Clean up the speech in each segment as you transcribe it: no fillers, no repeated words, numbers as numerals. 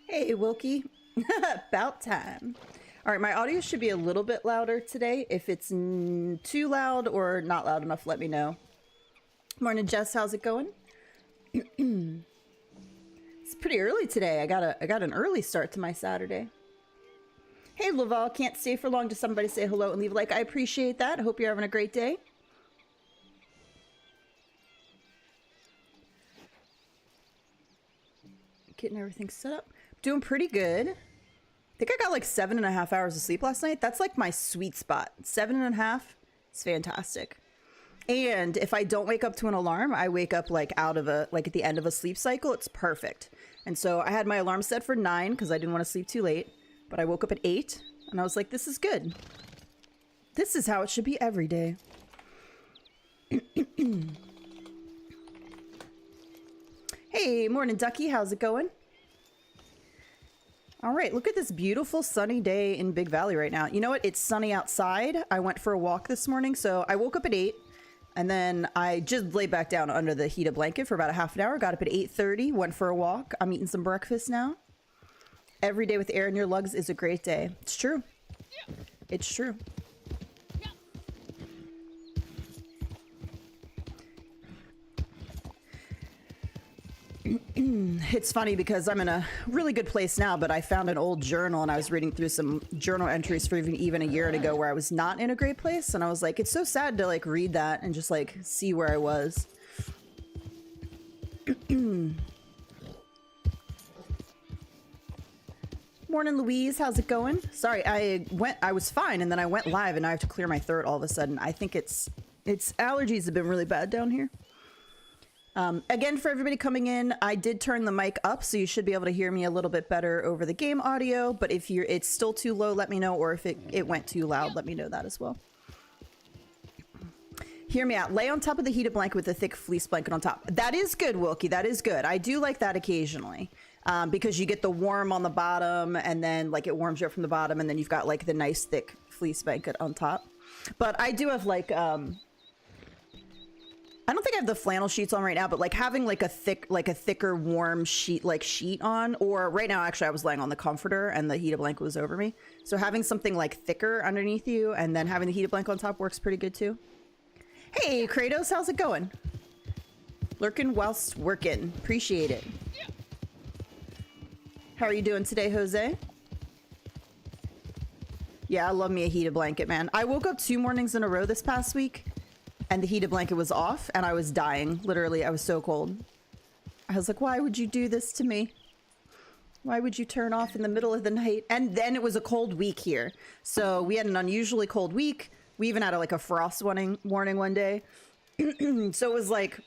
Hey, Wilkie. About time. All right, my audio should be a little bit louder today. If it's too loud or not loud enough, let me know. Morning, Jess. How's it going? It's pretty early today. I got an early start to my Saturday. Hey, Laval. Can't stay for long. Just somebody say hello and leave a like. I appreciate that. I hope you're having a great day. Getting everything set up. Doing pretty good. I think I got like 7.5 hours of sleep last night. That's like my sweet spot. 7.5. It's fantastic. And if I don't wake up to an alarm, I wake up like out of a, like at the end of a sleep cycle. It's perfect. And so I had my alarm set for 9 because I didn't want to sleep too late. But I woke up at 8 and I was like, this is good. This is how it should be every day. Hey, morning, Ducky. How's it going? All right, look at this beautiful sunny day in Big Valley right now. You know what? It's sunny outside. I went for a walk this morning, so I woke up at 8, and then I just laid back down under the heated blanket for about a half an hour. Got up at 8:30, went for a walk. I'm eating some breakfast now. Every day with air in your lungs is a great day. It's true. It's true. It's funny because I'm in a really good place now, but I found an old journal and I was reading through some journal entries for even a year ago where I was not in a great place, and I was like, it's so sad to like read that and just like see where I was. Morning, Louise. How's it going? Sorry, I was fine, and then I went live and I have to clear my throat all of a sudden. I think it's allergies have been really bad down here. Again, for everybody coming in, I did turn the mic up, so you should be able to hear me a little bit better over the game audio, but if it's still too low, let me know, or if it went too loud, let me know that as well. Hear me out. Lay on top of the heated blanket with a thick fleece blanket on top. That is good, Wilkie. That is good. I do like that occasionally, because you get the warm on the bottom, and then like it warms you up from the bottom, and then you've got like the nice thick fleece blanket on top. But I do have like, I don't think I have the flannel sheets on right now, but like having like a thicker warm sheet on, or right now actually I was laying on the comforter and the heated blanket was over me. So having something like thicker underneath you and then having the heated blanket on top works pretty good too. Hey Kratos, how's it going? Lurking whilst working. Appreciate it. How are you doing today, Jose? Yeah, I love me a heated blanket, man. I woke up 2 mornings in a row this past week and the heated blanket was off and I was dying. Literally, I was so cold. I was like, why would you do this to me? Why would you turn off in the middle of the night? And then it was a cold week here. So we had an unusually cold week. We even had like a frost warning one day. So it was like,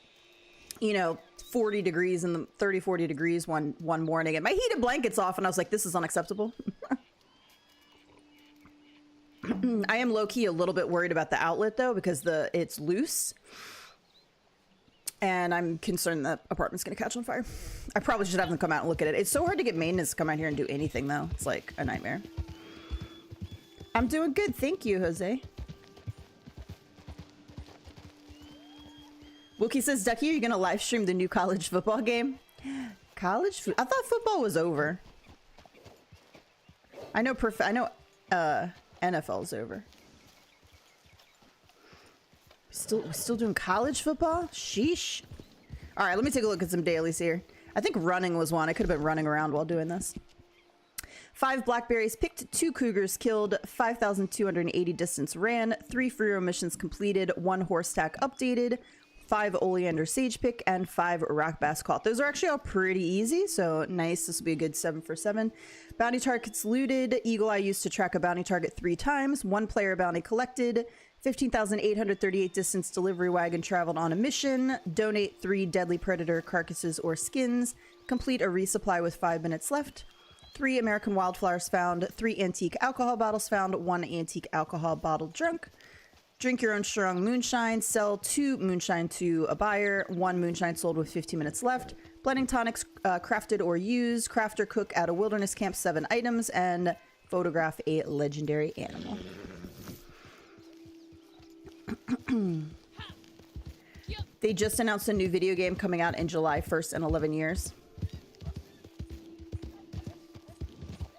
you know, 40 degrees and 30, 40 degrees one morning. And my heated blanket's off and I was like, this is unacceptable. I am low-key a little bit worried about the outlet though, because it's loose. And I'm concerned the apartment's gonna catch on fire. I probably should have them come out and look at it. It's so hard to get maintenance to come out here and do anything though. It's like a nightmare. I'm doing good, thank you, Jose. Wookie says, Ducky, are you gonna live stream the new college football game? I thought football was over. I know NFL's over. We're still doing college football? Sheesh. All right, let me take a look at some dailies here. I think running was one. I could have been running around while doing this. 5 blackberries picked, 2 cougars killed, 5,280 distance ran, 3 free roam missions completed, 1 horse tack updated, 5 oleander sage pick, and 5 rock bass caught. Those are actually all pretty easy, so nice. This will be a good 7 for 7. Bounty targets looted. Eagle Eye used to track a bounty target 3 times. 1 player bounty collected. 15,838 distance delivery wagon traveled on a mission. Donate 3 deadly predator carcasses or skins. Complete a resupply with 5 minutes left. 3 American wildflowers found. 3 antique alcohol bottles found. 1 antique alcohol bottle drunk. Drink your own strong moonshine. Sell 2 moonshine to a buyer. 1 moonshine sold with 15 minutes left. Blending tonics crafted or used. Craft or cook at a wilderness camp 7 items. And photograph a legendary animal. They just announced a new video game coming out in July 1st in 11 years.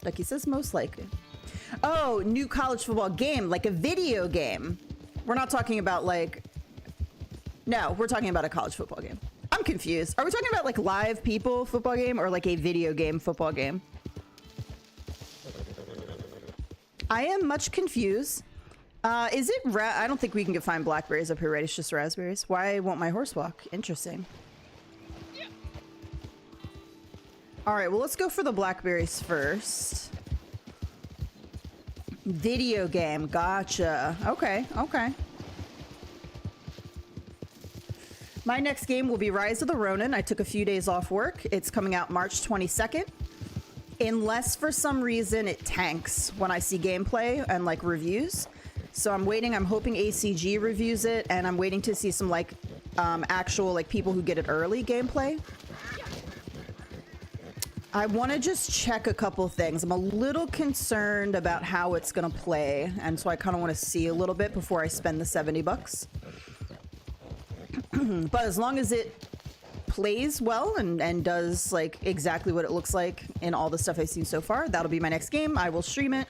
Like he says, most likely. Oh, new college football game, like a video game. We're not talking about like... No, we're talking about a college football game. I'm confused. Are we talking about like live people football game or like a video game football game? I am much confused. Is it I don't think we can find blackberries up here, right? It's just raspberries. Why won't my horse walk? Interesting. All right, well, let's go for the blackberries first. Video game. Gotcha. Okay, okay. My next game will be Rise of the Ronin. I took a few days off work. It's coming out March 22nd. Unless for some reason it tanks when I see gameplay and like reviews. So I'm waiting. I'm hoping ACG reviews it, and I'm waiting to see some like actual like people who get it early gameplay. I want to just check a couple things. I'm a little concerned about how it's going to play, and so I kind of want to see a little bit before I spend the $70. But as long as it plays well and does like exactly what it looks like in all the stuff I've seen so far, that'll be my next game. I will stream it.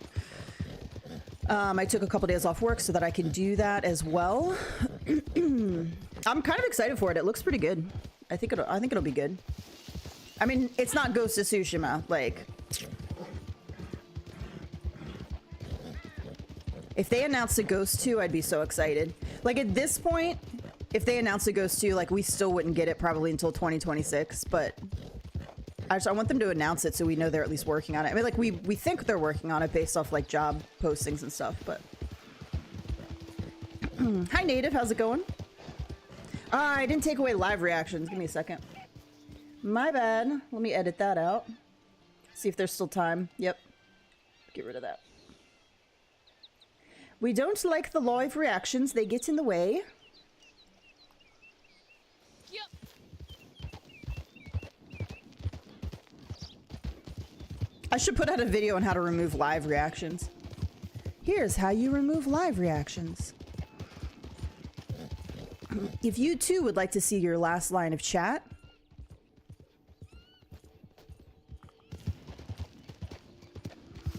I took a couple days off work so that I can do that as well. I'm kind of excited for it. It looks pretty good. I think it'll be good. I mean, it's not Ghost of Tsushima. Like, if they announced a Ghost 2, I'd be so excited. Like at this point, if they announced a Ghost 2, like we still wouldn't get it probably until 2026. But I want them to announce it so we know they're at least working on it. I mean, like, we think they're working on it based off, like, job postings and stuff, but... Hi, Native. How's it going? I didn't take away live reactions. Give me a second. My bad. Let me edit that out. See if there's still time. Yep. Get rid of that. We don't like the live reactions. They get in the way. I should put out a video on how to remove live reactions. Here's how you remove live reactions. If you too would like to see your last line of chat,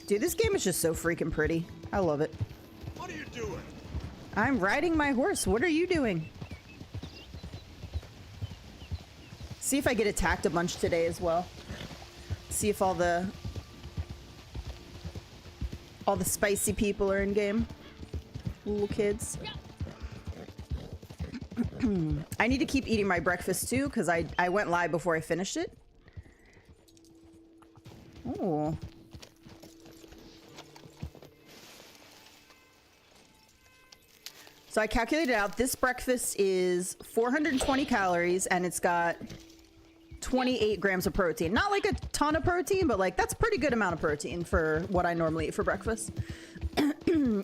dude, this game is just so freaking pretty. I love it. What are you doing? I'm riding my horse. What are you doing? See if I get attacked a bunch today as well. See if all the spicy people are in game. Little kids. I need to keep eating my breakfast too, because I went live before I finished it. Oh. So I calculated out this breakfast is 420 calories and it's got 28 grams of protein. Not like a ton of protein, but like that's a pretty good amount of protein for what I normally eat for breakfast.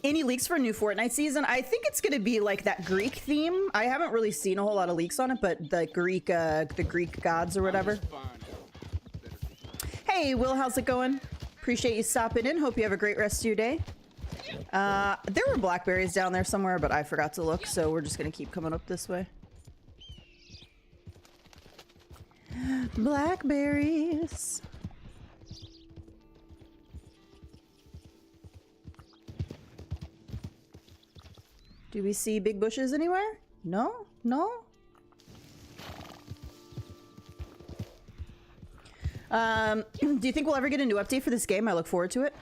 Any leaks for a new Fortnite season? I think it's gonna be like that Greek theme. I haven't really seen a whole lot of leaks on it, but the Greek gods or whatever. Hey Will, how's it going? Appreciate you stopping in. Hope you have a great rest of your day. There were blackberries down there somewhere, but I forgot to look, so we're just gonna keep coming up this way. Blackberries. Do we see big bushes anywhere? No? No? Do you think we'll ever get a new update for this game? I look forward to it.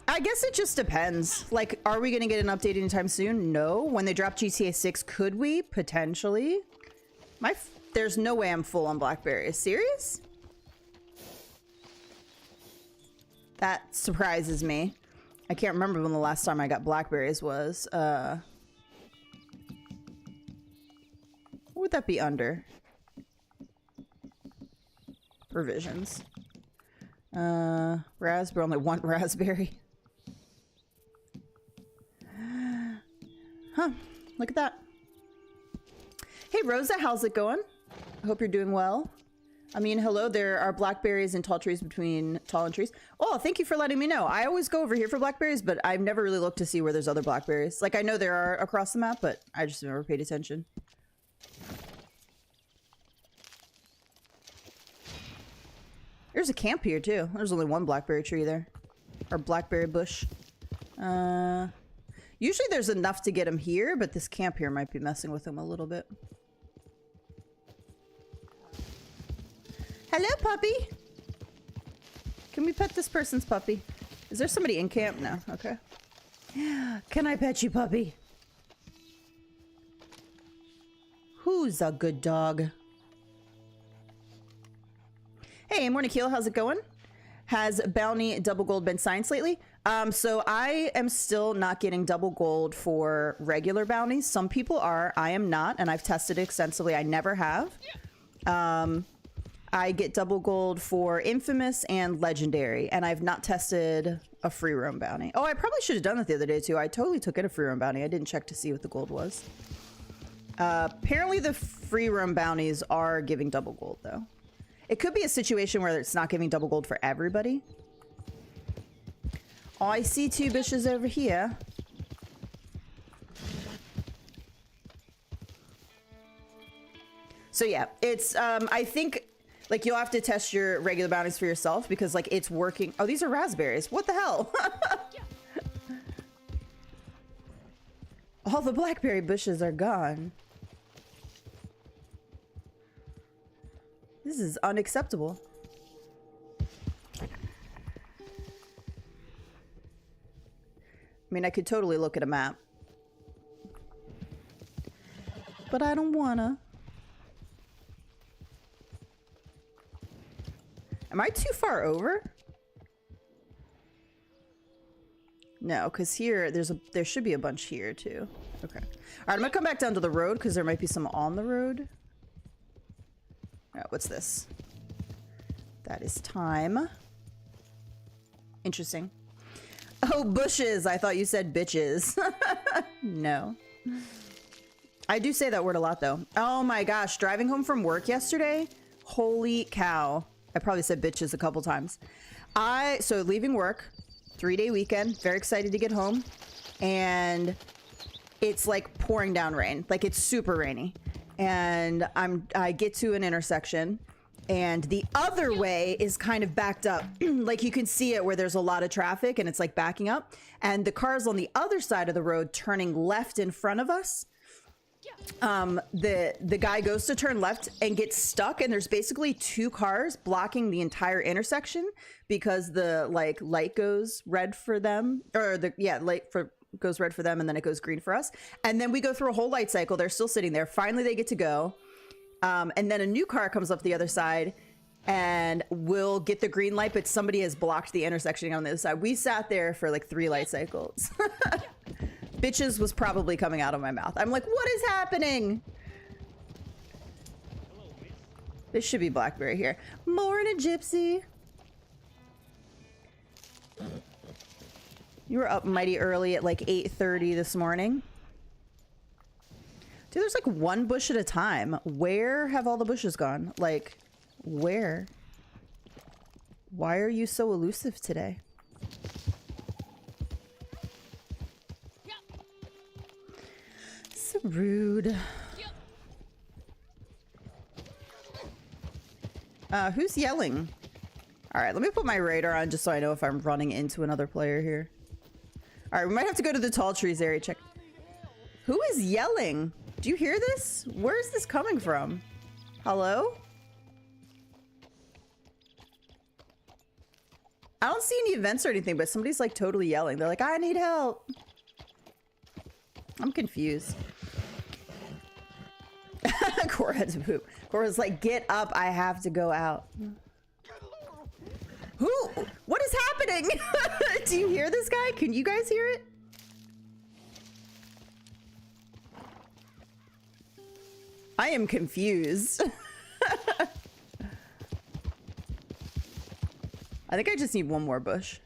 I guess it just depends. Like, are we going to get an update anytime soon? No. When they drop GTA 6, could we? Potentially. There's no way I'm full on blackberries. Serious? That surprises me. I can't remember when the last time I got blackberries was. What would that be under? Provisions. Raspberry, only one raspberry. Huh, look at that. Hey Rosa, how's it going? I hope you're doing well. I mean, hello, there are blackberries and tall trees between tall trees. Oh, thank you for letting me know. I always go over here for blackberries, but I've never really looked to see where there's other blackberries. Like, I know there are across the map, but I just never paid attention. There's a camp here, too. There's only one blackberry tree there. Or blackberry bush. Usually there's enough to get him here, but this camp here might be messing with him a little bit. Hello, puppy. Can we pet this person's puppy? Is there somebody in camp? No. Okay. Can I pet you, puppy? Who's a good dog? Hey, Morning Keel, how's it going? Has bounty double gold been science lately? So I am still not getting double gold for regular bounties. Some people are, I am not, and I've tested it extensively. I never have. I get double gold for infamous and legendary, and I've not tested a free roam bounty. Oh, I probably should have done that the other day too. I totally took it a free roam bounty. I didn't check to see what the gold was. Apparently the free roam bounties are giving double gold though. It could be a situation where it's not giving double gold for everybody. Oh, I see two bushes over here. So yeah, it's, I think, like, you'll have to test your regular bounties for yourself because, like, it's working. Oh, these are raspberries. What the hell? All the blackberry bushes are gone. This is unacceptable. I mean, I could totally look at a map. But I don't wanna. Am I too far over? No, because here there should be a bunch here too. Okay. All right, I'm gonna come back down to the road because there might be some on the road. All right, what's this? That is thyme. Interesting. Oh, bushes. I thought you said bitches. No. I do say that word a lot though. Oh my gosh, driving home from work yesterday. Holy cow. I probably said bitches a couple times. So leaving work, 3-day weekend, very excited to get home. And it's like pouring down rain. Like it's super rainy. And I get to an intersection and the other way is kind of backed up. Like you can see it where there's a lot of traffic and it's like backing up. And the cars on the other side of the road turning left in front of us. The guy goes to turn left and gets stuck, and there's basically two cars blocking the entire intersection because the light goes red for them, or goes red for them, and then it goes green for us. And then we go through a whole light cycle. They're still sitting there. Finally, they get to go, and then a new car comes up the other side and will get the green light, but somebody has blocked the intersection on the other side. We sat there for like 3 light cycles. Bitches was probably coming out of my mouth. I'm like, what is happening? This should be blackberry here. Morning, Gypsy. You were up mighty early at like 8:30 this morning. Dude, there's like one bush at a time. Where have all the bushes gone? Like, where? Why are you so elusive today? So rude. Who's yelling? All right, let me put my radar on just so I know if I'm running into another player here. All right, we might have to go to the tall trees area. Check. Who is yelling? Do you hear this? Where is this coming from? Hello? I don't see any events or anything, but somebody's like totally yelling. They're like, I need help. I'm confused. Cora had to poop. Cora's like, get up, I have to go out. Who? What is happening? Do you hear this guy? Can you guys hear it? I am confused. I think I just need one more bush.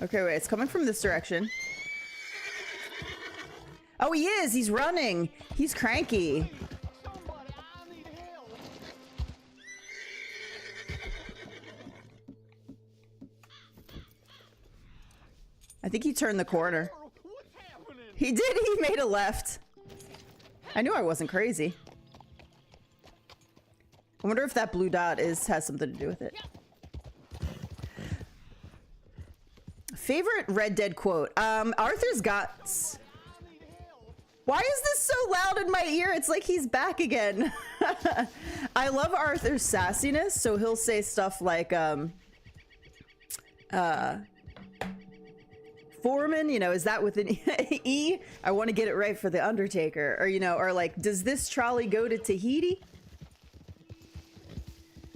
Okay, wait, it's coming from this direction. Oh, he is! He's running! He's cranky. I think he turned the corner. He did! He made a left. I knew I wasn't crazy. I wonder if that blue dot has something to do with it. Favorite Red Dead quote. Arthur's got... Why is this so loud in my ear? It's like he's back again. I love Arthur's sassiness, so he'll say stuff like, Foreman, you know, is that with an E? I want to get it right for the Undertaker. Or, you know, or like, does this trolley go to Tahiti?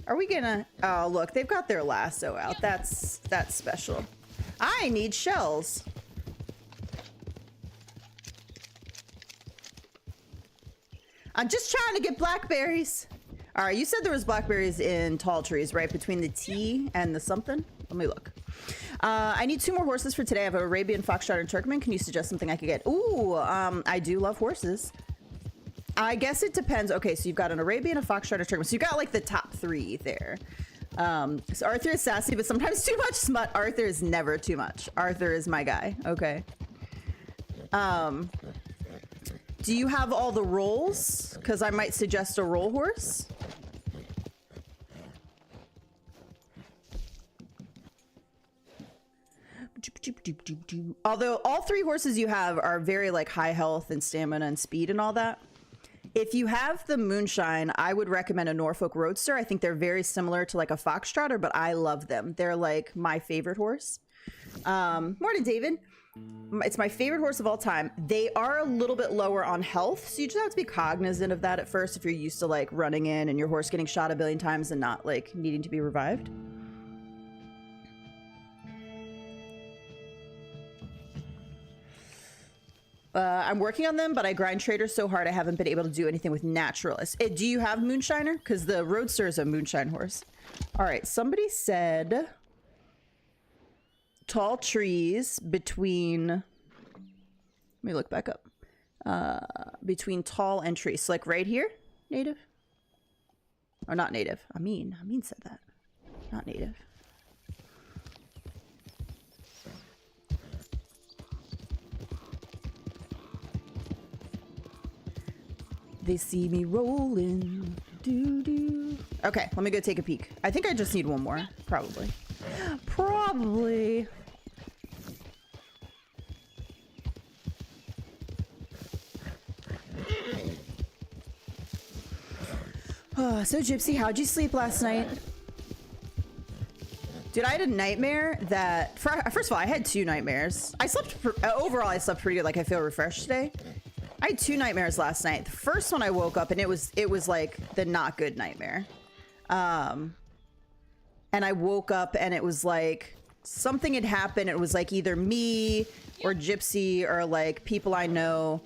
Are we gonna... Oh, look, they've got their lasso out. That's special. I need shells. I'm just trying to get blackberries. All right, you said there was blackberries in tall trees, right? Between the T and the something? Let me look. I need 2 more horses for today. I have an Arabian, Foxtrot, and Turkmen. Can you suggest something I could get? Ooh, I do love horses. I guess it depends. Okay, so you've got an Arabian, a Foxtrot, a Turkmen. So you've got like the top 3 there. So Arthur is sassy, but sometimes too much smut. Arthur is never too much. Arthur is my guy. Okay. Do you have all the rolls? Because I might suggest a roll horse. Although all 3 horses you have are very like high health and stamina and speed and all that. If you have the Moonshine, I would recommend a Norfolk Roadster. I think they're very similar to like a Foxtrotter, but I love them. They're like my favorite horse. Morning, David. It's my favorite horse of all time. They are a little bit lower on health, so you just have to be cognizant of that at first if you're used to like running in and your horse getting shot a billion times and not like needing to be revived. I'm working on them, but I grind traders so hard I haven't been able to do anything with naturalists. Do you have Moonshiner? Because the Roadster is a Moonshine horse. All right, somebody said tall trees between... Let me look back up. Between tall and trees. So like right here? Native? Or not native. Amin said that. Not native. They see me rolling. Doo-doo. Okay, let me go take a peek. I think I just need one more. Probably. Probably. Oh, so Gypsy, how'd you sleep last night? Dude, I had a nightmare that... First of all, I had 2 nightmares. I slept... Overall, I slept pretty good. Like, I feel refreshed today. I had 2 nightmares last night. The first one I woke up and it was like the not good nightmare. And I woke up and it was like something had happened. It was like either me or Gypsy or like people I know.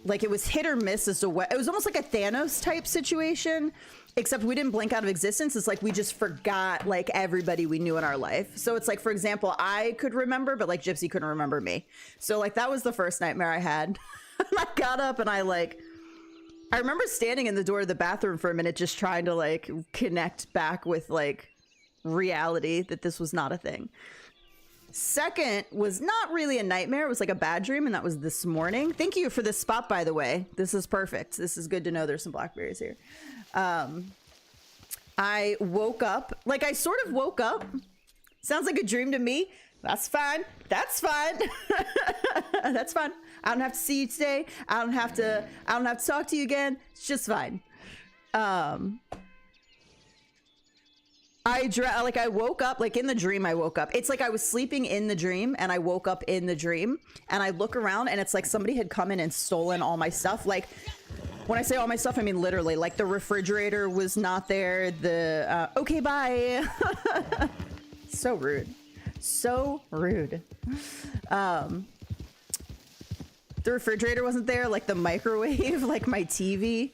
Like it was hit or miss as to what... It was almost like a Thanos type situation, except we didn't blink out of existence. It's like we just forgot like everybody we knew in our life. So it's like, for example, I could remember, but like Gypsy couldn't remember me. So like that was the first nightmare I had. I got up and I remember standing in the door of the bathroom for a minute just trying to like connect back with like reality that this was not a thing. Second was not really a nightmare. It was like a bad dream, and that was this morning. Thank you for this spot, by the way. This is perfect. This is good to know there's some blackberries here. I woke up, like I sort of woke up. Sounds like a dream to me. That's fine. That's fine. That's fine. I don't have to see you today. I don't have to talk to you again. It's just fine. I woke up, like in the dream I woke up. It's like I was sleeping in the dream and I woke up in the dream and I look around and it's like somebody had come in and stolen all my stuff. Like when I say all my stuff, I mean literally, like the refrigerator was not there. The, okay, bye. So rude. So rude. The refrigerator wasn't there, like the microwave, like my TV.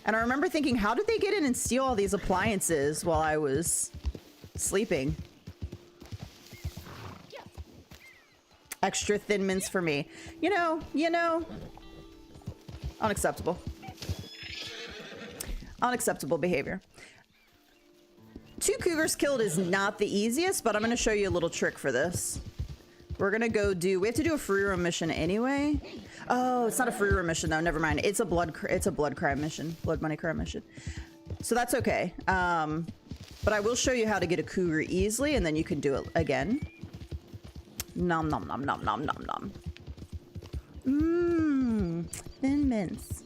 And I remember thinking, how did they get in and steal all these appliances while I was sleeping? Extra Thin Mints for me. You know, unacceptable. Unacceptable behavior. 2 cougars killed is not the easiest, but I'm going to show you a little trick for this. We're going to go do, we have to do a free roam mission anyway. Oh, it's not a free roam mission though. Never mind. It's a blood crime mission, blood money crime mission. So that's okay. But I will show you how to get a cougar easily and then you can do it again. Nom nom nom nom nom nom nom. Mmm, Thin Mints.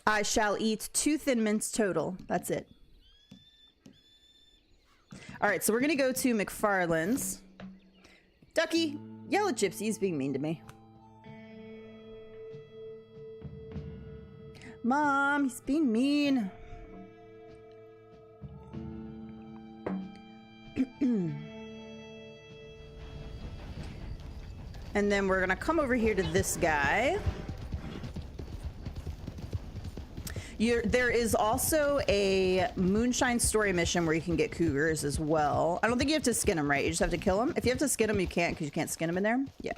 I shall eat 2 Thin Mints total. That's it. All right, so we're gonna go to McFarland's. Ducky, yell at Gypsy. He's being mean to me. Mom, he's being mean. And then we're gonna come over here to this guy. There is also a Moonshine Story mission where you can get cougars as well. I don't think you have to skin them, right? You just have to kill them. If you have to skin them, you can't because you can't skin them in there. Yeah.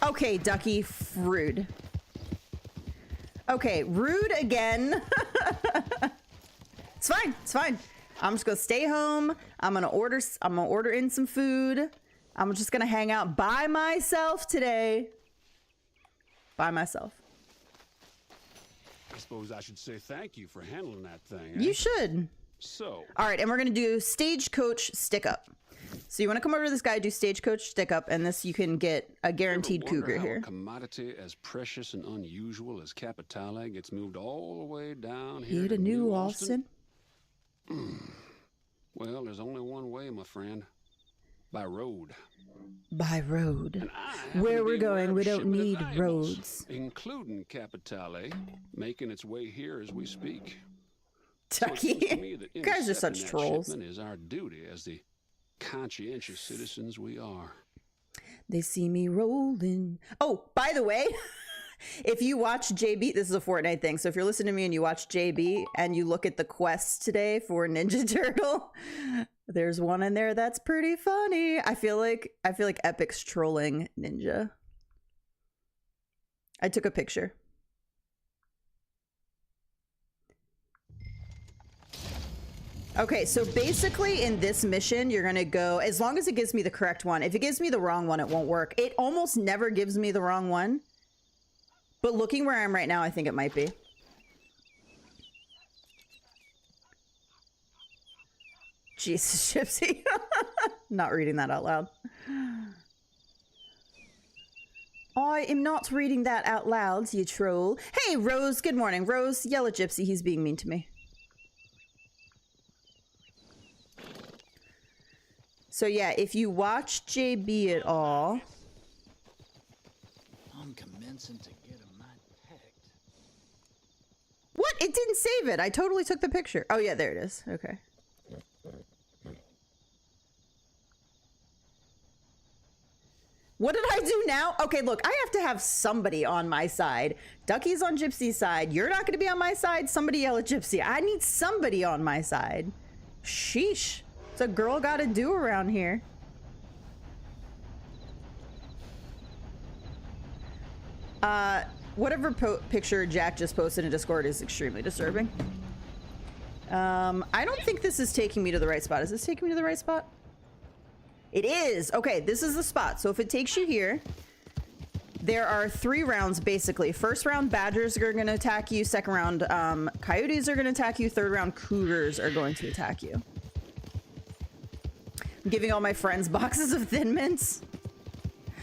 Okay, Ducky, rude. Okay, rude again. It's fine. It's fine. I'm just gonna stay home. I'm gonna order in some food. I'm just gonna hang out by myself today. By myself. I suppose I should say thank you for handling that thing. You should. So. All right, and we're gonna do Stagecoach Stick Up. So you want to come over to this guy, do Stagecoach Stick Up, and this you can get a guaranteed cougar here. A commodity as precious and unusual as Capitale gets moved all the way down here to New Austin. Well, there's only one way, my friend. By road. By road. Where we're going, we don't need roads. Including Capitale, making its way here as we speak. Ducky, you guys are such trolls. Is our duty as the conscientious citizens we are. They see me rolling. Oh, by the way, if you watch JB, this is a Fortnite thing. So if you're listening to me and you watch JB and you look at the quests today for Ninja Turtle, there's one in there that's pretty funny. I feel like Epic's trolling Ninja. I took a picture. Okay, so basically in this mission, you're gonna go, as long as it gives me the correct one. If it gives me the wrong one, it won't work. It almost never gives me the wrong one. But looking where I am right now, I think it might be. Jesus, Gypsy. Not reading that out loud. I am not reading that out loud, you troll. Hey, Rose, good morning. Rose, yell at Gypsy. He's being mean to me. So yeah, if you watch JB at all... I'm commencing to get a mite pecked. What? It didn't save it. I totally took the picture. Oh yeah, there it is. Okay. What did I do now? Okay, look, I have to have somebody on my side. Ducky's on Gypsy's side. You're not going to be on my side. Somebody yell at Gypsy. I need somebody on my side. Sheesh. What's a girl got to do around here? Whatever picture Jack just posted in Discord is extremely disturbing. I don't think this is taking me to the right spot. Is this taking me to the right spot? It is. Okay, this is the spot. So if it takes you here, there are 3 rounds basically. First round, badgers are going to attack you. Second round, coyotes are going to attack you. Third round, cougars are going to attack you. I'm giving all my friends boxes of Thin Mints.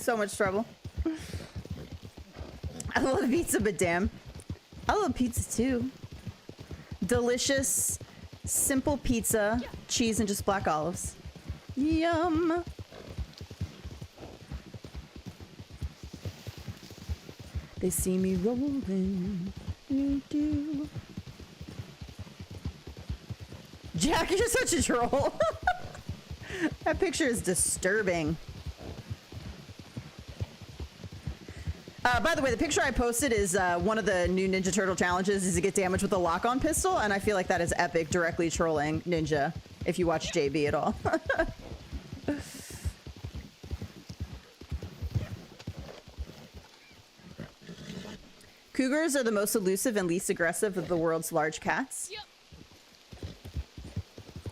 So much trouble. I love pizza, but damn. I love pizza too. Delicious, simple pizza, cheese, and just black olives. Yum. They see me rolling. Do. Jack, you're such a troll. That picture is disturbing. By the way, the picture I posted is one of the new Ninja Turtle challenges is to get damage with a lock-on pistol, and I feel like that is epic, directly trolling Ninja, if you watch JB at all. Cougars are the most elusive and least aggressive of the world's large cats. Yep.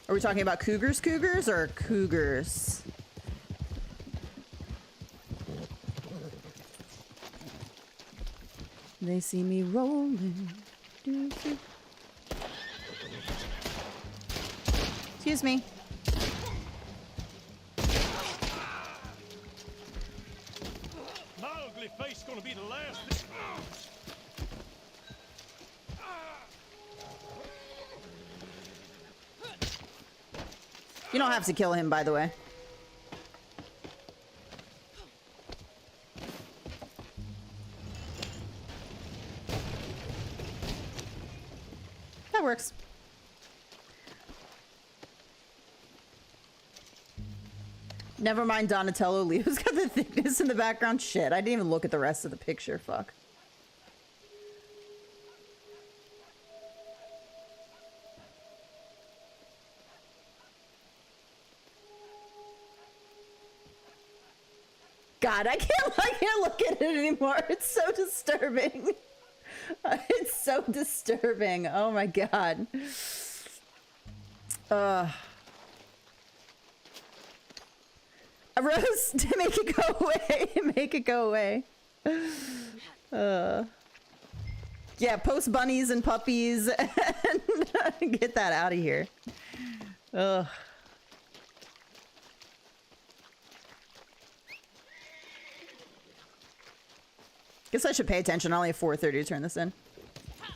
Are we talking about cougars or cougars? They see me rolling. Excuse me. My ugly face gonna be the last. You don't have to kill him, by the way. That works. Never mind Donatello. Leo's got the thickness in the background. Shit, I didn't even look at the rest of the picture. Fuck. God, I can't look at it anymore. It's so disturbing. It's so disturbing. Oh my God. Rose, to make it go away. Make it go away. Yeah, post bunnies and puppies and get that out of here. Ugh. Guess I should pay attention. I only have 4:30 to turn this in. I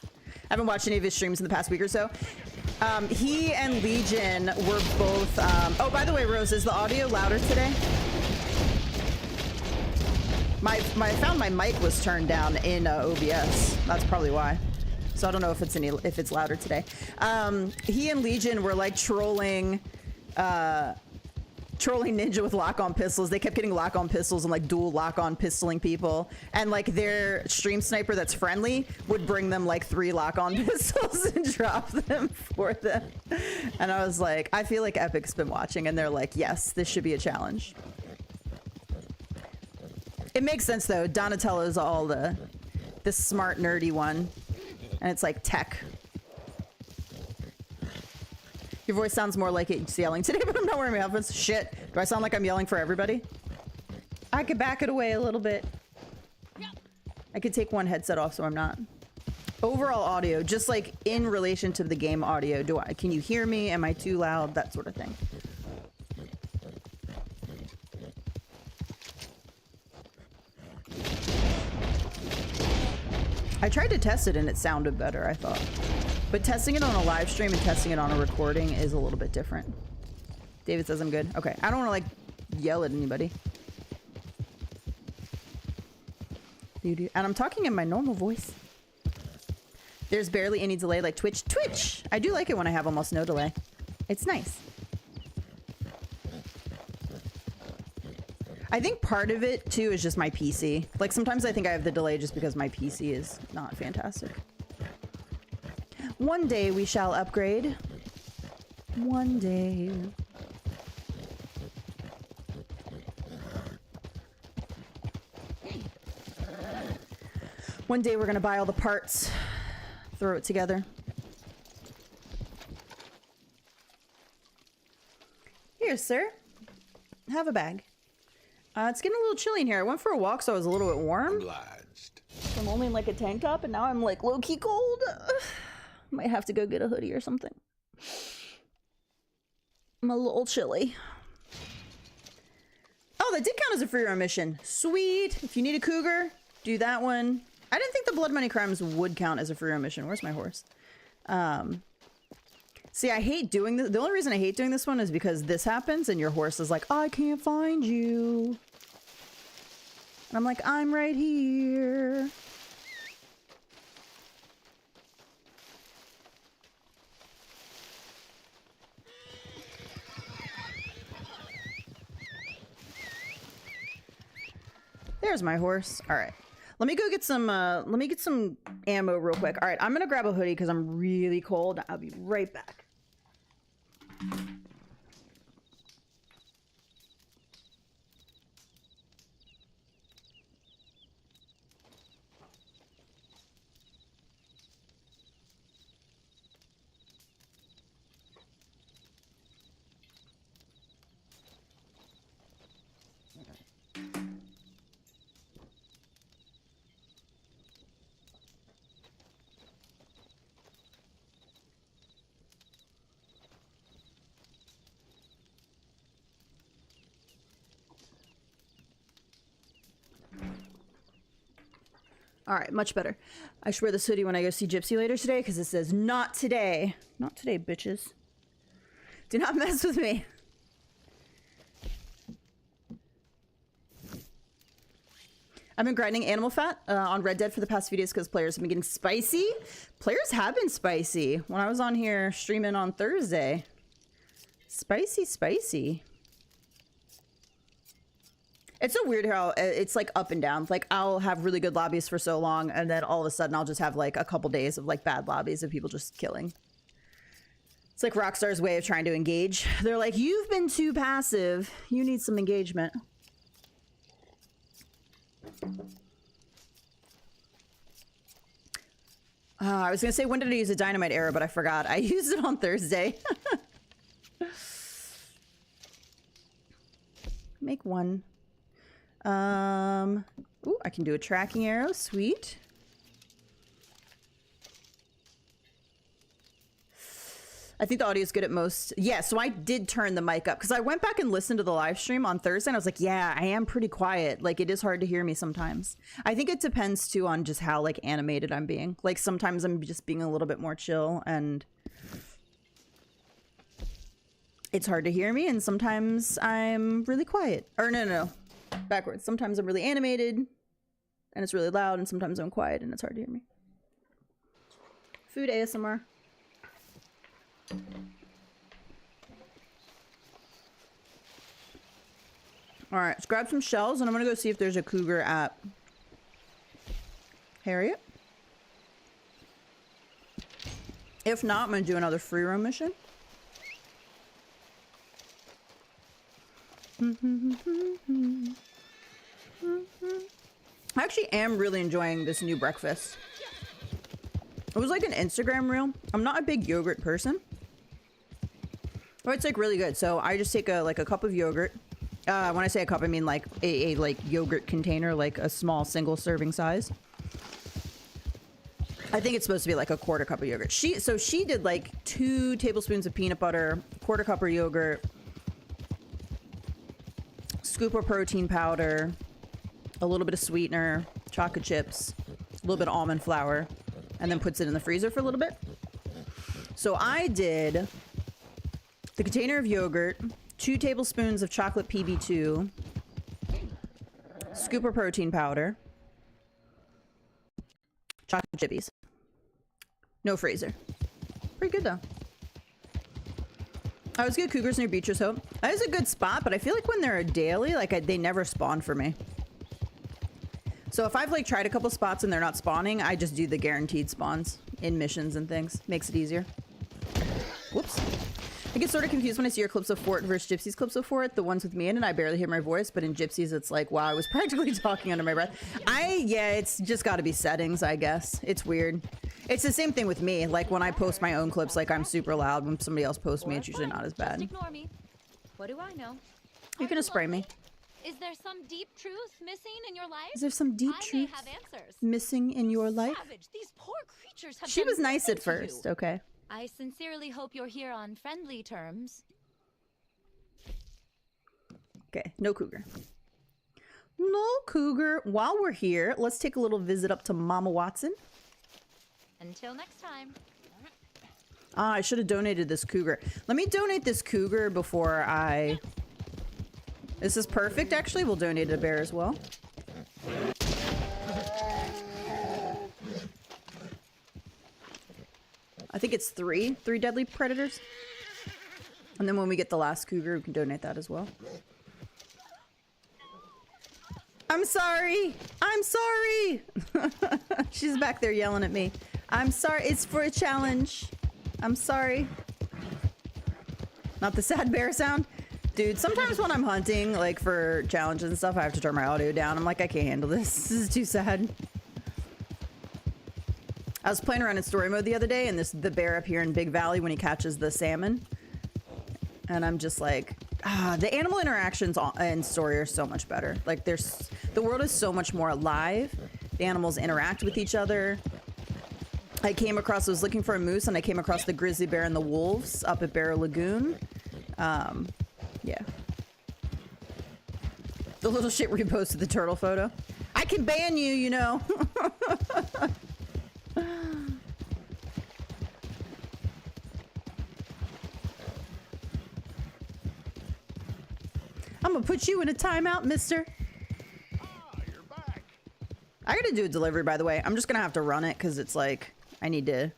haven't watched any of his streams in the past week or so. He and Legion were both... oh, by the way, Rose, is the audio louder today? I found my mic was turned down in OBS. That's probably why. So I don't know if it's louder today. He and Legion were like trolling Ninja with lock-on pistols. They kept getting lock-on pistols and like dual lock-on pistoling people, and like their stream sniper that's friendly would bring them like 3 lock-on pistols and drop them for them. And I was like, I feel like Epic's been watching, and they're like, yes, this should be a challenge. It makes sense though. Donatello's all the smart nerdy one, and it's like tech. Your voice sounds more like it's yelling today, but I'm not wearing my headphones. Shit. Do I sound like I'm yelling for everybody? I could back it away a little bit. I could take one headset off so I'm not. Overall audio, just like in relation to the game audio, can you hear me? Am I too loud? That sort of thing. I tried to test it and it sounded better, I thought. But testing it on a live stream and testing it on a recording is a little bit different. David says I'm good. Okay, I don't want to like yell at anybody. And I'm talking in my normal voice. There's barely any delay like Twitch. Twitch! I do like it when I have almost no delay. It's nice. I think part of it too is just my PC. Like sometimes I think I have the delay just because my PC is not fantastic. One day we shall upgrade. One day. One day we're gonna buy all the parts, throw it together. Here, sir. Have a bag. It's getting a little chilly in here. I went for a walk, so I was a little bit warm. Obliged. I'm only in like a tank top, and now I'm like low-key cold. Might have to go get a hoodie or something. I'm a little chilly. that did count as a free roam mission. Sweet. If you need a cougar, do that one. I didn't think the blood money crimes would count as a free roam mission. Where's my horse? See, I hate doing this. The only reason I hate doing this one is because this happens and your horse is like, I can't find you. And I'm like, I'm right here. There's my horse. All right. Let me go get some, let me get some ammo real quick. All right, I'm gonna grab a hoodie because I'm really cold. I'll be right back. All right, much better. I should wear this hoodie when I go see Gypsy later today because it says, not today. Not today, bitches. Do not mess with me. I've been grinding animal fat on Red Dead for the past few days because players have been getting spicy. Players have been spicy. When I was on here streaming on Thursday. Spicy, spicy. It's so weird how it's like up and down. Like I'll have really good lobbies for so long and then all of a sudden I'll just have like a couple days of like bad lobbies of people just killing. It's like Rockstar's way of trying to engage. They're like, you've been too passive. You need some engagement. I was gonna say, when did I use a dynamite arrow, but I forgot. I used it on Thursday. Make one. Ooh, I can do a tracking arrow. Sweet. I think the audio is good at most. Yeah, so I did turn the mic up because I went back and listened to the live stream on Thursday and I was like, yeah, I am pretty quiet. Like it is hard to hear me sometimes. I think it depends too on just how like animated I'm being. Like sometimes I'm just being a little bit more chill and it's hard to hear me, and sometimes I'm really quiet. Or no. Backwards. Sometimes I'm really animated and it's really loud, and sometimes I'm quiet and it's hard to hear me. Food ASMR. Alright, let's grab some shells and I'm gonna go see if there's a cougar at Harriet. If not, I'm gonna do another free roam mission. I actually am really enjoying this new breakfast. It was like an Instagram reel. I'm not a big yogurt person, but it's like really good. So I just take a cup of yogurt. When I say a cup, I mean like a like yogurt container, like a small single serving size. I think it's supposed to be like a quarter cup of yogurt. She did like 2 tablespoons of peanut butter, quarter cup of yogurt, scoop of protein powder, a little bit of sweetener, chocolate chips, a little bit of almond flour, and then puts it in the freezer for a little bit. So I did the container of yogurt, 2 tablespoons of chocolate PB2, scoop of protein powder, chocolate chippies. No freezer. Pretty good though. I always get cougars near Beatrice Hope. That is a good spot, but I feel like when they're a daily, like they never spawn for me. So if I've like tried a couple spots and they're not spawning, I just do the guaranteed spawns in missions and things. Makes it easier. Whoops. I get sort of confused when I see your clips of Fort versus Gypsy's clips of Fort. The ones with me in it, I barely hear my voice, but in Gypsy's, it's like, wow, I was practically talking under my breath. Yeah, it's just got to be settings, I guess. It's weird. It's the same thing with me. Like when I post my own clips, like I'm super loud. When somebody else posts me, it's usually not as bad. Just ignore me. What do I know? You're gonna spray me. Is there some deep truth missing in your life? Is there some deep truth have answers. missing in your life? Savage, these poor creatures have She done was nice nothing at first, to you. okay. I sincerely hope you're here on friendly terms. Okay, no cougar. No, Cougar. While we're here, let's take a little visit up to Mama Watson. Until next time. Ah, I should have donated this cougar. Let me donate this cougar before I... This is perfect, actually. We'll donate a bear as well. I think it's three deadly predators. And then when we get the last cougar, we can donate that as well. I'm sorry. I'm sorry. She's back there yelling at me. I'm sorry. It's for a challenge. I'm sorry. Not the sad bear sound. Dude, sometimes when I'm hunting, like for challenges and stuff, I have to turn my audio down. I'm like, I can't handle this. This is too sad. I was playing around in story mode the other day, and the bear up here in Big Valley when he catches the salmon. And I'm just like, the animal interactions in story are so much better. Like, the world is so much more alive. The animals interact with each other. I was looking for a moose, and I came across the grizzly bear and the wolves up at Barrow Lagoon. Yeah. The little shit reposted the turtle photo. I can ban you, you know. I'm gonna put you in a timeout, mister. You're back. I gotta do a delivery, by the way. I'm just gonna have to run it because it's like, I need to.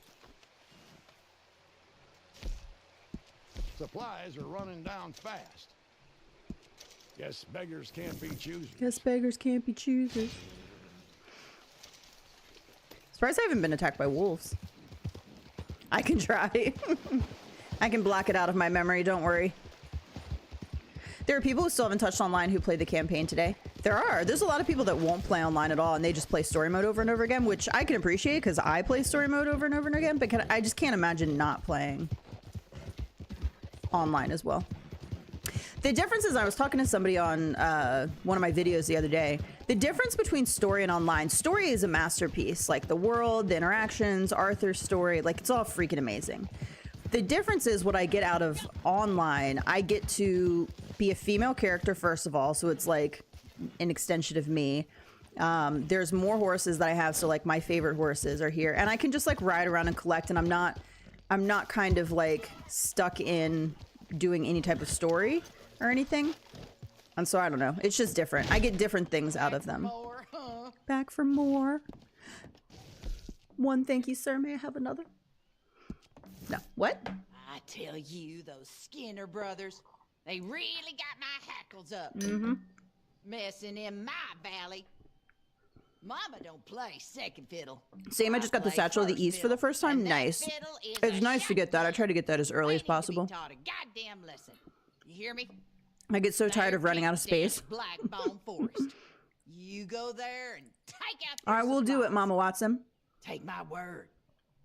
Supplies are running down fast. Guess beggars can't be choosers. Guess beggars can't be choosers. Surprised I haven't been attacked by wolves. I can try. I can block it out of my memory, don't worry. There are people who still haven't touched online who played the campaign today. There's a lot of people that won't play online at all, and they just play story mode over and over again, which I can appreciate because I play story mode over and over and again, but I just can't imagine not playing online as well. The difference is, I was talking to somebody on one of my videos the other day. The difference between story and online, story is a masterpiece. Like the world, the interactions, Arthur's story, like it's all freaking amazing. The difference is what I get out of online. I get to be a female character, first of all, so it's like an extension of me. There's more horses that I have, so like my favorite horses are here, and I can just like ride around and collect, and I'm not kind of like stuck in doing any type of story or anything. And so I don't know, it's just different. I get different things out of them. More, huh? Back for more. One, thank you, sir. May I have another? No. What? I tell you, those Skinner brothers, they really got my hackles up. Mm-hmm. Messing in my valley. Mama don't play second fiddle. Same, I just got the play Satchel of the first East for the fiddle, first time. and that Nice. fiddle is It's a nice to get that. I shotgun. try to get that as early as They need to be possible. taught a goddamn lesson. You hear me? I get so tired There of running out of keeps this space. Blackbone Forest. You go there and take out. All right, their we'll do it, supplies. Mama Watson. Take my word.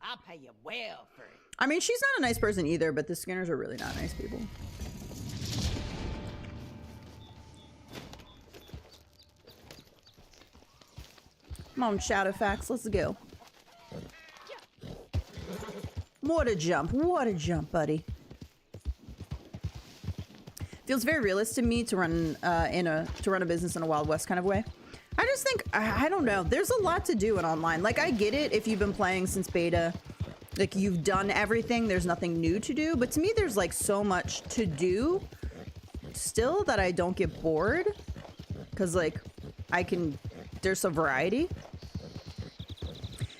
I'll pay you well for it. I mean, she's not a nice person either, but the Skinners are really not nice people. Come on, Shadowfax, let's go. What a jump. What a jump, buddy. Feels very realistic to me to run a business in a Wild West kind of way. I just think, I don't know, there's a lot to do in online. Like, I get it if you've been playing since beta, like you've done everything, there's nothing new to do, but to me there's like so much to do still that I don't get bored, because like there's a variety.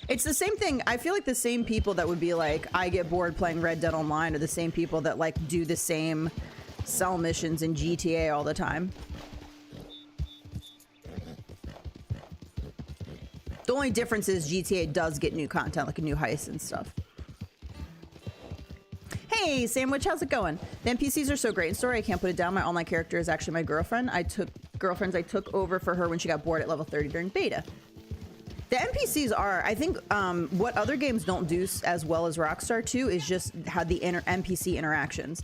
It's the same thing. I feel like the same people that would be like, I get bored playing Red Dead Online, are the same people that like do the same sell missions in GTA all the time. The only difference is GTA does get new content, like a new heist and stuff. Hey, Sandwich, how's it going? The NPCs are so great in story, I can't put it down. My online character is actually my girlfriend. I took over for her when she got bored at level 30 during beta. The NPCs are, I think, what other games don't do as well as Rockstar 2 is just how the NPC interactions.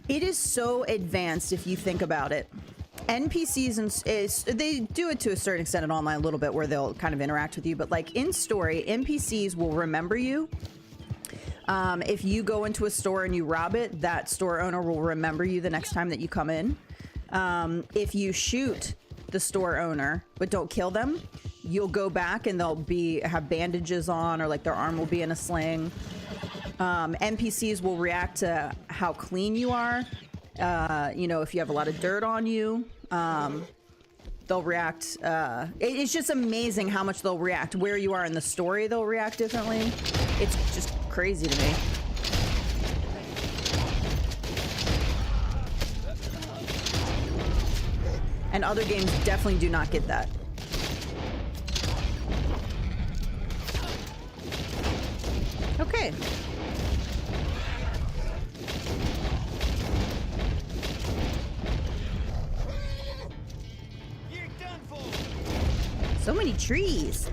It is so advanced if you think about it. NPCs, they do it to a certain extent in online a little bit where they'll kind of interact with you, but like in story, NPCs will remember you. If you go into a store and you rob it, that store owner will remember you the next time that you come in. If you shoot the store owner, but don't kill them, you'll go back and they'll have bandages on, or like their arm will be in a sling. NPCs will react to how clean you are. You know, if you have a lot of dirt on you, they'll react. It's just amazing how much they'll react. Where you are in the story, they'll react differently. It's just crazy to me. And other games definitely do not get that. Okay. You're done for. So many trees.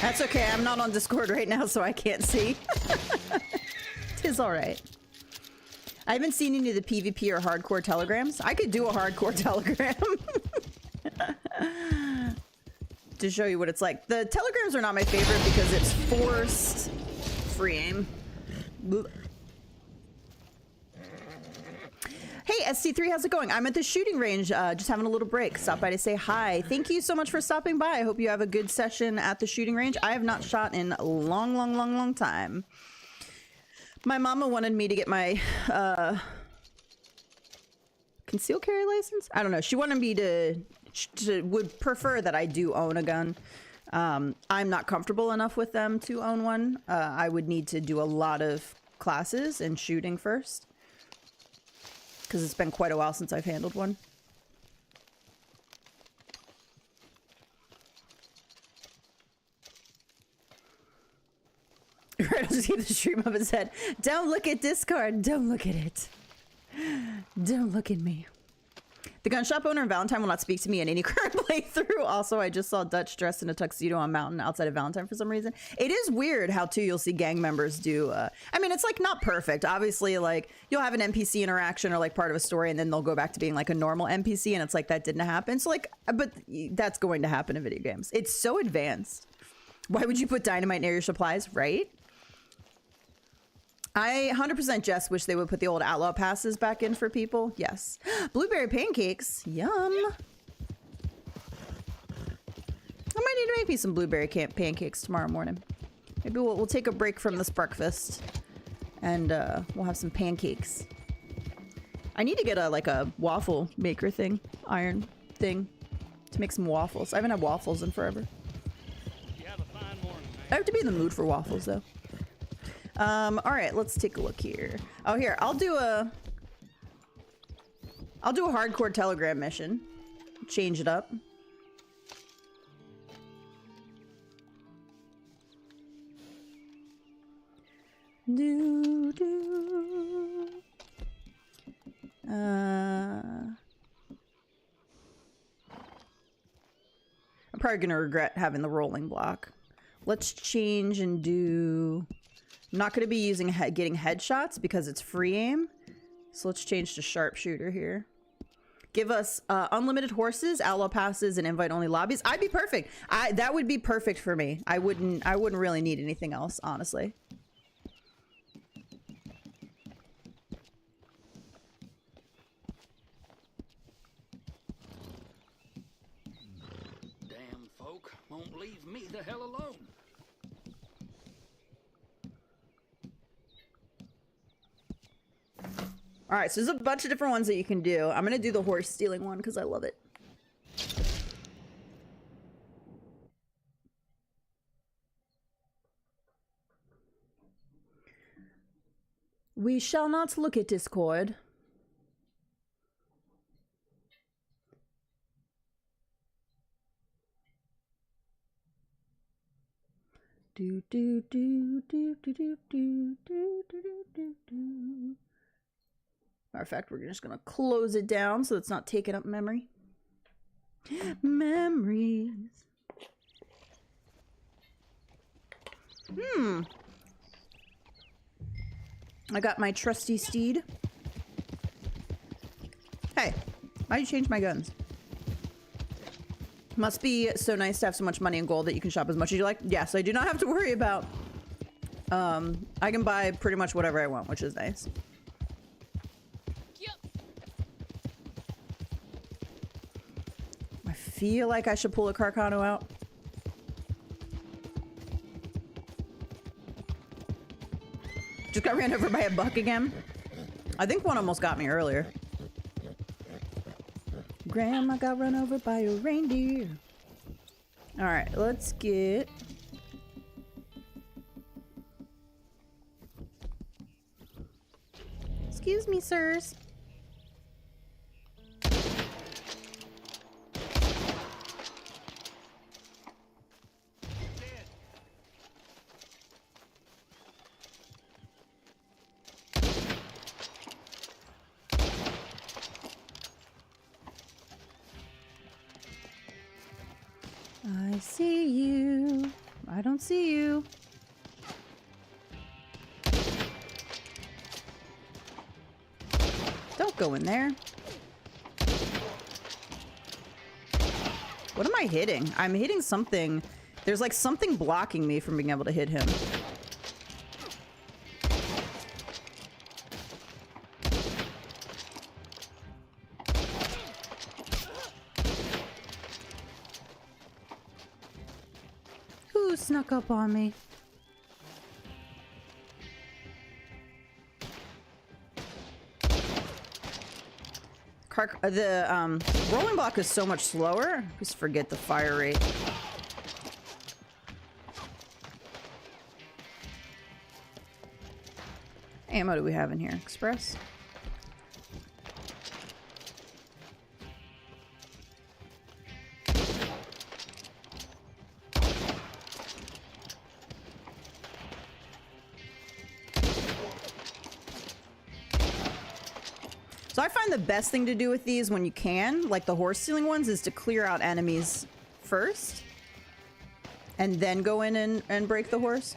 That's okay. I'm not on Discord right now, so I can't see. Tis all right. I haven't seen any of the PvP or hardcore telegrams. I could do a hardcore telegram to show you what it's like. The telegrams are not my favorite because it's forced free aim. Hey, SC3, how's it going? I'm at the shooting range, just having a little break. Stop by to say hi. Thank you so much for stopping by. I hope you have a good session at the shooting range. I have not shot in a long time. My mama wanted me to get my concealed carry license? I don't know. She wanted me to would prefer that I do own a gun. I'm not comfortable enough with them to own one. I would need to do a lot of classes and shooting first, because it's been quite a while since I've handled one. Right, I'll just keep the stream up and said, don't look at Discord, don't look at it. Don't look at me. The gun shop owner in Valentine will not speak to me in any current playthrough. Also, I just saw Dutch dressed in a tuxedo on Mountain outside of Valentine for some reason. It is weird how, too, you'll see gang members do... I mean, it's, like, not perfect. Obviously, like, you'll have an NPC interaction or, like, part of a story, and then they'll go back to being, like, a normal NPC, and it's like, that didn't happen. So, like, but that's going to happen in video games. It's so advanced. Why would you put dynamite near your supplies, right? I 100% just wish they would put the old outlaw passes back in for people. Yes. Blueberry pancakes. Yum. I might need to make me some blueberry pancakes tomorrow morning. Maybe we'll take a break from this breakfast and we'll have some pancakes. I need to get a waffle maker thing, iron thing, to make some waffles. I haven't had waffles in forever. You have a fine morning, man. I have to be in the mood for waffles though. All right, let's take a look here. Oh, here, I'll do a hardcore telegram mission. Change it up. I'm probably gonna regret having the rolling block. Let's change and do... I'm not going to be using getting headshots because it's free aim. So let's change to sharpshooter here. Give us unlimited horses, outlaw passes, and invite-only lobbies. I'd be perfect. That would be perfect for me. I wouldn't really need anything else, honestly. Damn folk won't leave me the hell alone. All right, so there's a bunch of different ones that you can do. I'm going to do the horse stealing one because I love it. We shall not look at Discord. Do do do do do do do do do do do. Matter of fact, we're just gonna close it down so it's not taking up memory. Memories. I got my trusty steed. Hey, why'd you change my guns? Must be so nice to have so much money and gold that you can shop as much as you like. Yes, I do not have to worry about I can buy pretty much whatever I want, which is nice. I feel like I should pull a Carcano out. Just got ran over by a buck again. I think one almost got me earlier. Grandma got run over by a reindeer. All right, let's get... Excuse me, sirs. I see you. I don't see you. Don't go in there. What am I hitting? I'm hitting something. There's like something blocking me from being able to hit him. Who snuck up on me? The rolling block is so much slower. Just forget the fire rate. Ammo do we have in here? Express? So I find the best thing to do with these when you can, like the horse stealing ones, is to clear out enemies first. And then go in and break the horse.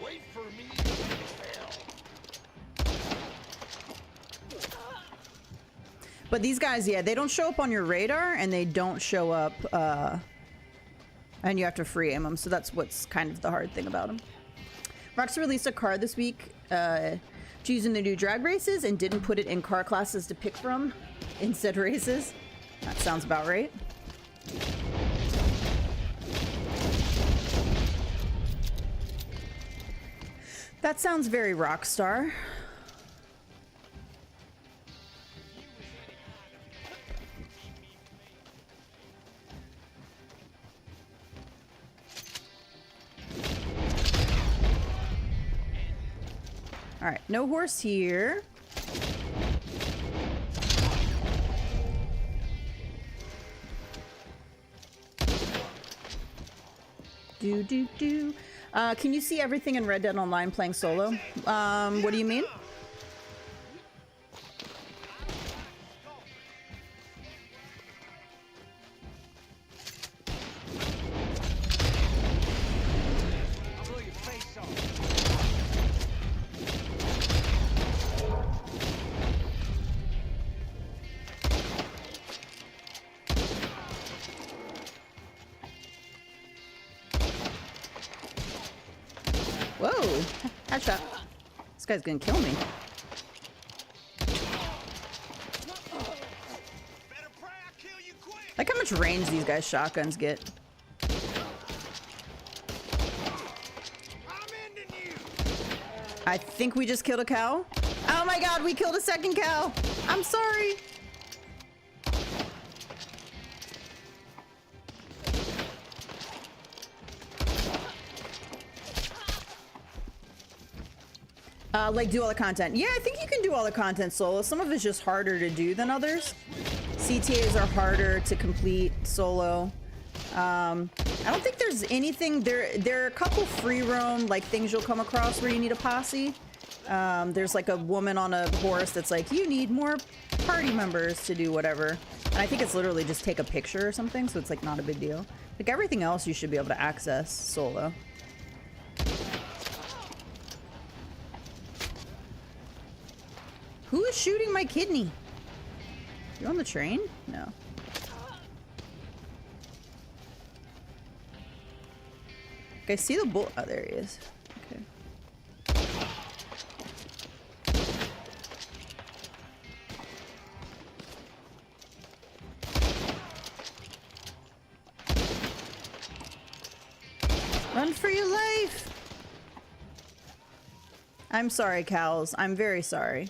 Wait for me. But these guys, yeah, they don't show up on your radar, and they don't show up, and you have to free aim them, so that's what's kind of the hard thing about them. Rockstar released a car this week, choosing the new drag races, and didn't put it in car classes to pick from in said races. That sounds about right. That sounds very Rockstar. All right, no horse here. Do. Can you see everything in Red Dead Online playing solo? What do you mean? Whoa! Headshot. This guy's gonna kill me. Like how much range these guys' shotguns get. I think we just killed a cow. Oh my god, we killed a second cow! I'm sorry! Like do all the content. Yeah, I think you can do all the content solo. Some of it's just harder to do than others. CTAs are harder to complete solo. I don't think there's anything there are a couple free roam like things you'll come across where you need a posse. There's like a woman on a horse that's like, you need more party members to do whatever. And I think it's literally just take a picture or something, so it's like not a big deal. Like everything else you should be able to access solo. Who is shooting my kidney? You on the train? No. Okay, see the bull. Oh, there he is. Okay. Run for your life! I'm sorry, cows. I'm very sorry.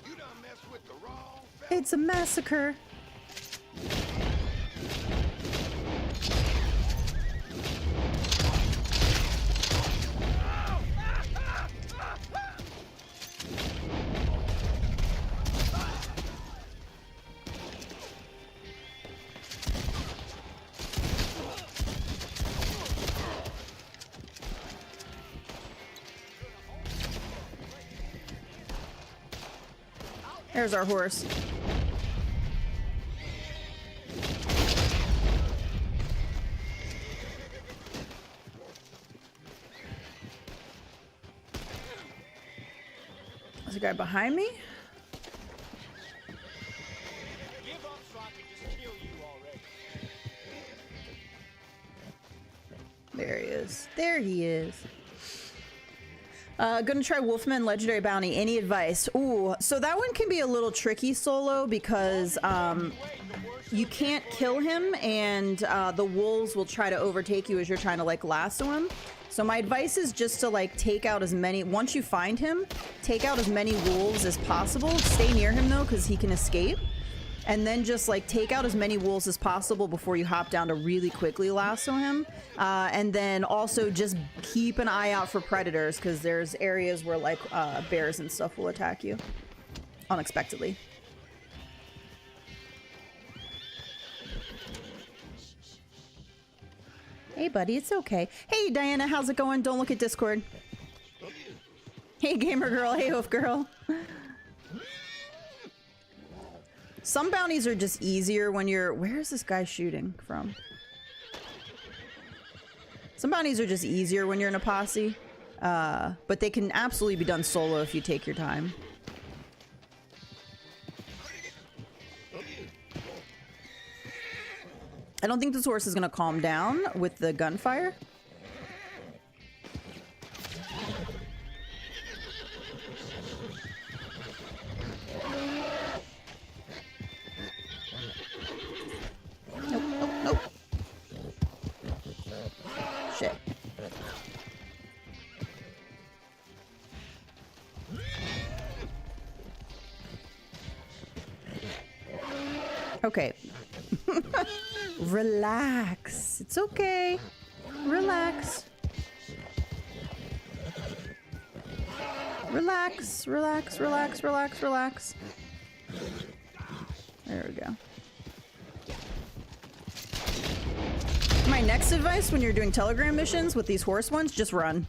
You done messed with the wrong fella. It's a massacre. There's our horse. There's a guy behind me. Give up so I can just kill you already. There he is. There he is. Gonna try Wolfman Legendary Bounty. Any advice? Ooh, so that one can be a little tricky solo because you can't kill him and the wolves will try to overtake you as you're trying to like lasso him. So my advice is just to like take out as many, once you find him, take out as many wolves as possible. Stay near him though, because he can escape. And then just like take out as many wolves as possible before you hop down to really quickly lasso him. And then also just keep an eye out for predators because there's areas where like bears and stuff will attack you unexpectedly. Hey buddy, it's okay. Hey Diana, how's it going? Don't look at Discord. Hey gamer girl, hey hoof girl. Some bounties are just easier when you're... Where is this guy shooting from? Some bounties are just easier when you're in a posse. But they can absolutely be done solo if you take your time. I don't think this horse is going to calm down with the gunfire. Nope, nope, nope. Shit. Okay. Relax. It's okay. Relax. Relax, relax, relax, relax, relax. There we go. My next advice when you're doing telegram missions with these horse ones, just run.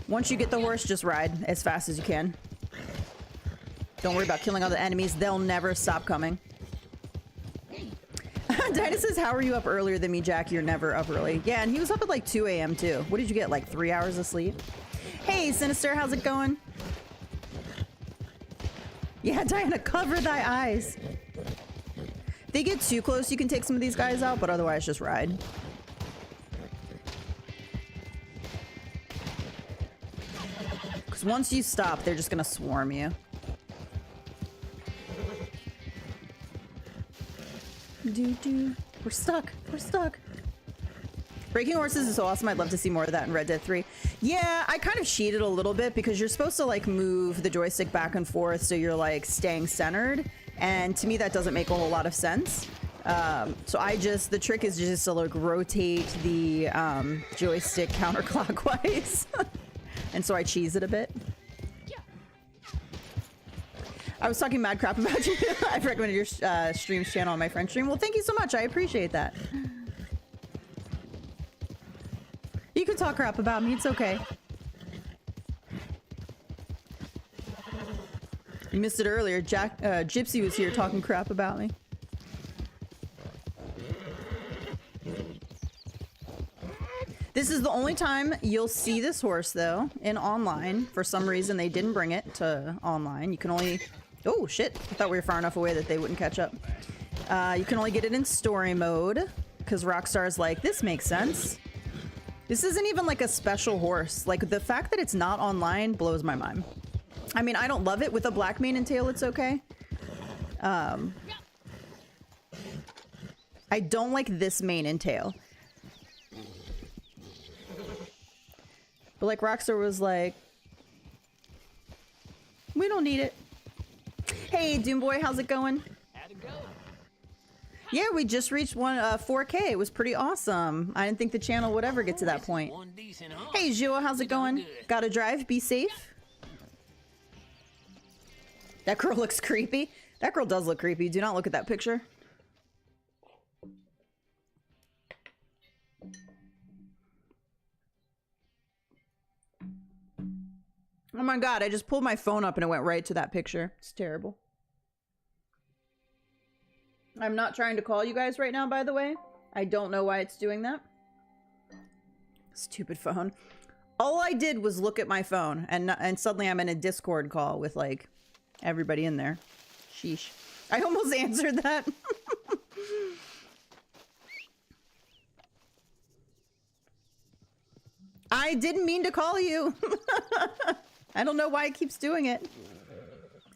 Once you get the horse, just ride as fast as you can. Don't worry about killing all the enemies. They'll never stop coming. Dinah says, how are you up earlier than me, Jack? You're never up early. Yeah, and he was up at like 2 a.m. too. What did you get, like 3 hours of sleep? Hey, Sinister, how's it going? Yeah, Diana, cover thy eyes. If they get too close, you can take some of these guys out, but otherwise just ride. Because once you stop, they're just going to swarm you. We're stuck. We're stuck. Breaking horses is so awesome. I'd love to see more of that in Red Dead 3. Yeah, I kind of cheated a little bit because you're supposed to like move the joystick back and forth so you're like staying centered. And to me, that doesn't make a whole lot of sense. So the trick is just to like rotate the joystick counterclockwise. And so I cheese it a bit. I was talking mad crap about you. I've recommended your streams channel on my friend's stream. Well, thank you so much. I appreciate that. You can talk crap about me. It's okay. You missed it earlier. Gypsy was here talking crap about me. This is the only time you'll see this horse, though, in online. For some reason, they didn't bring it to online. You can only... Oh, shit. I thought we were far enough away that they wouldn't catch up. You can only get it in story mode, because Rockstar's like, this makes sense. This isn't even like a special horse. Like, the fact that it's not online blows my mind. I mean, I don't love it. With a black mane and tail, it's okay. I don't like this mane and tail. But like Rockstar was like, we don't need it. Hey, Doomboy, how's it going? How'd it go? Yeah, we just reached 4K. It was pretty awesome. I didn't think the channel would ever get to that point. One decent hunt. Hey, Joe, how's it going? Good. Gotta drive, be safe. That girl looks creepy. That girl does look creepy. Do not look at that picture. Oh my god, I just pulled my phone up and it went right to that picture. It's terrible. I'm not trying to call you guys right now, by the way. I don't know why it's doing that. Stupid phone. All I did was look at my phone and suddenly I'm in a Discord call with like everybody in there. Sheesh. I almost answered that. I didn't mean to call you. I don't know why it keeps doing it.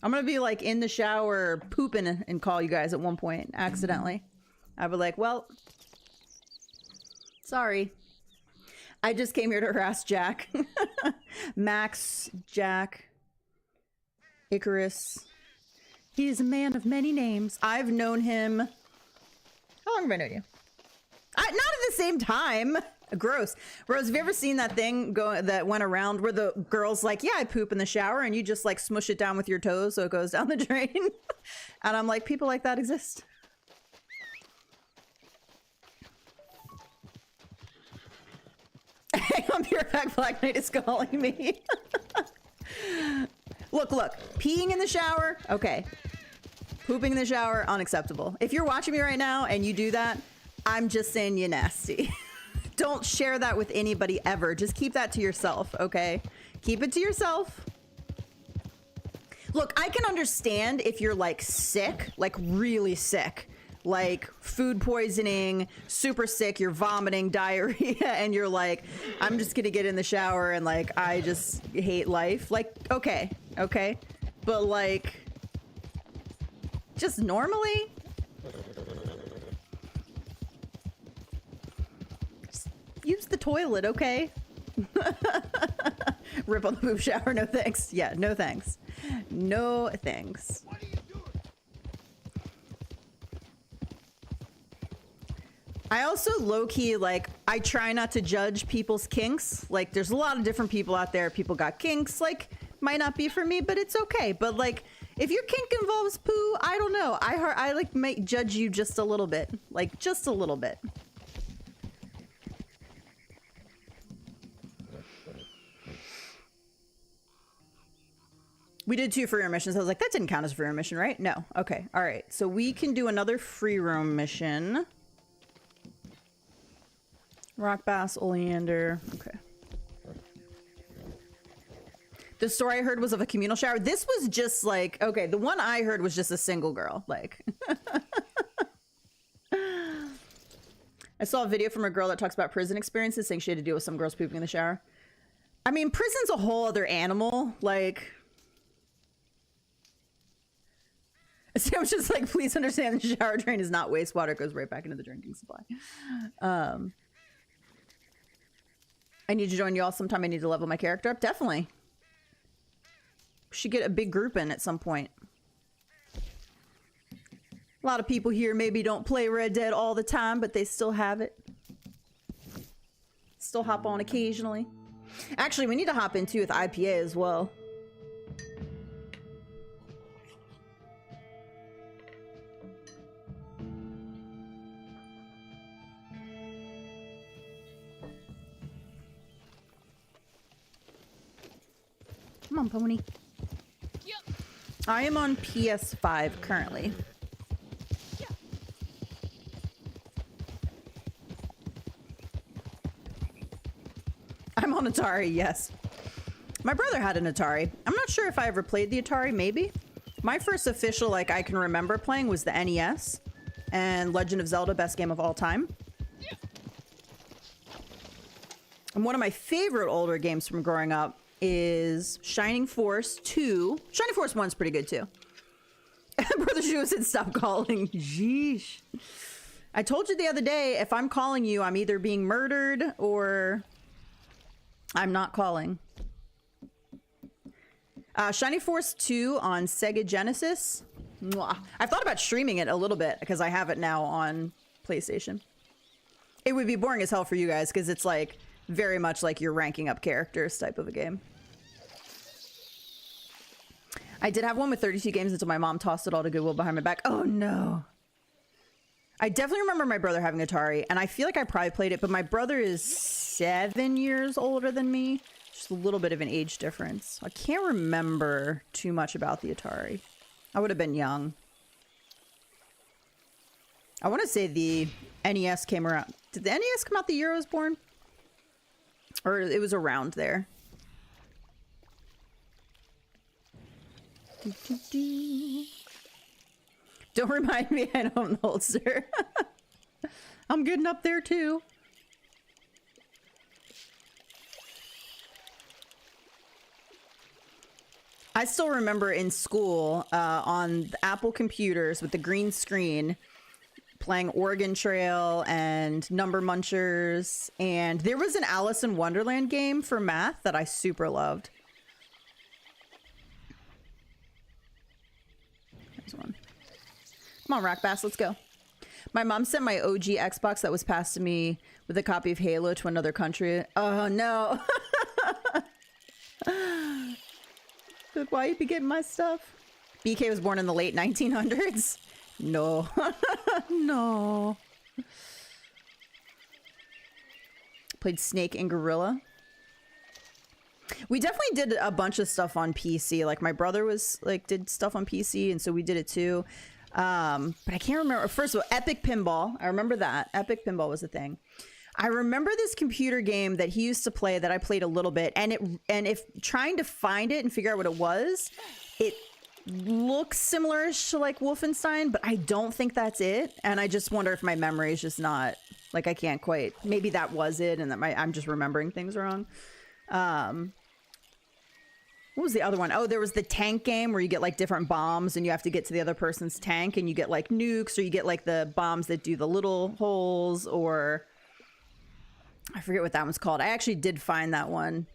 I'm gonna be like in the shower pooping and call you guys at one point accidentally. I'll be like, well, sorry. I just came here to harass Jack. Max, Jack, Icarus. He is a man of many names. I've known him. How long have I known you? Not at the same time. Gross. Rose, have you ever seen that thing that went around where the girl's like, yeah, I poop in the shower, and you just like smush it down with your toes so it goes down the drain? And I'm like, people like that exist. I'm here back. Black Knight is calling me. Look, peeing in the shower, okay. Pooping in the shower, unacceptable. If you're watching me right now and you do that, I'm just saying you're nasty. Don't share that with anybody ever. Just keep that to yourself, okay? Keep it to yourself. Look, I can understand if you're like sick, like really sick, like food poisoning, super sick, you're vomiting, diarrhea, and you're like, I'm just gonna get in the shower and like, I just hate life. Like, okay. But like, just normally? Use the toilet, okay? Rip on the poop shower, no thanks. Yeah, no thanks. No thanks. What are you doing? I also low-key, like, I try not to judge people's kinks. Like, there's a lot of different people out there. People got kinks, like, might not be for me, but it's okay. But, like, if your kink involves poo, I don't know. I like, might judge you just a little bit. Like, just a little bit. We did 2 free roam missions. I was like, that didn't count as a free roam mission, right? No. Okay. All right. So we can do another free roam mission. Rock bass, oleander. Okay. The story I heard was of a communal shower. This was just like, okay, the one I heard was just a single girl. Like, I saw a video from a girl that talks about prison experiences, saying she had to deal with some girls pooping in the shower. I mean, prison's a whole other animal. Like, so I was just like, please understand the shower drain is not wastewater. It goes right back into the drinking supply. I need to join y'all sometime. I need to level my character up. Definitely. Should get a big group in at some point. A lot of people here maybe don't play Red Dead all the time, but they still have it. Still hop on occasionally. Actually, we need to hop in too with IPA as well. Come on, pony. Yep. I am on PS5 currently. On Atari, yes. My brother had an Atari. I'm not sure if I ever played the Atari, maybe. My first official, like, I can remember playing was the NES and Legend of Zelda, best game of all time. And one of my favorite older games from growing up is Shining Force 2. Shining Force 1's pretty good, too. Brother Shu said, stop calling. Jeesh. I told you the other day, if I'm calling you, I'm either being murdered or I'm not calling. Shining Force 2 on Sega Genesis. Mwah. I've thought about streaming it a little bit because I have it now on PlayStation. It would be boring as hell for you guys because it's like very much like you're ranking up characters type of a game. I did have one with 32 games until my mom tossed it all to Goodwill behind my back. Oh no. I definitely remember my brother having Atari, and I feel like I probably played it, but my brother is 7 years older than me. Just a little bit of an age difference. I can't remember too much about the Atari. I would have been young. I want to say the NES came around. Did the NES come out the year I was born? Or it was around there. Don't remind me I don't hold, sir. I'm getting up there too. I still remember in school on the Apple computers with the green screen playing Oregon Trail and Number Munchers, and there was an Alice in Wonderland game for math that I super loved. There's one. Come on, Rock Bass, let's go. My mom sent my OG Xbox that was passed to me with a copy of Halo to another country. Oh no. But why you be getting my stuff? BK was born in the late 1900s. No. No. Played Snake and Gorilla. We definitely did a bunch of stuff on PC. Like my brother was like did stuff on PC, and so we did it too. But I can't remember. First of all, Epic Pinball. I remember that. Epic Pinball was a thing. I remember this computer game that he used to play that I played a little bit, and if trying to find it and figure out what it was, it looks similar-ish to like Wolfenstein, but I don't think that's it. And I just wonder if my memory is just not like I can't quite. Maybe that was it, and that I'm just remembering things wrong. What was the other one? Oh, there was the tank game where you get like different bombs and you have to get to the other person's tank, and you get like nukes, or you get like the bombs that do the little holes, or I forget what that one's called. I actually did find that one.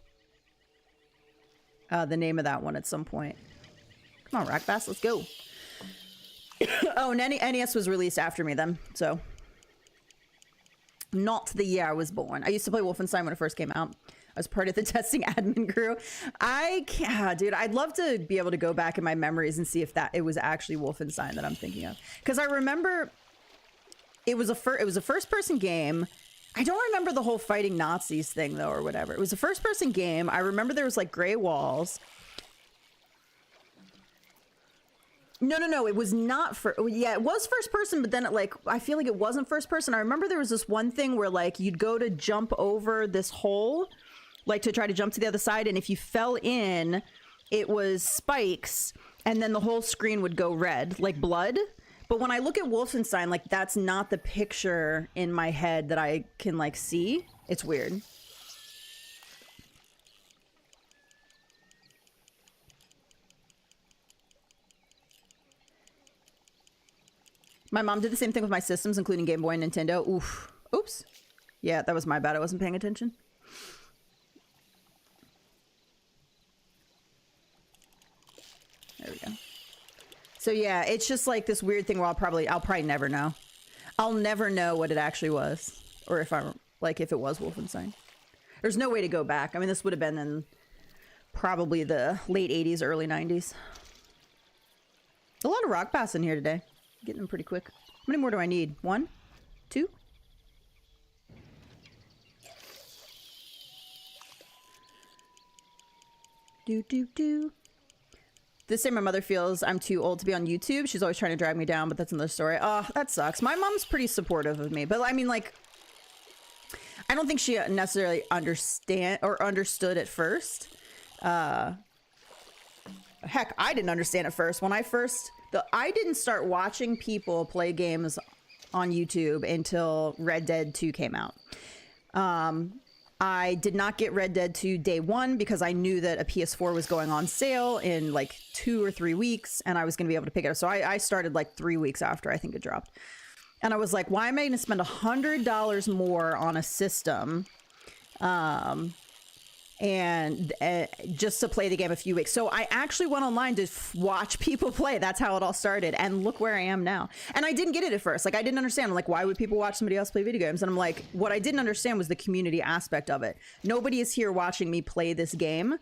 The name of that one at some point. Come on, Rock Bass, let's go. Oh, and NES was released after me then, so. Not the year I was born. I used to play Wolfenstein when it first came out. I was part of the testing admin crew. I can't, dude, I'd love to be able to go back in my memories and see if it was actually Wolfenstein that I'm thinking of. Because I remember it was a first person game. I don't remember the whole fighting Nazis thing though, or whatever. It was a first person game. I remember there was like gray walls. No, it was not yeah, it was first person, but then it like, I feel like it wasn't first person. I remember there was this one thing where like you'd go to jump over this hole, like to try to jump to the other side, and if you fell in, it was spikes, and then the whole screen would go red, like blood. But when I look at Wolfenstein, like that's not the picture in my head that I can like see. It's weird. My mom did the same thing with my systems, including Game Boy and Nintendo. Oof. Oops. Yeah, that was my bad. I wasn't paying attention. There we go. So yeah, it's just like this weird thing where I'll probably never know. I'll never know what it actually was, or if it was Wolfenstein. There's no way to go back. I mean, this would have been in probably the late 80s, early 90s. A lot of Rock Bass in here today. Getting them pretty quick. How many more do I need? 1? 2? Do. This day my mother feels I'm too old to be on YouTube. She's always trying to drag me down, but that's another story. Oh, that sucks. My mom's pretty supportive of me, but I mean, like, I don't think she necessarily understood at first. Heck, I didn't understand at first. When I didn't start watching people play games on YouTube until Red Dead 2 came out. I did not get Red Dead 2 day one because I knew that a PS4 was going on sale in like 2 or 3 weeks and I was going to be able to pick it up. So I started like 3 weeks after I think it dropped. And I was like, why am I going to spend $100 more on a system and just to play the game a few weeks? So I actually went online to watch people play. That's how it all started. And look where I am now. And I didn't get it at first. Like, I didn't understand. I'm like, why would people watch somebody else play video games? And I'm like, what I didn't understand was the community aspect of it. Nobody is here watching me play this game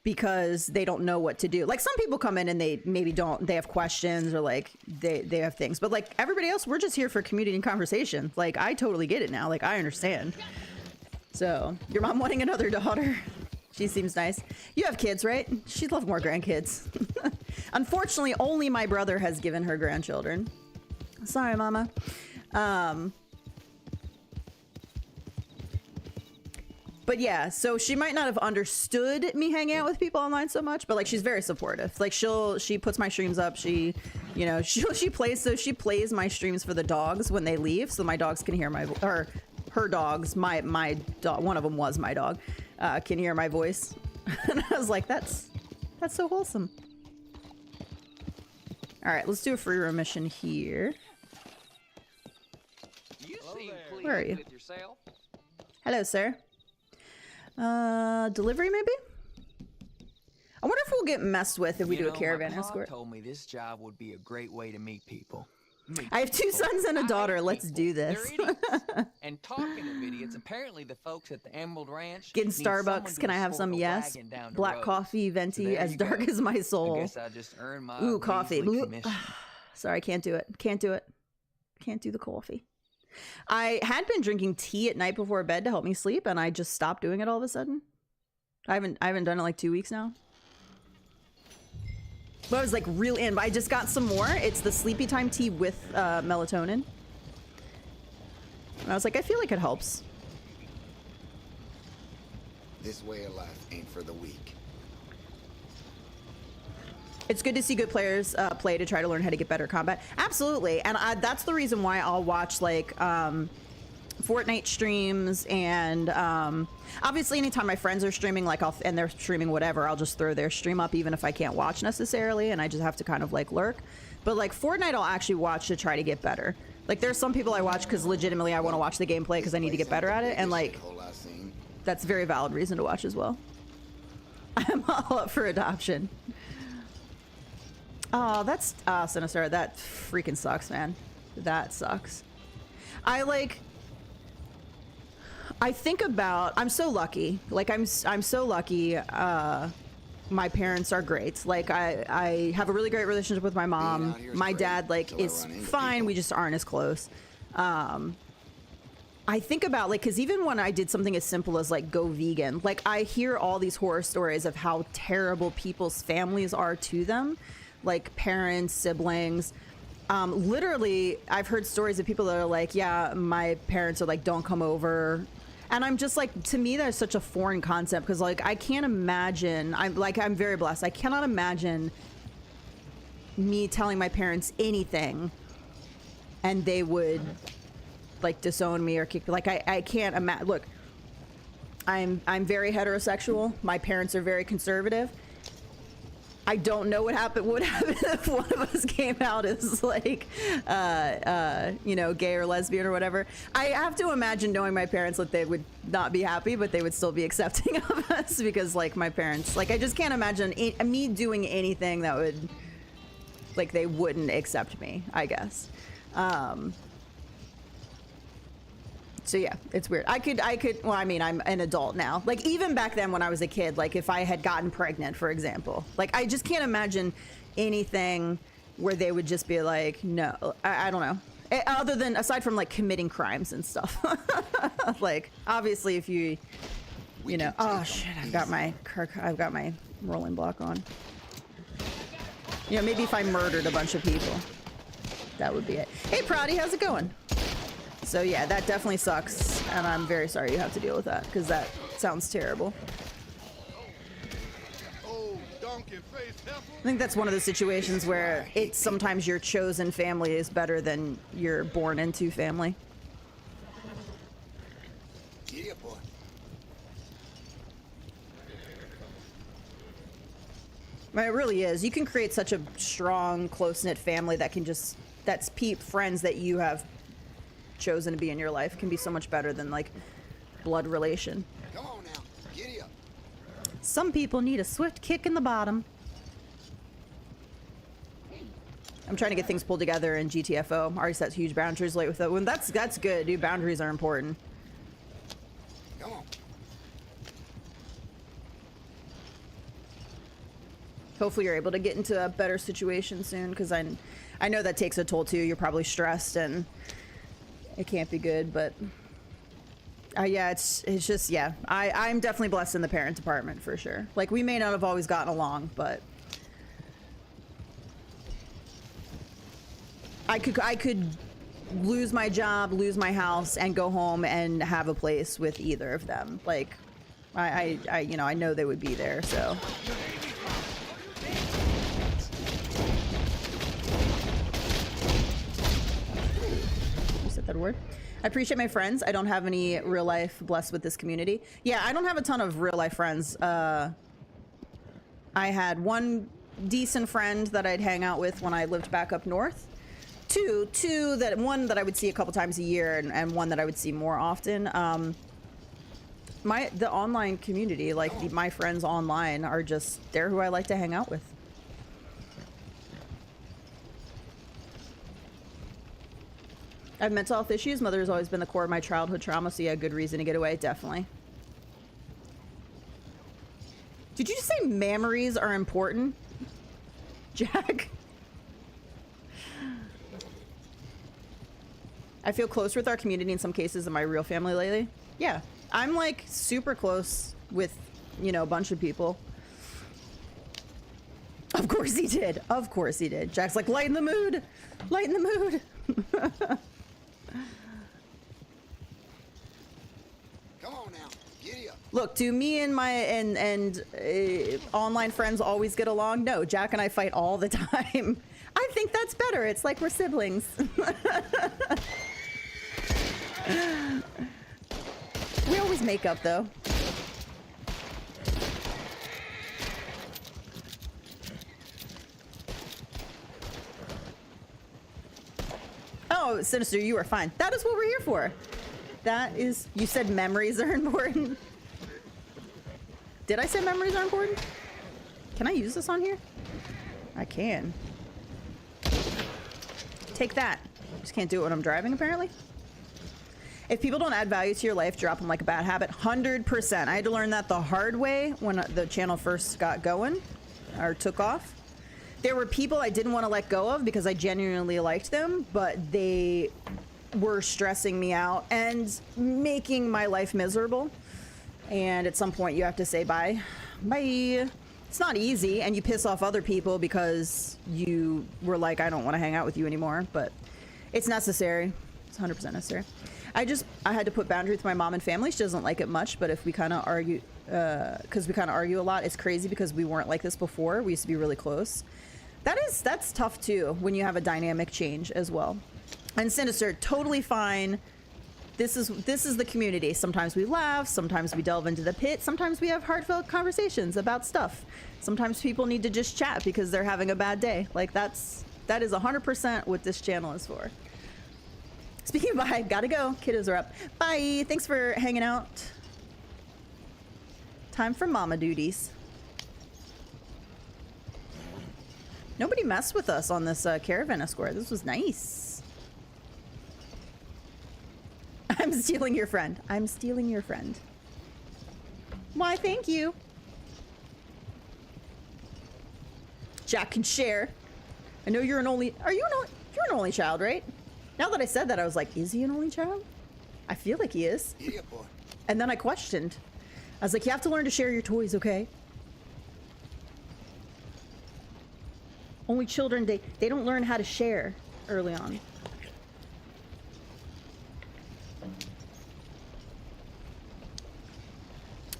because they don't know what to do. Like, some people come in and they maybe they have questions or like they have things, but like everybody else, we're just here for community and conversation. Like, I totally get it now. Like, I understand. So your mom wanting another daughter. She seems nice. You have kids, right? She'd love more grandkids. Unfortunately, only my brother has given her grandchildren. Sorry, mama. But yeah, so she might not have understood me hanging out with people online so much, but like she's very supportive. Like she puts my streams up. She, you know, she plays my streams for the dogs when they leave, so my dogs can hear her dogs. My dog, one of them was my dog, can hear my voice. And I was like, that's so wholesome. All right, let's do a free roam mission here. Where are you? Hello, sir. Delivery maybe? I wonder if we'll get messed with if we do a caravan escort. Told me this job would be a great way to meet people. I have 2 sons and a daughter. Let's do this. And talking of idiots, apparently the folks at the Emerald Ranch getting Starbucks. Can I have some? Yes. Black coffee, venti, as dark as my soul. I guess I just earned my ooh, coffee. Sorry, can't do it. Can't do it. Can't do the coffee. I had been drinking tea at night before bed to help me sleep, and I just stopped doing it all of a sudden. I haven't done it like 2 weeks now. But I was like real in. But I just got some more. It's the sleepy time tea with melatonin. And I was like, I feel like it helps. This way of life ain't for the weak. It's good to see good players play to try to learn how to get better at combat. Absolutely. And that's the reason why I'll watch like Fortnite streams and obviously anytime my friends are streaming, like and they're streaming whatever, I'll just throw their stream up even if I can't watch necessarily, and I just have to kind of like lurk. But like Fortnite I'll actually watch to try to get better. Like there's some people I watch because legitimately I want to watch the gameplay because I need to get better at it, and like that's a very valid reason to watch as well. I'm all up for adoption. Oh, that's Sinister. That freaking sucks, man. That sucks. I think about, I'm so lucky. Like I'm so lucky. My parents are great. Like I have a really great relationship with my mom. My dad like is fine. We just aren't as close. I think about like, cause even when I did something as simple as like go vegan, like I hear all these horror stories of how terrible people's families are to them. Like parents, siblings. Literally, I've heard stories of people that are like, yeah, my parents are like, don't come over. And I'm just like, to me, that's such a foreign concept because like, I can't imagine, I'm very blessed. I cannot imagine me telling my parents anything and they would like disown me or kick me. Like, I can't imagine. Look, I'm very heterosexual. My parents are very conservative. I don't know what would happen if one of us came out as like, you know, gay or lesbian or whatever. I have to imagine knowing my parents that they would not be happy, but they would still be accepting of us because like my parents, like I just can't imagine me doing anything that would, like they wouldn't accept me, I guess. So yeah, it's weird. I could, well, I mean, I'm an adult now. Like even back then when I was a kid, like if I had gotten pregnant, for example, like I just can't imagine anything where they would just be like, no, I don't know. Other than, aside from like committing crimes and stuff. Like obviously if you know, oh shit, I've got my rolling block on. You know, maybe if I murdered a bunch of people, that would be it. Hey Proddy, how's it going? So yeah, that definitely sucks, and I'm very sorry you have to deal with that, because that sounds terrible. I think that's one of those situations where it's sometimes your chosen family is better than your born into family. Yeah, boy. I mean, it really is. You can create such a strong, close-knit family that can just, that's friends that you have chosen to be in your life can be so much better than like blood relation. Come on now. Giddy up. Some people need a swift kick in the bottom. I'm trying to get things pulled together in GTFO. Already set huge boundaries late with that one. That's good, dude. Boundaries are important. Come on. Hopefully you're able to get into a better situation soon, because I know that takes a toll too. You're probably stressed and it can't be good, but yeah, it's just, yeah. I'm definitely blessed in the parent department for sure. Like, we may not have always gotten along, but I could lose my job, lose my house, and go home and have a place with either of them. Like, I you know, I know they would be there, so. You said that word? I appreciate my friends. I don't have any real life blessed with this community. Yeah, I don't have a ton of real life friends. I had one decent friend that I'd hang out with when I lived back up north. One that I would see a couple times a year, and one that I would see more often. The online community, like my friends online, are just, they're who I like to hang out with. I have mental health issues. Mother has always been the core of my childhood trauma, so yeah, good reason to get away, definitely. Did you just say memories are important, Jack? I feel closer with our community in some cases than my real family lately. Yeah, I'm like super close with, you know, a bunch of people. Of course he did. Of course he did. Jack's like, lighten the mood. Lighten the mood. Come on now. Giddy up. Look, do me and my online friends always get along? No, Jack and I fight all the time. I think that's better. It's like we're siblings. We always make up, though. Oh, Sinister, you are fine. That is what we're here for. That is... You said memories are important? Did I say memories are important? Can I use this on here? I can. Take that. Just can't do it when I'm driving, apparently. If people don't add value to your life, drop them like a bad habit. 100%. I had to learn that the hard way when the channel first got going, or took off. There were people I didn't want to let go of because I genuinely liked them, but they were stressing me out and making my life miserable. And at some point you have to say bye. Bye. It's not easy, and you piss off other people because you were like, I don't want to hang out with you anymore, but it's necessary. It's 100% necessary. I had to put boundaries with my mom and family. She doesn't like it much, but if we kind of argue, because we kind of argue a lot, it's crazy because we weren't like this before. We used to be really close. That's tough too when you have a dynamic change as well. And Sinister, totally fine. This is the community. Sometimes we laugh, sometimes we delve into the pit, sometimes we have heartfelt conversations about stuff. Sometimes people need to just chat because they're having a bad day. Like that is 100% what this channel is for. Speaking of bye, gotta go. Kiddos are up. Bye. Thanks for hanging out. Time for mama duties. Nobody messed with us on this caravan escort. This was nice. I'm stealing your friend. I'm stealing your friend. Why, thank you. Jack can share. I know you're an only... You're an only child, right? Now that I said that, I was like, is he an only child? I feel like he is. Yeah, boy. And then I questioned. I was like, you have to learn to share your toys, okay? Only children, they don't learn how to share early on.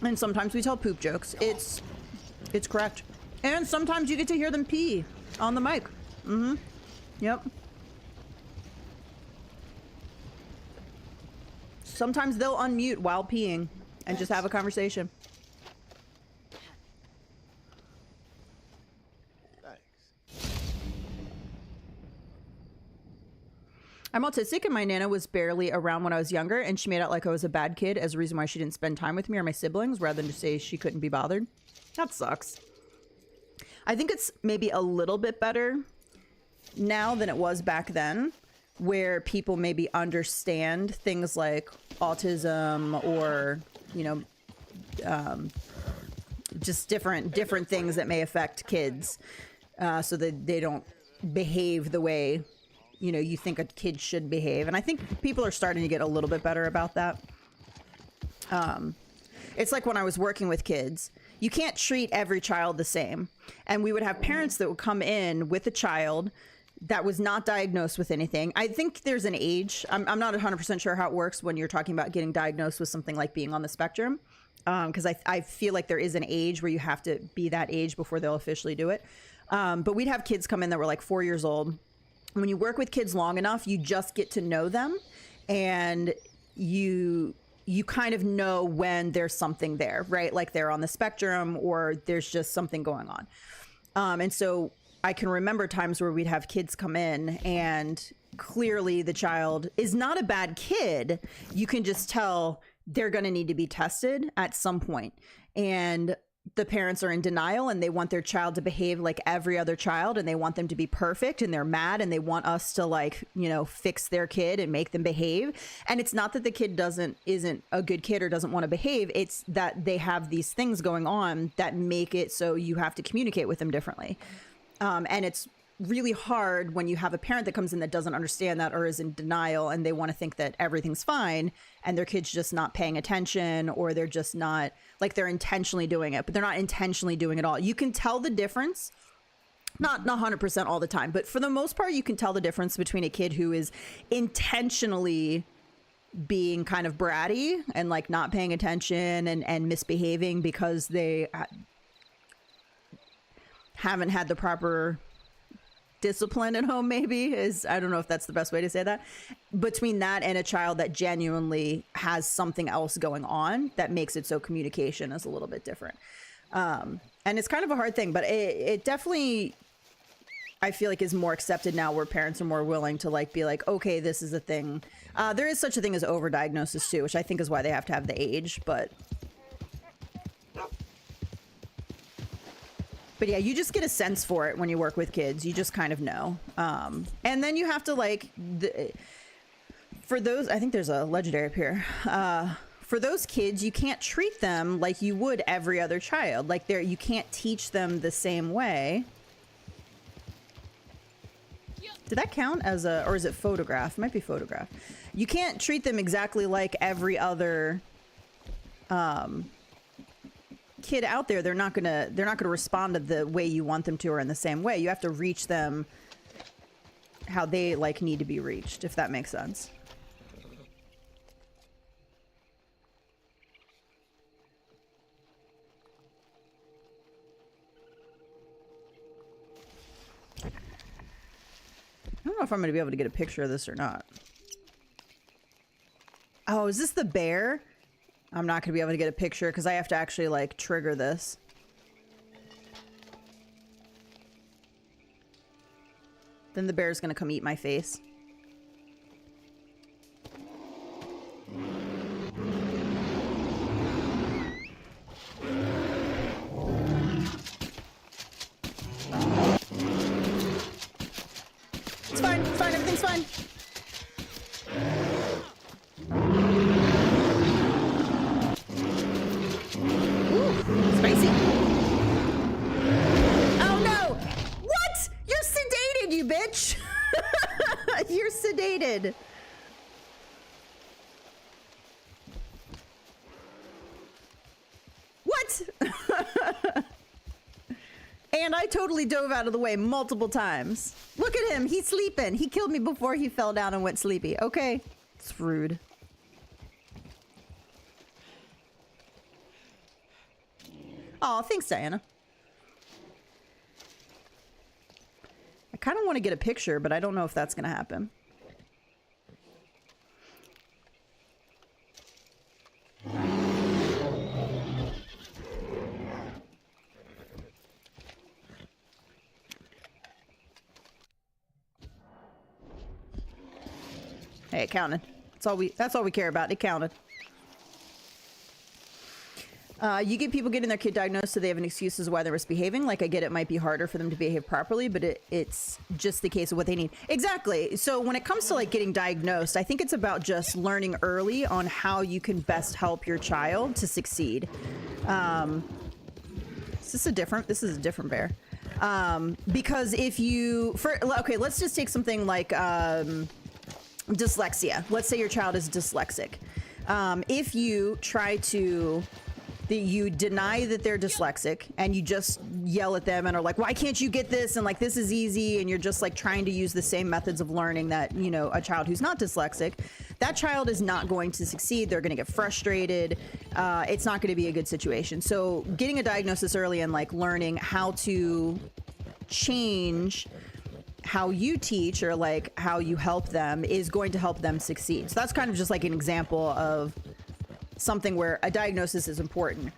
And sometimes we tell poop jokes. It's correct. And sometimes you get to hear them pee on the mic. Mm-hmm. Yep. Sometimes they'll unmute while peeing and just have a conversation. I'm autistic and my Nana was barely around when I was younger and she made out like I was a bad kid as a reason why she didn't spend time with me or my siblings rather than to say she couldn't be bothered. That sucks. I think it's maybe a little bit better now than it was back then, where people maybe understand things like autism or, you know, just different things that may affect kids, so that they don't behave the way, you know, you think a kid should behave. And I think people are starting to get a little bit better about that. It's like when I was working with kids, you can't treat every child the same. And we would have parents that would come in with a child that was not diagnosed with anything. I think there's an age. I'm not 100% sure how it works when you're talking about getting diagnosed with something like being on the spectrum. Because I feel like there is an age where you have to be that age before they'll officially do it. But we'd have kids come in that were like 4 years old. When you work with kids long enough, you just get to know them, and you kind of know when there's something there, right? Like they're on the spectrum or there's just something going on. And so I can remember times where we'd have kids come in and clearly the child is not a bad kid. You can just tell they're going to need to be tested at some point. And the parents are in denial and they want their child to behave like every other child and they want them to be perfect and they're mad and they want us to, like, you know, fix their kid and make them behave. And it's not that the kid isn't a good kid or doesn't want to behave. It's that they have these things going on that make it so you have to communicate with them differently. And it's really hard when you have a parent that comes in that doesn't understand that or is in denial and they want to think that everything's fine and their kid's just not paying attention, or they're just not, like, they're intentionally doing it, but they're not intentionally doing it all. You can tell the difference, not 100% all the time, but for the most part, you can tell the difference between a kid who is intentionally being kind of bratty and like not paying attention and misbehaving because they haven't had the proper discipline at home, maybe, is, I don't know if that's the best way to say that, between that and a child that genuinely has something else going on that makes it so communication is a little bit different. And it's kind of a hard thing, but it definitely, I feel like, is more accepted now, where parents are more willing to, like, be like, okay, this is a thing. There is such a thing as overdiagnosis too, which I think is why they have to have the age, but yeah, you just get a sense for it when you work with kids. You just kind of know. And then you have to, like, for those, I think there's a legendary up here. For those kids, you can't treat them like you would every other child. Like, you can't teach them the same way. Did that count as or is it photograph? It might be photograph. You can't treat them exactly like every other kid out there. They're not gonna respond to the way you want them to or in the same way. You have to reach them how they, like, need to be reached, if that makes sense. I don't know if I'm gonna be able to get a picture of this or not. Oh, is this the bear? I'm not going to be able to get a picture because I have to actually, like, trigger this. Then the bear's going to come eat my face. It's fine, everything's fine. Spicy. Oh no! What? You're sedated, you bitch! You're sedated. What? And I totally dove out of the way multiple times. Look at him, he's sleeping. He killed me before he fell down and went sleepy. Okay. It's rude. Oh, thanks, Diana. I kind of want to get a picture, but I don't know if that's going to happen. Hey, it counted. That's all we care about. It counted. You get people getting their kid diagnosed so they have an excuse as to why they're misbehaving. Like, I get it might be harder for them to behave properly, but it's just the case of what they need. Exactly. So when it comes to like getting diagnosed, I think it's about just learning early on how you can best help your child to succeed. This is a different bear. Because if okay, let's just take something like dyslexia. Let's say your child is dyslexic. If you try to you deny that they're dyslexic and you just yell at them and are like, why can't you get this? And like, this is easy. And you're just like trying to use the same methods of learning that, you know, a child who's not dyslexic, that child is not going to succeed. They're going to get frustrated. It's not going to be a good situation. So getting a diagnosis early and like learning how to change how you teach or like how you help them is going to help them succeed. So that's kind of just like an example of something where a diagnosis is important.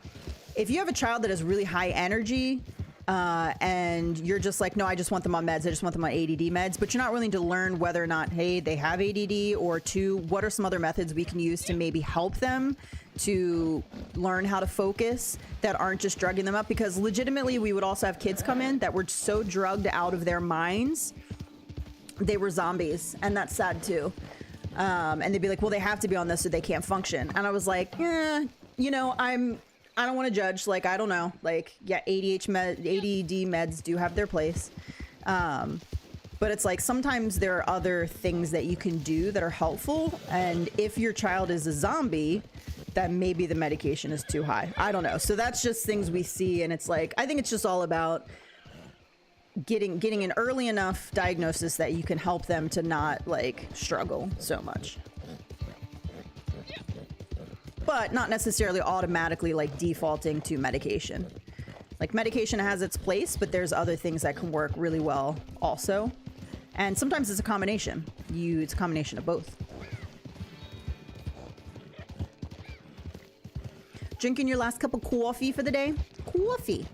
If you have a child that has really high energy and you're just like, no, I just want them on meds, I just want them on ADD meds, but you're not willing to learn whether or not, hey, they have ADD, or two, what are some other methods we can use to maybe help them to learn how to focus that aren't just drugging them up. Because legitimately we would also have kids come in that were so drugged out of their minds they were zombies, and that's sad too. And they'd be like, well, they have to be on this or they can't function. And I was like, you know, I don't want to judge. Like, I don't know. Like, yeah, ADD meds do have their place. But it's like, sometimes there are other things that you can do that are helpful. And if your child is a zombie, then maybe the medication is too high. I don't know. So that's just things we see. And it's like, I think it's just all about getting an early enough diagnosis that you can help them to not like struggle so much, but not necessarily automatically like defaulting to medication. Like, medication has its place, but there's other things that can work really well also, and sometimes it's a combination. It's a combination of both. Drinking your last cup of coffee for the day? Coffee.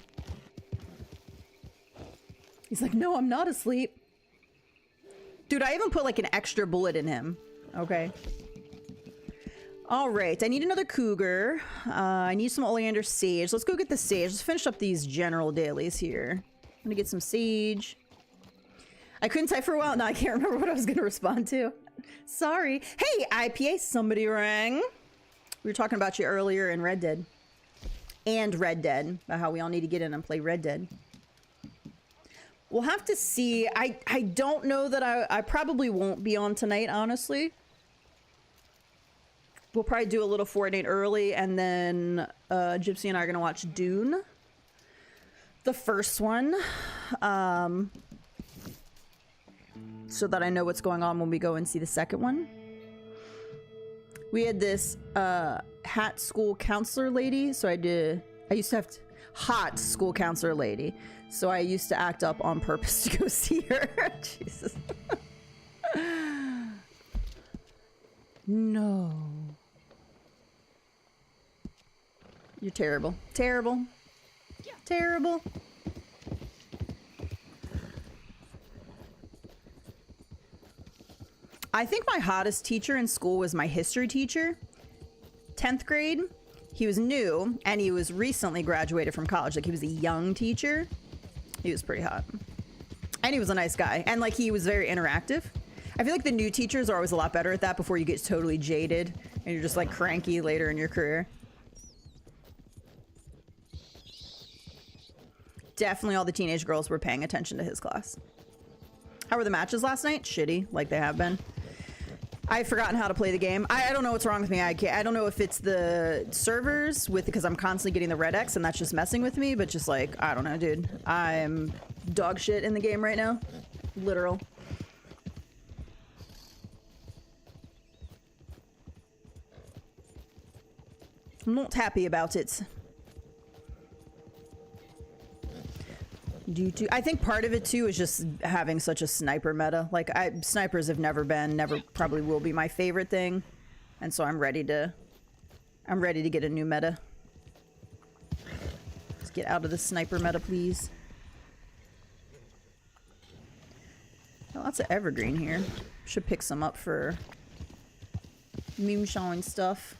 He's like, no, I'm not asleep. Dude, I even put like an extra bullet in him. Okay. All right. I need another cougar. I need some oleander sage. Let's go get the sage. Let's finish up these general dailies here. I'm going to get some sage. I couldn't type for a while. Now I can't remember what I was going to respond to. Sorry. Hey, IPA, somebody rang. We were talking about you earlier in Red Dead. And Red Dead. About how we all need to get in and play Red Dead. We'll have to see. I don't know that I probably won't be on tonight, honestly. We'll probably do a little Fortnite early, and then Gypsy and I are going to watch Dune. The first one. So that I know what's going on when we go and see the second one. We had this hat school counselor lady, so I used to have hot school counselor lady. So I used to act up on purpose to go see her. Jesus. No. You're terrible. Terrible. Terrible. I think my hottest teacher in school was my history teacher. 10th grade. He was new, and he was recently graduated from college. Like, he was a young teacher. He was pretty hot. And he was a nice guy. And, like, he was very interactive. I feel like the new teachers are always a lot better at that before you get totally jaded and you're just, like, cranky later in your career. Definitely all the teenage girls were paying attention to his class. How were the matches last night? Shitty, like they have been. I've forgotten how to play the game. I don't know what's wrong with me. I don't know if it's the servers because I'm constantly getting the red X and that's just messing with me, but just like, I don't know, dude. I'm dog shit in the game right now. Literal. I'm not happy about it. I think part of it too is just having such a sniper meta. Like snipers have never probably will be my favorite thing, and so I'm ready to get a new meta. Let's get out of the sniper meta, please. Lots of evergreen here. Should pick some up for moonshine stuff.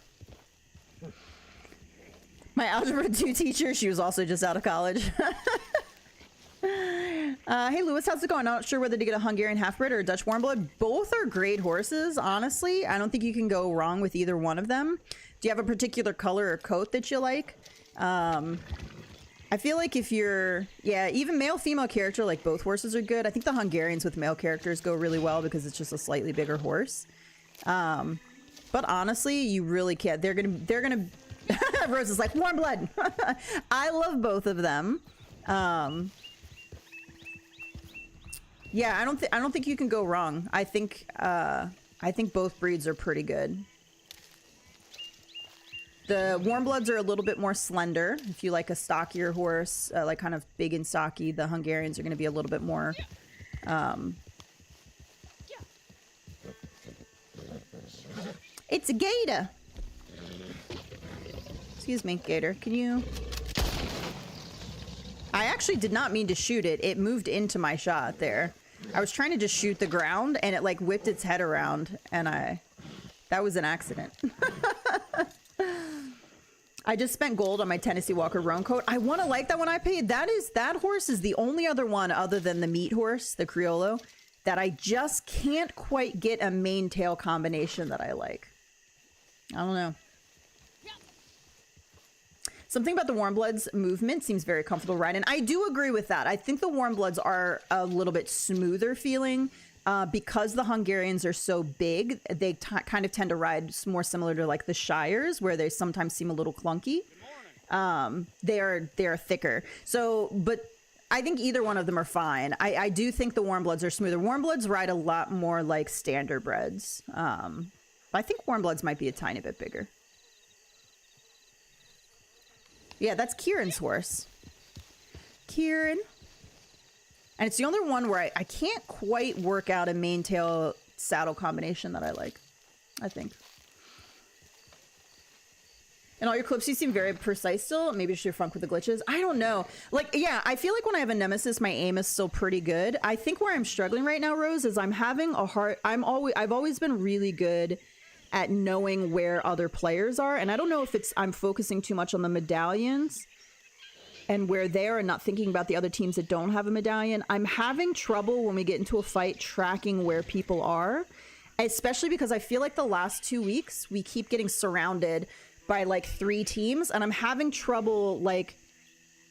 My Algebra 2 teacher, she was also just out of college. Hey Lewis, how's it going? I'm not sure whether to get a Hungarian half-bred or a Dutch warmblood. Both are great horses, honestly. I don't think you can go wrong with either one of them. Do you have a particular color or coat that you like? I feel like if you're... Yeah, even male-female character, like both horses are good. I think the Hungarians with male characters go really well because it's just a slightly bigger horse. But honestly, you really can't. They're gonna Rose is like, warm blood. I love both of them. Yeah, I don't think you can go wrong. I think both breeds are pretty good. The warm bloods are a little bit more slender. If you like a stockier horse, like kind of big and stocky, the Hungarians are going to be a little bit more. It's a gator. Excuse me, gator. Can you... I actually did not mean to shoot it. It moved into my shot there. I was trying to just shoot the ground and it like whipped its head around and that was an accident. I just spent gold on my Tennessee Walker roan coat. I want to like that one I paid. That horse is the only other one other than the meat horse, the Criollo, that I just can't quite get a mane tail combination that I like. I don't know. Something about the warm bloods movement seems very comfortable riding. I do agree with that. I think the warm bloods are a little bit smoother feeling because the Hungarians are so big. They kind of tend to ride more similar to like the Shires, where they sometimes seem a little clunky. They are thicker. So, but I think either one of them are fine. I do think the warm bloods are smoother. Warm bloods ride a lot more like standard breds. I think warm bloods might be a tiny bit bigger. Yeah, that's Kieran's horse. Kieran. And it's the only one where I can't quite work out a mane tail saddle combination that I like, I think. In all your clips, you seem very precise still. Maybe it's your funk with the glitches. I don't know. Like, yeah, I feel like when I have a nemesis, my aim is still pretty good. I think where I'm struggling right now, Rose, is I'm having a hard... I've always been really good at knowing where other players are, and I don't know if it's I'm focusing too much on the medallions and where they are and not thinking about the other teams that don't have a medallion. I'm having trouble when we get into a fight tracking where people are, especially because I feel like the last 2 weeks we keep getting surrounded by like 3 teams, and I'm having trouble like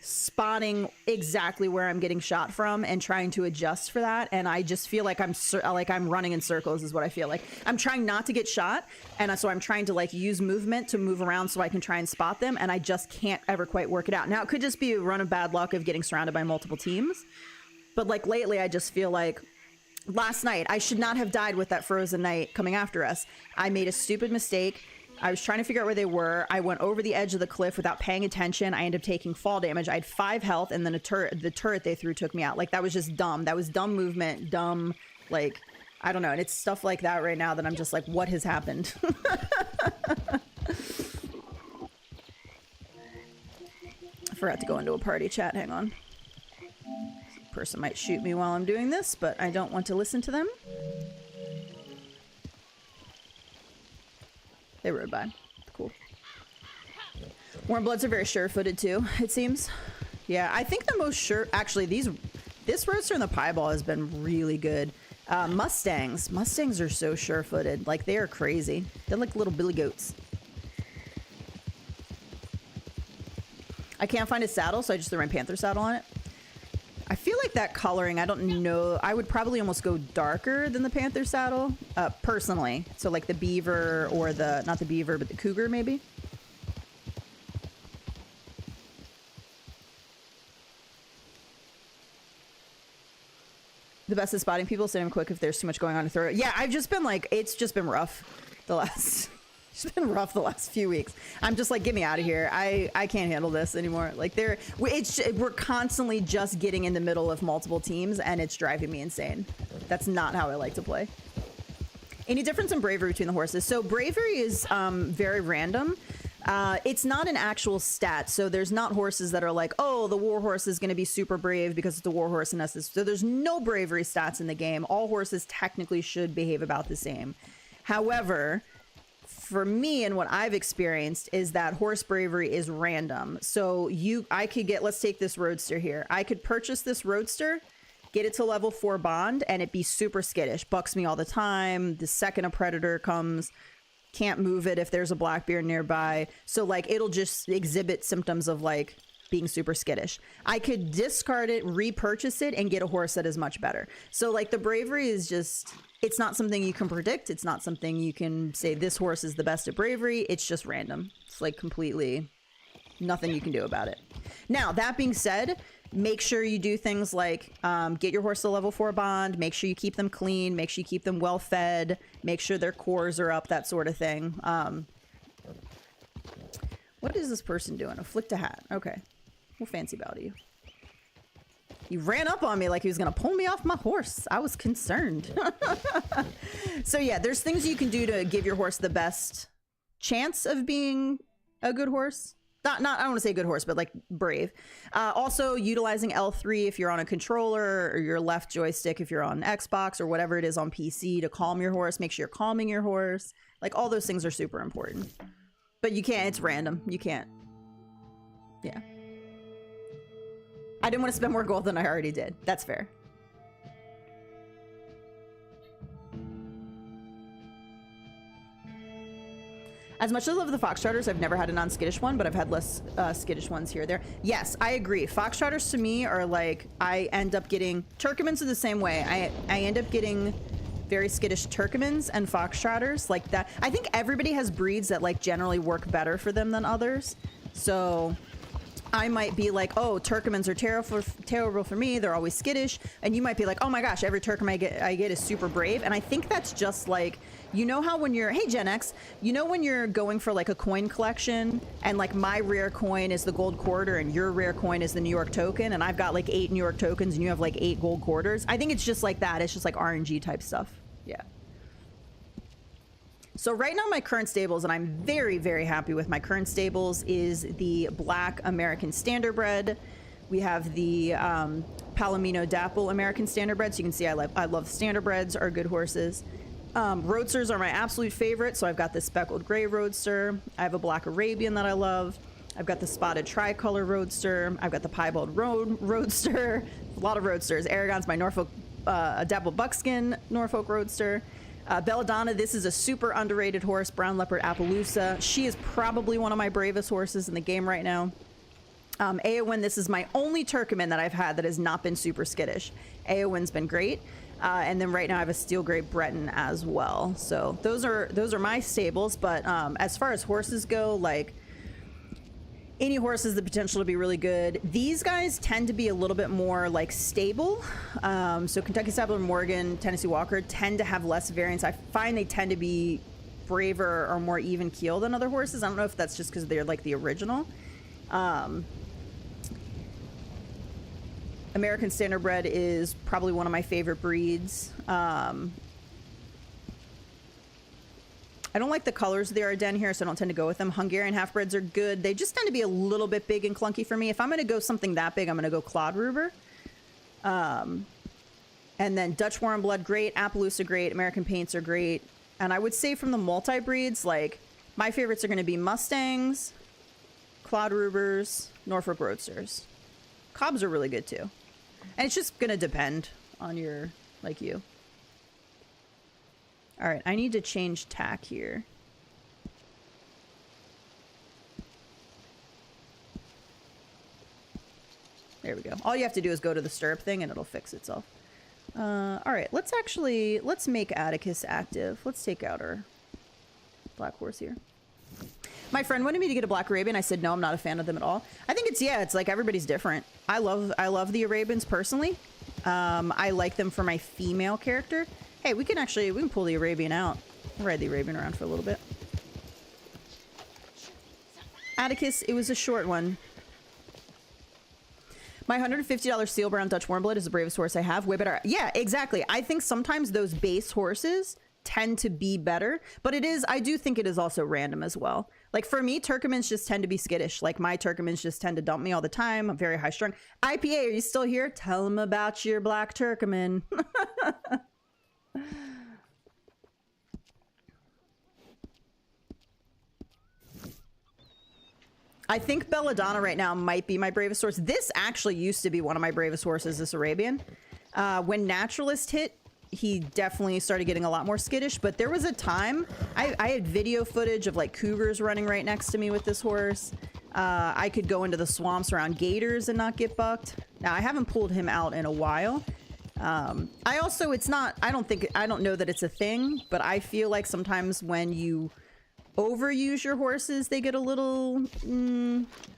spotting exactly where I'm getting shot from and trying to adjust for that. And I just feel like I'm running in circles is what I feel like. I'm trying not to get shot, and so I'm trying to like use movement to move around so I can try and spot them, and I just can't ever quite work it out. Now it could just be a run of bad luck of getting surrounded by multiple teams, but like lately I just feel like last night I should not have died with that frozen knight coming after us. I made a stupid mistake. I was trying to figure out where they were. I went over the edge of the cliff without paying attention. I ended up taking fall damage. I had 5 health, and then the turret they threw took me out. Like, that was just dumb. That was dumb movement, dumb, like, I don't know. And it's stuff like that right now that I'm just like, what has happened? I forgot to go into a party chat. Hang on. This person might shoot me while I'm doing this, but I don't want to listen to them. They rode by. Cool. Warm bloods are very sure-footed too, it seems. Yeah, I think the most sure... Actually, this roadster in the pieball has been really good. Mustangs. Mustangs are so sure-footed. Like, they are crazy. They're like little billy goats. I can't find a saddle, so I just threw my panther saddle on it. I feel like that coloring, I don't know. I would probably almost go darker than the panther saddle, personally. So like the beaver or the, not the beaver, but the cougar maybe. The best is spotting people, send them quick if there's too much going on to throw it. Yeah, I've just been like, it's just been rough the last It's been rough the last few weeks. I'm just like, get me out of here. I can't handle this anymore. Like we're constantly just getting in the middle of multiple teams and it's driving me insane. That's not how I like to play. Any difference in bravery between the horses? So bravery is very random. It's not an actual stat. So there's not horses that are like, oh, the war horse is going to be super brave because it's a war horse and that's this. So there's no bravery stats in the game. All horses technically should behave about the same. However, for me and what I've experienced is that horse bravery is random. So I could get, let's take this roadster here. I could purchase this roadster, get it to level 4 bond, and it be super skittish. Bucks me all the time. The second a predator comes, can't move it if there's a black bear nearby. So like it'll just exhibit symptoms of like being super skittish. I could discard it, repurchase it, and get a horse that is much better. So like the bravery is just, it's not something you can predict. It's not something you can say this horse is the best at bravery. It's just random. It's like completely nothing you can do about it. Now, that being said, make sure you do things like get your horse to level 4 bond, make sure you keep them clean, make sure you keep them well fed, make sure their cores are up, that sort of thing. What is this person doing? Afflict a hat. Okay. Well, fancy bow to you. He ran up on me like he was going to pull me off my horse. I was concerned. So yeah, there's things you can do to give your horse the best chance of being a good horse. Not I don't want to say good horse, but like brave. Also utilizing L3 if you're on a controller, or your left joystick if you're on Xbox, or whatever it is on PC to calm your horse. Make sure you're calming your horse. Like all those things are super important. But you can't, it's random. You can't. Yeah. I didn't want to spend more gold than I already did. That's fair. As much as I love the Foxtrotters, I've never had a non-skittish one, but I've had less skittish ones here or there. Yes, I agree. Foxtrotters to me are like, I end up getting, Turkmens are the same way. I end up getting very skittish Turkmens and Foxtrotters like that. I think everybody has breeds that like generally work better for them than others. So I might be like, oh, Turkmens are terrible for me. They're always skittish. And you might be like, oh my gosh, every Turkmen I get is super brave. And I think that's just like, you know how when you're, hey Gen X, you know when you're going for like a coin collection and like my rare coin is the gold quarter and your rare coin is the New York token and I've got like 8 New York tokens and you have like 8 gold quarters. I think it's just like that. It's just like RNG type stuff. Yeah. So right now my current stables, and I'm very, very happy with my current stables, is the Black American Standardbred. We have the Palomino Dapple American Standardbred. So you can see I love Standardbreds, are good horses. Roadsters are my absolute favorite. So I've got the Speckled Gray Roadster. I have a Black Arabian that I love. I've got the Spotted Tricolor Roadster. I've got the Piebald Roadster. A lot of Roadsters. Aragon's my Norfolk Dapple Buckskin Norfolk Roadster. Belladonna, this is a super underrated horse, Brown Leopard Appaloosa. She is probably one of my bravest horses in the game right now. Eowyn, this is my only Turkmen that I've had that has not been super skittish. Eowyn's been great. And then right now I have a Steel Gray Breton as well. So those are my stables. But as far as horses go, like any horse has the potential to be really good. These guys tend to be a little bit more like stable. So Kentucky Stabler Morgan, Tennessee Walker tend to have less variance. I find they tend to be braver or more even keel than other horses. I don't know if that's just because they're like the original. American Standardbred is probably one of my favorite breeds. I don't like the colors of the Ardennes here, so I don't tend to go with them. Hungarian half-breds are good. They just tend to be a little bit big and clunky for me. If I'm going to go something that big, I'm going to go Clodruber. And then Dutch Warm Blood, great. Appaloosa, great. American Paints are great. And I would say from the multi-breeds, like, my favorites are going to be Mustangs, Clodrubers, Norfolk Roadsters. Cobbs are really good, too. And it's just going to depend on your, like you. All right, I need to change tack here. There we go. All you have to do is go to the stirrup thing and it'll fix itself. All right, let's make Atticus active. Let's take out our black horse here. My friend wanted me to get a Black Arabian. I said, no, I'm not a fan of them at all. I think it's like everybody's different. I love the Arabians personally. I like them for my female character. Hey, we can pull the Arabian out. I'll ride the Arabian around for a little bit. Atticus, it was a short one. My $150 Steel Brown Dutch Warmblood is the bravest horse I have. Way better. Yeah, exactly. I think sometimes those base horses tend to be better, but it is, I do think it is also random as well. Like for me, Turkomans just tend to be skittish. Like my Turkomans just tend to dump me all the time. I'm very high strung. IPA, are you still here? Tell them about your black Turkoman. I think Belladonna right now might be my bravest horse. This actually used to be one of my bravest horses, this Arabian. When Naturalist hit, he definitely started getting a lot more skittish, but there was a time I had video footage of like cougars running right next to me with this horse. I could go into the swamps around gators and not get bucked. Now I haven't pulled him out in a while. I also, I don't know that it's a thing, but I feel like sometimes when you overuse your horses, they get a little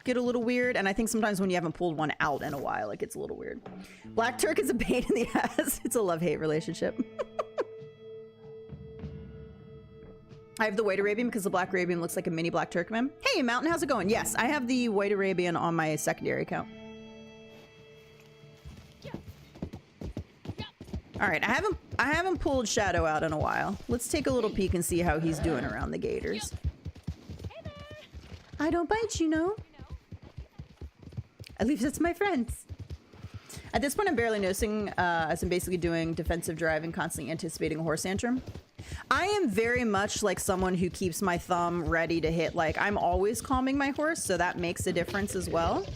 weird, and I think sometimes when you haven't pulled one out in a while, it gets a little weird. Black Turk is a pain in the ass. It's a love-hate relationship. I have the White Arabian because the Black Arabian looks like a mini Black Turkman. Hey, Mountain, how's it going? Yes, I have the White Arabian on my secondary account. All right, I haven't pulled Shadow out in a while. Let's take a little peek and see how he's doing around the gators. Hey there. I don't bite, you know. At least it's my friends. At this point, I'm barely noticing, as I'm basically doing defensive drive and constantly anticipating a horse tantrum. I am very much like someone who keeps my thumb ready to hit. Like, I'm always calming my horse, so that makes a difference as well.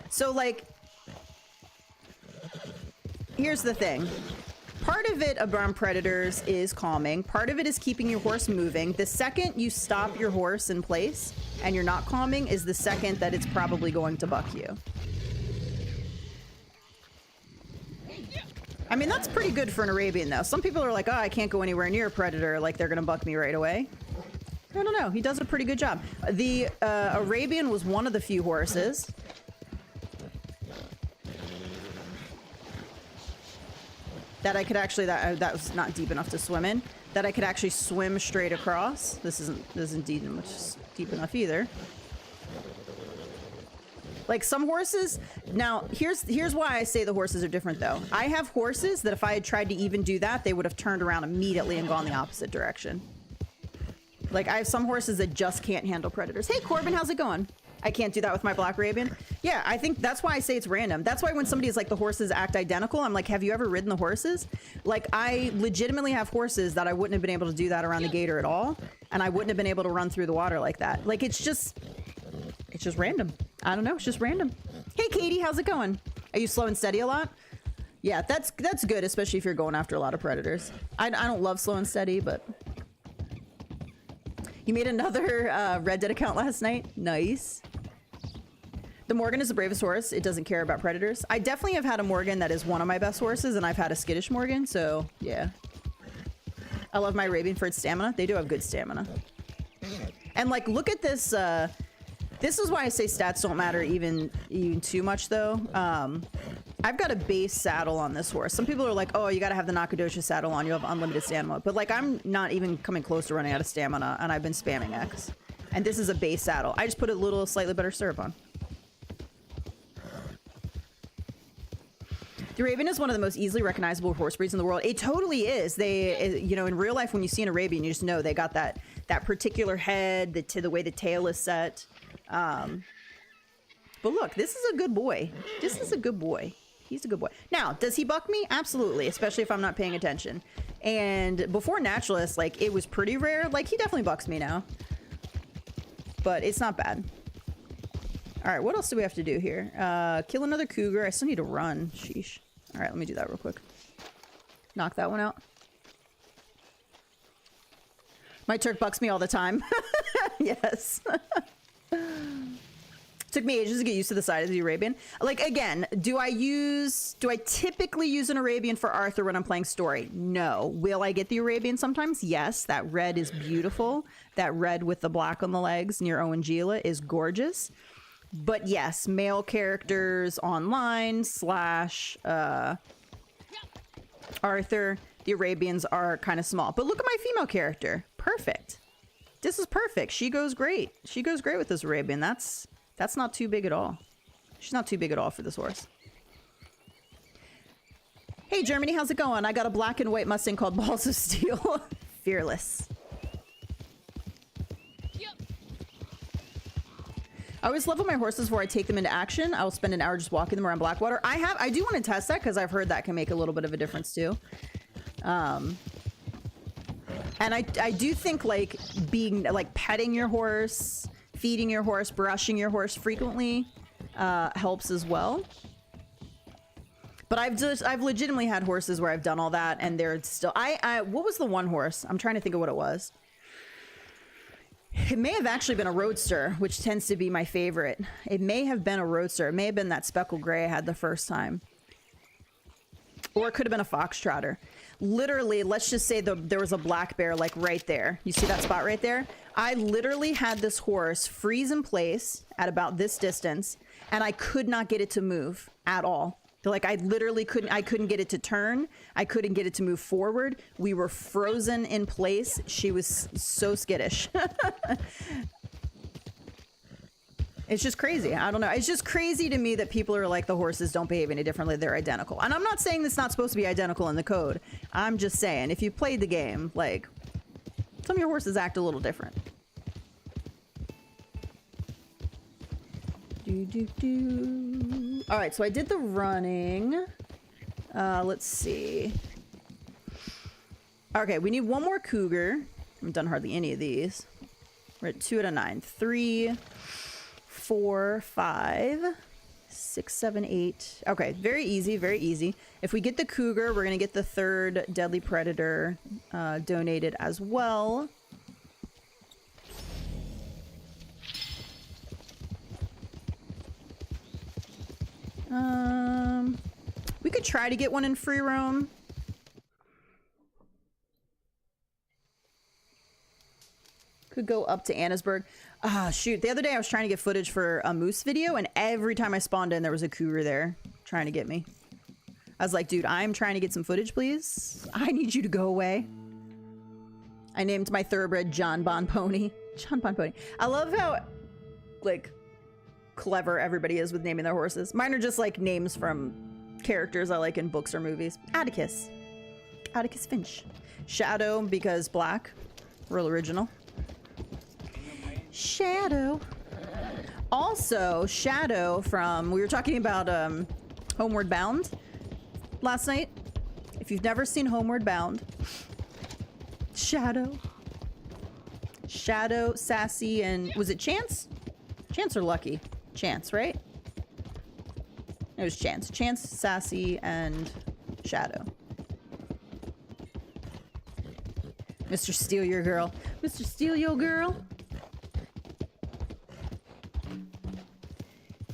So, like, here's the thing. Part of it around predators is calming. Part of it is keeping your horse moving. The second you stop your horse in place and you're not calming is the second that it's probably going to buck you. I mean, that's pretty good for an Arabian, though. Some people are like, oh, I can't go anywhere near a predator. Like, they're going to buck me right away. I don't know. He does a pretty good job. The Arabian was one of the few horses that I could actually, that was not deep enough to swim in, that I could actually swim straight across. This isn't deep enough either. Like some horses, now here's why I say the horses are different though. I have horses that if I had tried to even do that, they would have turned around immediately and gone the opposite direction. Like I have some horses that just can't handle predators. Hey Corbin, how's it going? I can't do that with my Black Arabian. Yeah, I think that's why I say it's random. That's why when somebody is like, the horses act identical, I'm like, have you ever ridden the horses? Like, I legitimately have horses that I wouldn't have been able to do that around the gator at all. And I wouldn't have been able to run through the water like that. Like, it's just random. I don't know, it's just random. Hey, Katie, how's it going? Are you slow and steady a lot? Yeah, that's good, especially if you're going after a lot of predators. I don't love slow and steady, but... You made another Red Dead account last night? Nice. The Morgan is the bravest horse. It doesn't care about predators. I definitely have had a Morgan that is one of my best horses, and I've had a skittish Morgan, so yeah. I love my Arabian for its stamina. They do have good stamina. And like, look at this. This is why I say stats don't matter even too much, though. I've got a base saddle on this horse. Some people are like, oh, you gotta have the Nakadosha saddle on. You have unlimited stamina. But like, I'm not even coming close to running out of stamina, and I've been spamming X. And this is a base saddle. I just put a little slightly better stirrup on. The Arabian is one of the most easily recognizable horse breeds in the world. It totally is. They, you know, in real life, when you see an Arabian, you just know they got that particular head, the way the tail is set. But look, this is a good boy. This is a good boy. He's a good boy. Now, does he buck me? Absolutely, especially if I'm not paying attention. And before Naturalist, like, it was pretty rare. Like, he definitely bucks me now. But it's not bad. All right, what else do we have to do here? Kill another cougar. I still need to run. Sheesh. All right, let me do that real quick. Knock that one out. My Turk bucks me all the time. Yes. Took me ages to get used to the side of the Arabian. Like, again, do I typically use an Arabian for Arthur when I'm playing story? No. Will I get the Arabian sometimes? Yes. That red is beautiful. That red with the black on the legs near Owen Gila is gorgeous. But yes, male characters online / Arthur, the Arabians are kind of small. But look at my female character. Perfect. This is perfect. She goes great. She goes great with this Arabian. That's not too big at all. She's not too big at all for this horse. Hey, Germany, how's it going? I got a black and white Mustang called Balls of Steel. Fearless. I always level my horses before I take them into action. I will spend an hour just walking them around Blackwater. I do want to test that because I've heard that can make a little bit of a difference too. And I do think like being like petting your horse, feeding your horse, brushing your horse frequently helps as well. But I've legitimately had horses where I've done all that and they're still what was the one horse? I'm trying to think of what it was. It may have actually been a roadster, which tends to be my favorite. It may have been a roadster. It may have been that speckled gray I had the first time. Or it could have been a foxtrotter. Literally, let's just say there was a black bear like right there. You see that spot right there? I literally had this horse freeze in place at about this distance and I could not get it to move at all. Like I literally couldn't get it to turn. I couldn't get it to move forward. We were frozen in place. She was so skittish. It's just crazy. I don't know. It's just crazy to me that people are like the horses don't behave any differently. They're identical. And I'm not saying it's not supposed to be identical in the code. I'm just saying if you played the game, like some of your horses act a little different. All right, so I did the running. Let's see. Okay, we need one more cougar. I haven't done hardly any of these. We're at 2 out of 9. 3, 4, 5, 6, 7, 8. Okay, very easy, very easy. If we get the cougar, we're gonna get the third deadly predator donated as well. We could try to get one in free roam. Could go up to Annesburg. Ah, shoot. The other day I was trying to get footage for a moose video, and every time I spawned in, there was a cougar there trying to get me. I was like, dude, I'm trying to get some footage, please. I need you to go away. I named my thoroughbred John Bon Pony. John Bon Pony. I love how, like, clever everybody is with naming their horses. Mine are just like names from characters I like in books or movies. Atticus. Atticus Finch. Shadow because black. Real original. Shadow. Also, Shadow from, we were talking about Homeward Bound last night. If you've never seen Homeward Bound, Shadow. Shadow, Sassy, and was it Chance? Chance or Lucky? Chance, right? It was Chance. Chance, Sassy, and Shadow. Mr. Steal Your Girl. Mr. Steal Your Girl.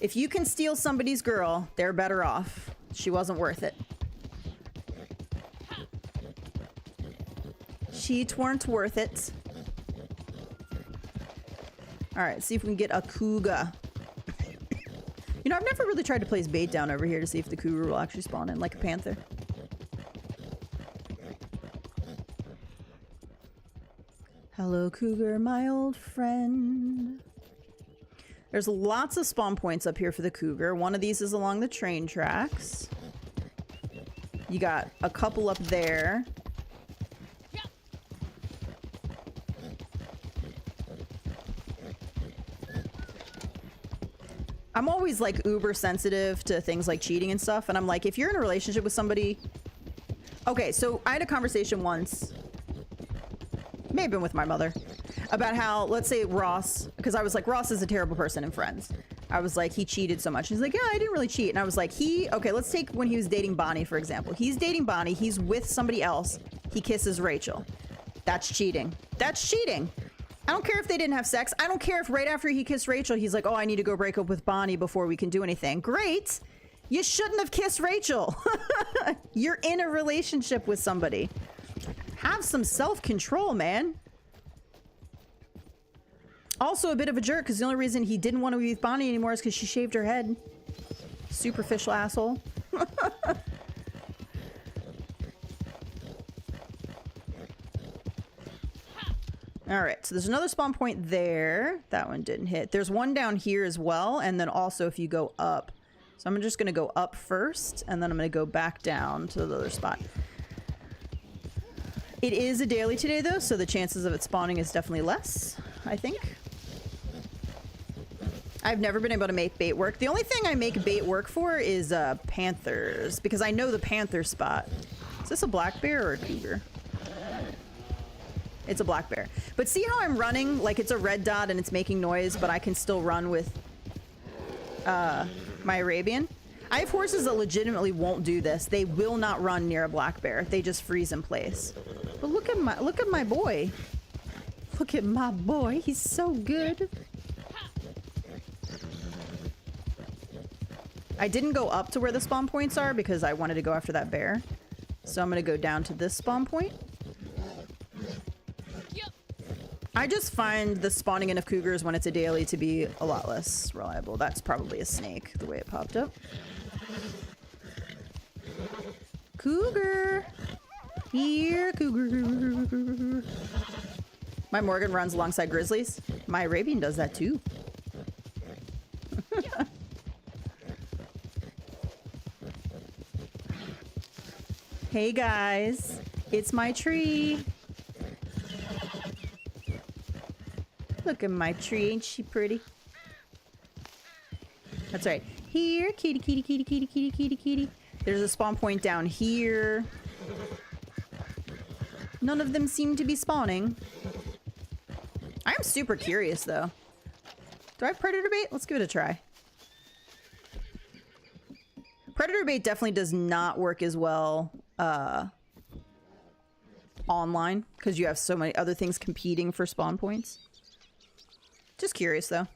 If you can steal somebody's girl, they're better off. She wasn't worth it. She weren't worth it. Alright, see if we can get a cougar. You know, I've never really tried to place bait down over here to see if the cougar will actually spawn in like a panther. Hello, cougar, my old friend. There's lots of spawn points up here for the cougar. One of these is along the train tracks. You got a couple up there. I'm always like uber sensitive to things like cheating and stuff. And I'm like, if you're in a relationship with somebody... Okay, so I had a conversation once, may have been with my mother, about how, let's say Ross, because I was like, Ross is a terrible person in Friends. I was like, he cheated so much. He's like, yeah, I didn't really cheat. And I was like, okay, let's take when he was dating Bonnie, for example. He's dating Bonnie. He's with somebody else. He kisses Rachel. That's cheating. That's cheating. I don't care if they didn't have sex. I don't care if right after he kissed Rachel, he's like, oh, I need to go break up with Bonnie before we can do anything. Great. You shouldn't have kissed Rachel. You're in a relationship with somebody. Have some self-control, man. Also a bit of a jerk because the only reason he didn't want to be with Bonnie anymore is because she shaved her head. Superficial asshole. All right, so there's another spawn point there. That one didn't hit. There's one down here as well, and then also if you go up. So I'm just going to go up first, and then I'm going to go back down to the other spot. It is a daily today, though, so the chances of it spawning is definitely less, I think. I've never been able to make bait work. The only thing I make bait work for is panthers, because I know the panther spot. Is this a black bear or a cougar? It's a black bear. But see how I'm running? Like it's a red dot and it's making noise, but I can still run with my Arabian. I have horses that legitimately won't do this. They will not run near a black bear. They just freeze in place. But look at my boy. Look at my boy. He's so good. I didn't go up to where the spawn points are because I wanted to go after that bear. So I'm going to go down to this spawn point. I just find the spawning in of cougars when it's a daily to be a lot less reliable. That's probably a snake, the way it popped up. Cougar! Here, cougar. My Morgan runs alongside grizzlies. My Arabian does that too. Hey guys, it's my tree. Look at my tree, ain't she pretty? That's right. Here, kitty, kitty, kitty, kitty, kitty, kitty, kitty. There's a spawn point down here. None of them seem to be spawning. I'm super curious though. Do I have predator bait? Let's give it a try. Predator bait definitely does not work as well online because you have so many other things competing for spawn points. Just curious though.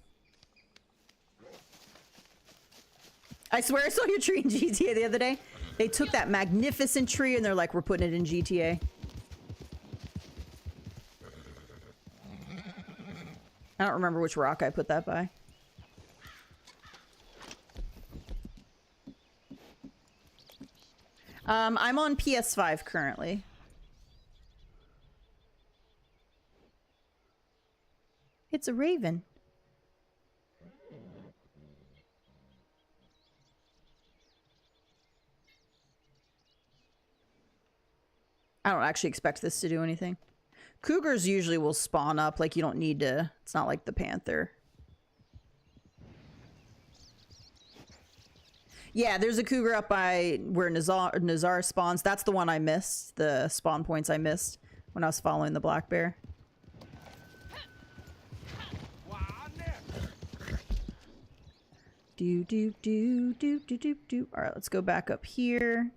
I swear I saw your tree in GTA the other day. They took that magnificent tree and they're like, we're putting it in GTA. I don't remember which rock I put that by. I'm on PS5 currently. It's a raven. I don't actually expect this to do anything. Cougars usually will spawn up, like you don't need to. It's not like the panther. Yeah, there's a cougar up by where Nazar spawns. That's the one I missed. The spawn points I missed when I was following the black bear. Do do do do do do do. All right, let's go back up here.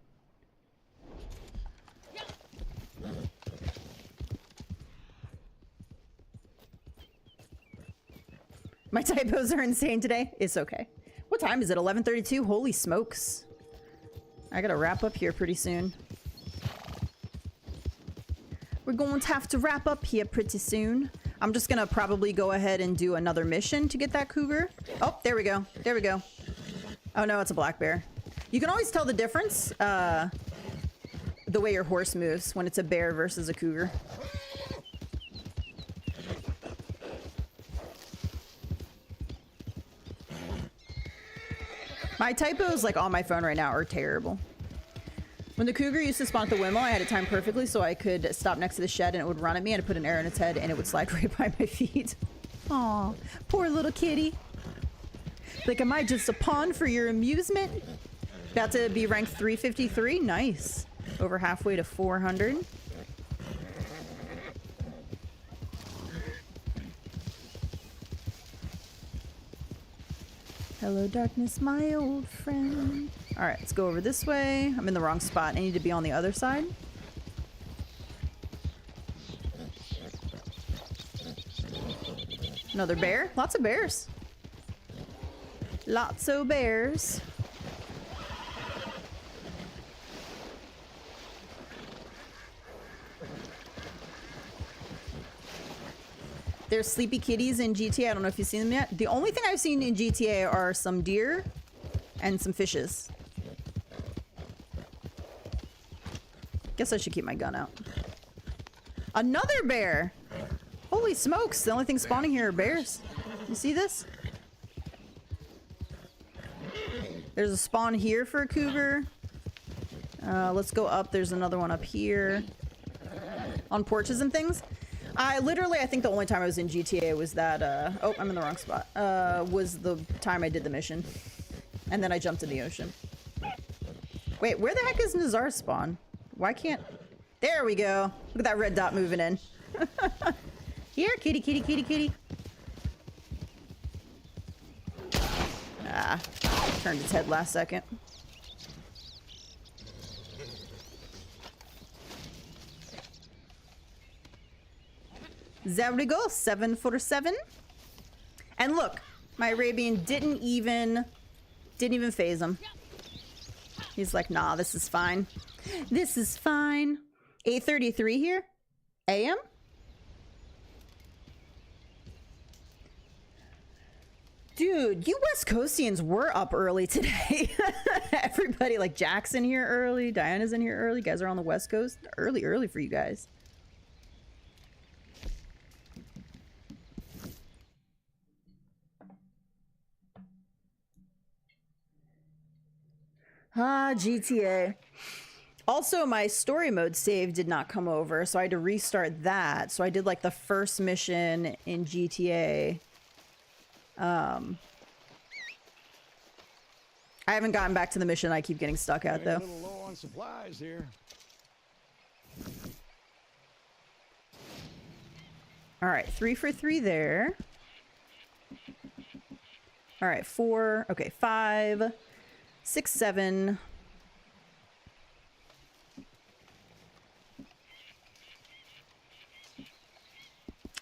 My typos are insane today. It's okay. What time is it? 11:32? Holy smokes. I gotta wrap up here pretty soon. We're going to have to wrap up here pretty soon. I'm just gonna probably go ahead and do another mission to get that cougar. Oh, there we go. There we go. Oh no, it's a black bear. You can always tell the difference, the way your horse moves when it's a bear versus a cougar. My typos, like, on my phone right now are terrible. When the cougar used to spawn at the windmill, I had it timed perfectly so I could stop next to the shed and it would run at me and I'd put an arrow in its head and it would slide right by my feet. Aw, poor little kitty. Like, am I just a pawn for your amusement? About to be ranked 353? Nice. Over halfway to 400. Hello, darkness, my old friend. All right, let's go over this way. I'm in the wrong spot. I need to be on the other side. Another bear. Lots of bears. Lots of bears. There's sleepy kitties in GTA. I don't know if you've seen them yet. The only thing I've seen in GTA are some deer and some fishes. Guess I should keep my gun out. Another bear! Holy Holy smokes, the only thing spawning here are bears. You see this? There's a spawn here for a cougar. Let's go up. There's another one up here. On porches and things. I think the only time I was in GTA was that, oh, I'm in the wrong spot. Was the time I did the mission. And then I jumped in the ocean. Wait, where the heck is Nazar's spawn? Why can't... There we go. Look at that red dot moving in. Here, kitty, kitty, kitty, kitty. Ah, turned its head last second. There we go, 7 for 7. And look, my Arabian didn't even phase him. He's like, nah, this is fine. This is fine. 8:33 here. AM? Dude, you West Coastians were up early today. Everybody, like Jackson here early, Diana's in here early. You guys are on the West Coast. Early for you guys. Ah, GTA. Also, my story mode save did not come over, so I had to restart that. So I did like the first mission in GTA. I haven't gotten back to the mission I keep getting stuck at, though. A little low on supplies here. All right, 3 for 3 there. All right, 4. Okay, 5, 6, 7.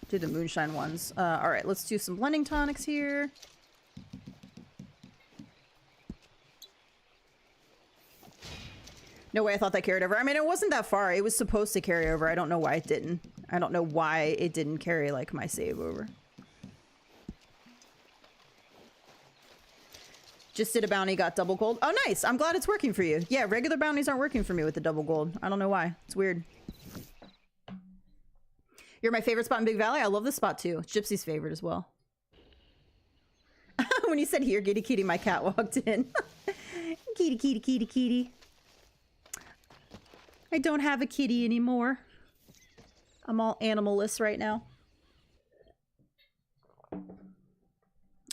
Do the moonshine ones. All right, let's do some blending tonics here. No way I thought that carried over. I mean, it wasn't that far. It was supposed to carry over. I don't know why it didn't. I don't know why it didn't carry, like, my save over. Just did a bounty, got double gold. Oh, nice. I'm glad it's working for you. Yeah, regular bounties aren't working for me with the double gold. I don't know why. It's weird. You're my favorite spot in Big Valley. I love this spot, too. It's Gypsy's favorite as well. When you said, here, kitty, kitty, my cat walked in. Kitty, kitty, kitty, kitty. I don't have a kitty anymore. I'm all animalist right now.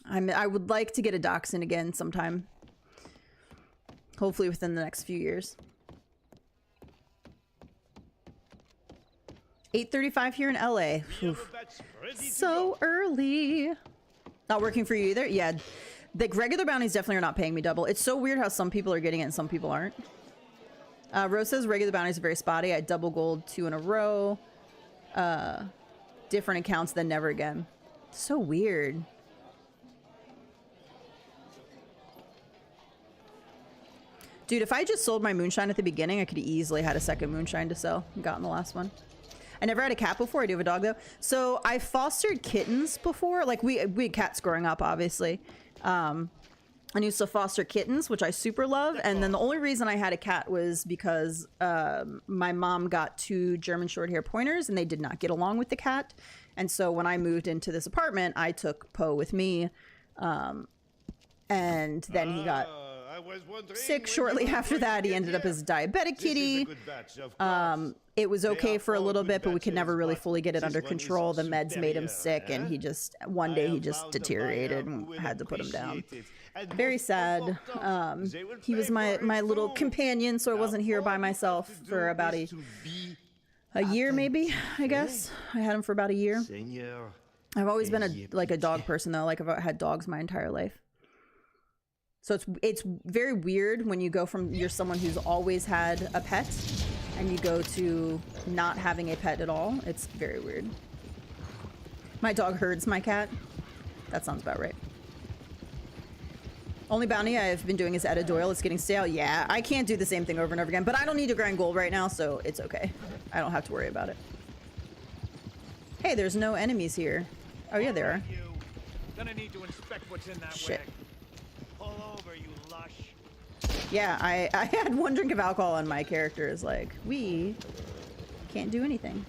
I would like to get a dachshund again sometime. Hopefully within the next few years. 8:35 here in LA. Oof. So early. Not working for you either? Yeah. The regular bounties definitely are not paying me double. It's so weird how some people are getting it and some people aren't. Rose says regular bounties are very spotty. I double gold 2 in a row. Different accounts, then never again. So weird. Dude, if I just sold my moonshine at the beginning, I could have easily had a second moonshine to sell and gotten the last one. I never had a cat before. I do have a dog, though. So I fostered kittens before. Like, we had cats growing up, obviously. I used to foster kittens, which I super love. And then the only reason I had a cat was because my mom got 2 German short-hair pointers, and they did not get along with the cat. And so when I moved into this apartment, I took Poe with me. And then he got sick shortly after that. He ended up as a diabetic kitty. It was okay for a little bit, but we could never really fully get it under control. The meds made him sick, and he just one day he just deteriorated and had to put him down. Very sad. He was my little companion, so I wasn't here by myself for about a year, maybe, I guess. I had him for about a year. I've always been a dog person, though. Like, I've had dogs my entire life. So it's very weird when you go from you're someone who's always had a pet and you go to not having a pet at all. It's very weird. My dog herds my cat. That sounds about right. Only bounty I've been doing is Etta Doyle. It's getting stale. Yeah, I can't do the same thing over and over again, but I don't need to grind gold right now, so it's okay. I don't have to worry about it. Hey, there's no enemies here. Oh yeah, there are. Gonna need to inspect what's in that Shit. wagon. Pull over, you lush. Yeah, I had 1 drink of alcohol and my character is like, we can't do anything.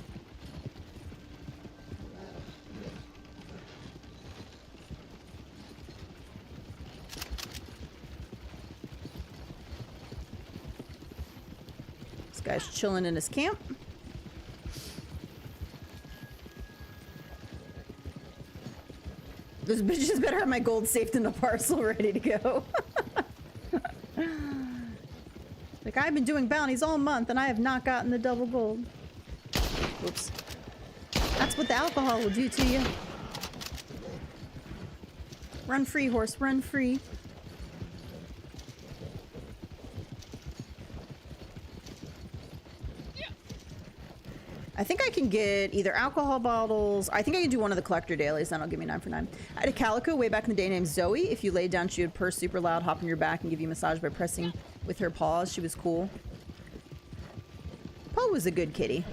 This guy's chilling in his camp. Those bitches better have my gold saved in the parcel ready to go. Like, I've been doing bounties all month and I have not gotten the double gold. Whoops. That's what the alcohol will do to you. Run free, horse, run free. I think I can get either alcohol bottles. I think I can do one of the collector dailies, then I'll give me 9 for 9. I had a calico way back in the day named Zoe. If you laid down, she would purr super loud, hop on your back, and give you a massage by pressing with her paws. She was cool. Poe was a good kitty.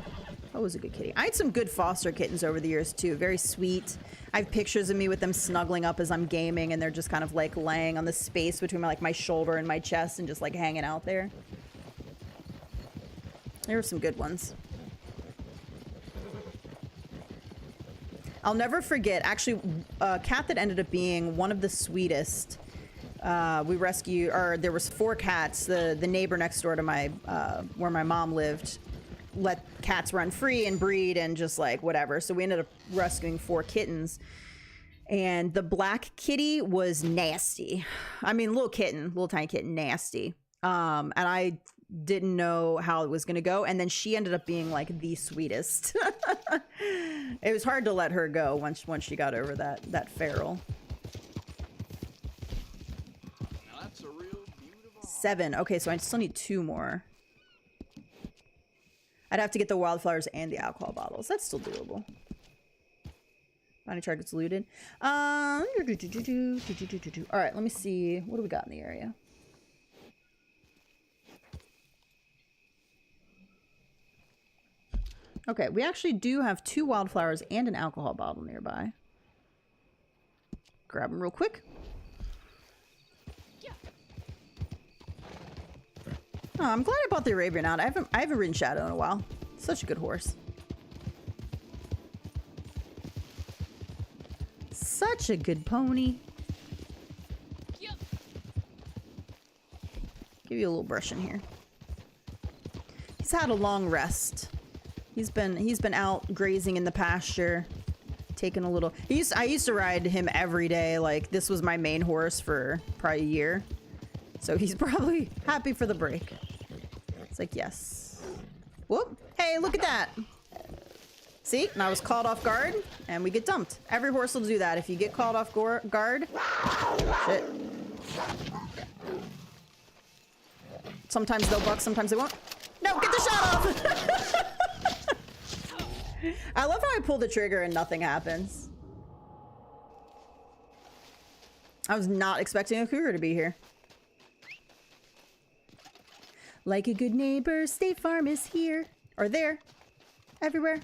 Poe was a good kitty. I had some good foster kittens over the years, too. Very sweet. I have pictures of me with them snuggling up as I'm gaming, and they're just kind of like laying on the space between my shoulder and my chest and just like hanging out there. There were some good ones. I'll never forget, actually, a cat that ended up being one of the sweetest. We rescued, or there was 4 cats. The neighbor next door to my, where my mom lived, let cats run free and breed and just like whatever. So we ended up rescuing 4 kittens. And the black kitty was nasty. I mean, little tiny kitten, nasty. And I didn't know how it was going to go. And then she ended up being like the sweetest. It was hard to let her go once she got over that feral. Now that's a real beautiful 7. Okay, so I still need 2 more. I'd have to get the wildflowers and the alcohol bottles. That's still doable. Bounty targets looted. All right, let me see. What do we got in the area? Okay, we actually do have 2 wildflowers and an alcohol bottle nearby. Grab them real quick. Oh, I'm glad I bought the Arabian out. I haven't ridden Shadow in a while. Such a good horse. Such a good pony. Give you a little brush in here. He's had a long rest. He's been out grazing in the pasture, taking a little. I used to ride him every day. Like, this was my main horse for probably a year. So he's probably happy for the break. It's like, yes. Whoop. Hey, look at that. See? And I was caught off guard, and we get dumped. Every horse will do that. If you get caught off guard, shit. Sometimes they'll buck, sometimes they won't. No, get the shot off! I love how I pull the trigger and nothing happens. I was not expecting a cougar to be here. Like a good neighbor, State Farm is here. Or there. Everywhere.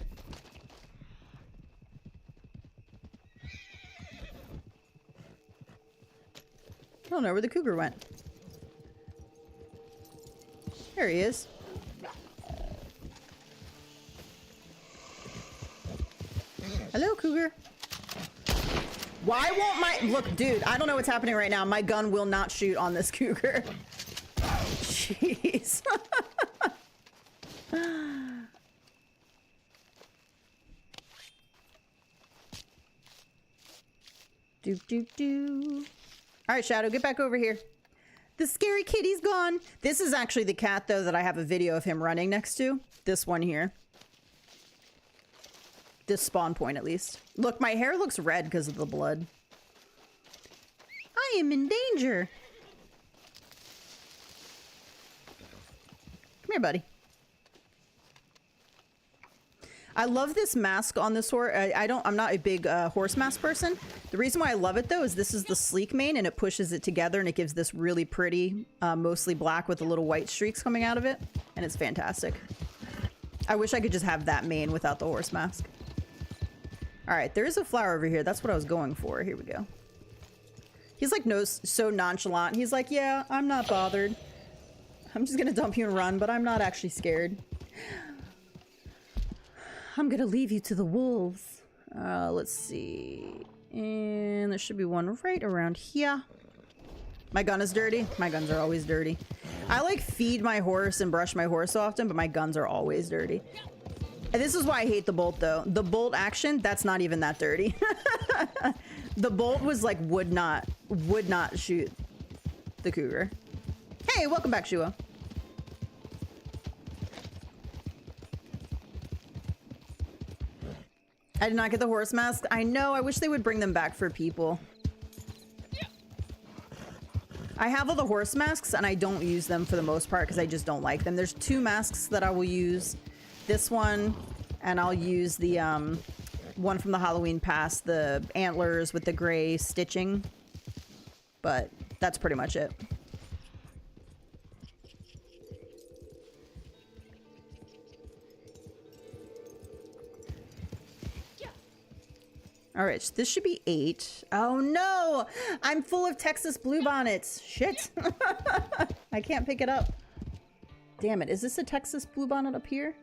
I don't know where the cougar went. There he is. Hello, cougar. Why won't my... Look, dude, I don't know what's happening right now. My gun will not shoot on this cougar. Jeez. Do, do, do. All right, Shadow, get back over here. The scary kitty's gone. This is actually the cat, though, that I have a video of him running next to. This one here. This spawn point, at least. Look, my hair looks red because of the blood. I am in danger. Come here, buddy. I love this mask on this horse. I'm not a big horse mask person. The reason why I love it, though, is this is the sleek mane, and it pushes it together, and it gives this really pretty, mostly black with the little white streaks coming out of it, and it's fantastic. I wish I could just have that mane without the horse mask. All right, there is a flower over here. That's what I was going for. Here we go. He's like so nonchalant. He's like, yeah, I'm not bothered. I'm just gonna dump you and run, but I'm not actually scared. I'm gonna leave you to the wolves. Let's see. And there should be one right around here. My gun is dirty. My guns are always dirty. I like feed my horse and brush my horse often, but my guns are always dirty. And this is why I hate the bolt though. The bolt action, that's not even that dirty. The bolt was like would not shoot the cougar. Hey, welcome back, Shua. I did not get the horse mask. I know, I wish they would bring them back for people. I have all the horse masks and I don't use them for the most part because I just don't like them. There's 2 masks that I will use. This one, and I'll use the one from the Halloween pass, the antlers with the gray stitching. But that's pretty much it. All right, this should be 8. Oh no, I'm full of Texas bluebonnets. Shit. I can't pick it up. Damn it, is this a Texas bluebonnet up here?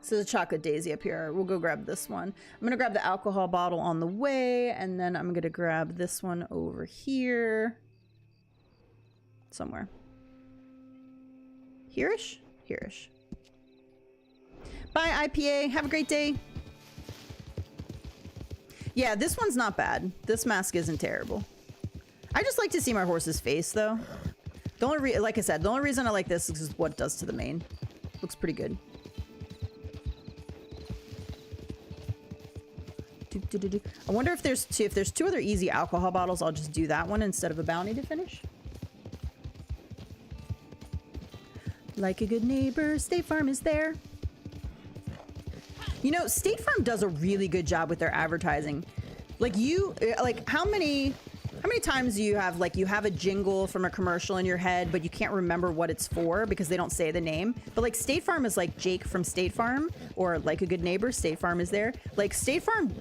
This is a chocolate daisy up here. We'll go grab this one. I'm gonna grab the alcohol bottle on the way, and then I'm gonna grab this one over here. Somewhere. Here-ish? Here-ish. Bye, IPA. Have a great day. Yeah, this one's not bad. This mask isn't terrible. I just like to see my horse's face, though. The only like I said, the only reason I like this is what it does to the mane. Looks pretty good. I wonder if there's 2 other easy alcohol bottles, I'll just do that one instead of a bounty to finish. Like a good neighbor, State Farm is there. You know, State Farm does a really good job with their advertising. Like how many times do you have a jingle from a commercial in your head, but you can't remember what it's for because they don't say the name. But like State Farm is like Jake from State Farm, or Like a Good Neighbor, State Farm is there. Like State Farm,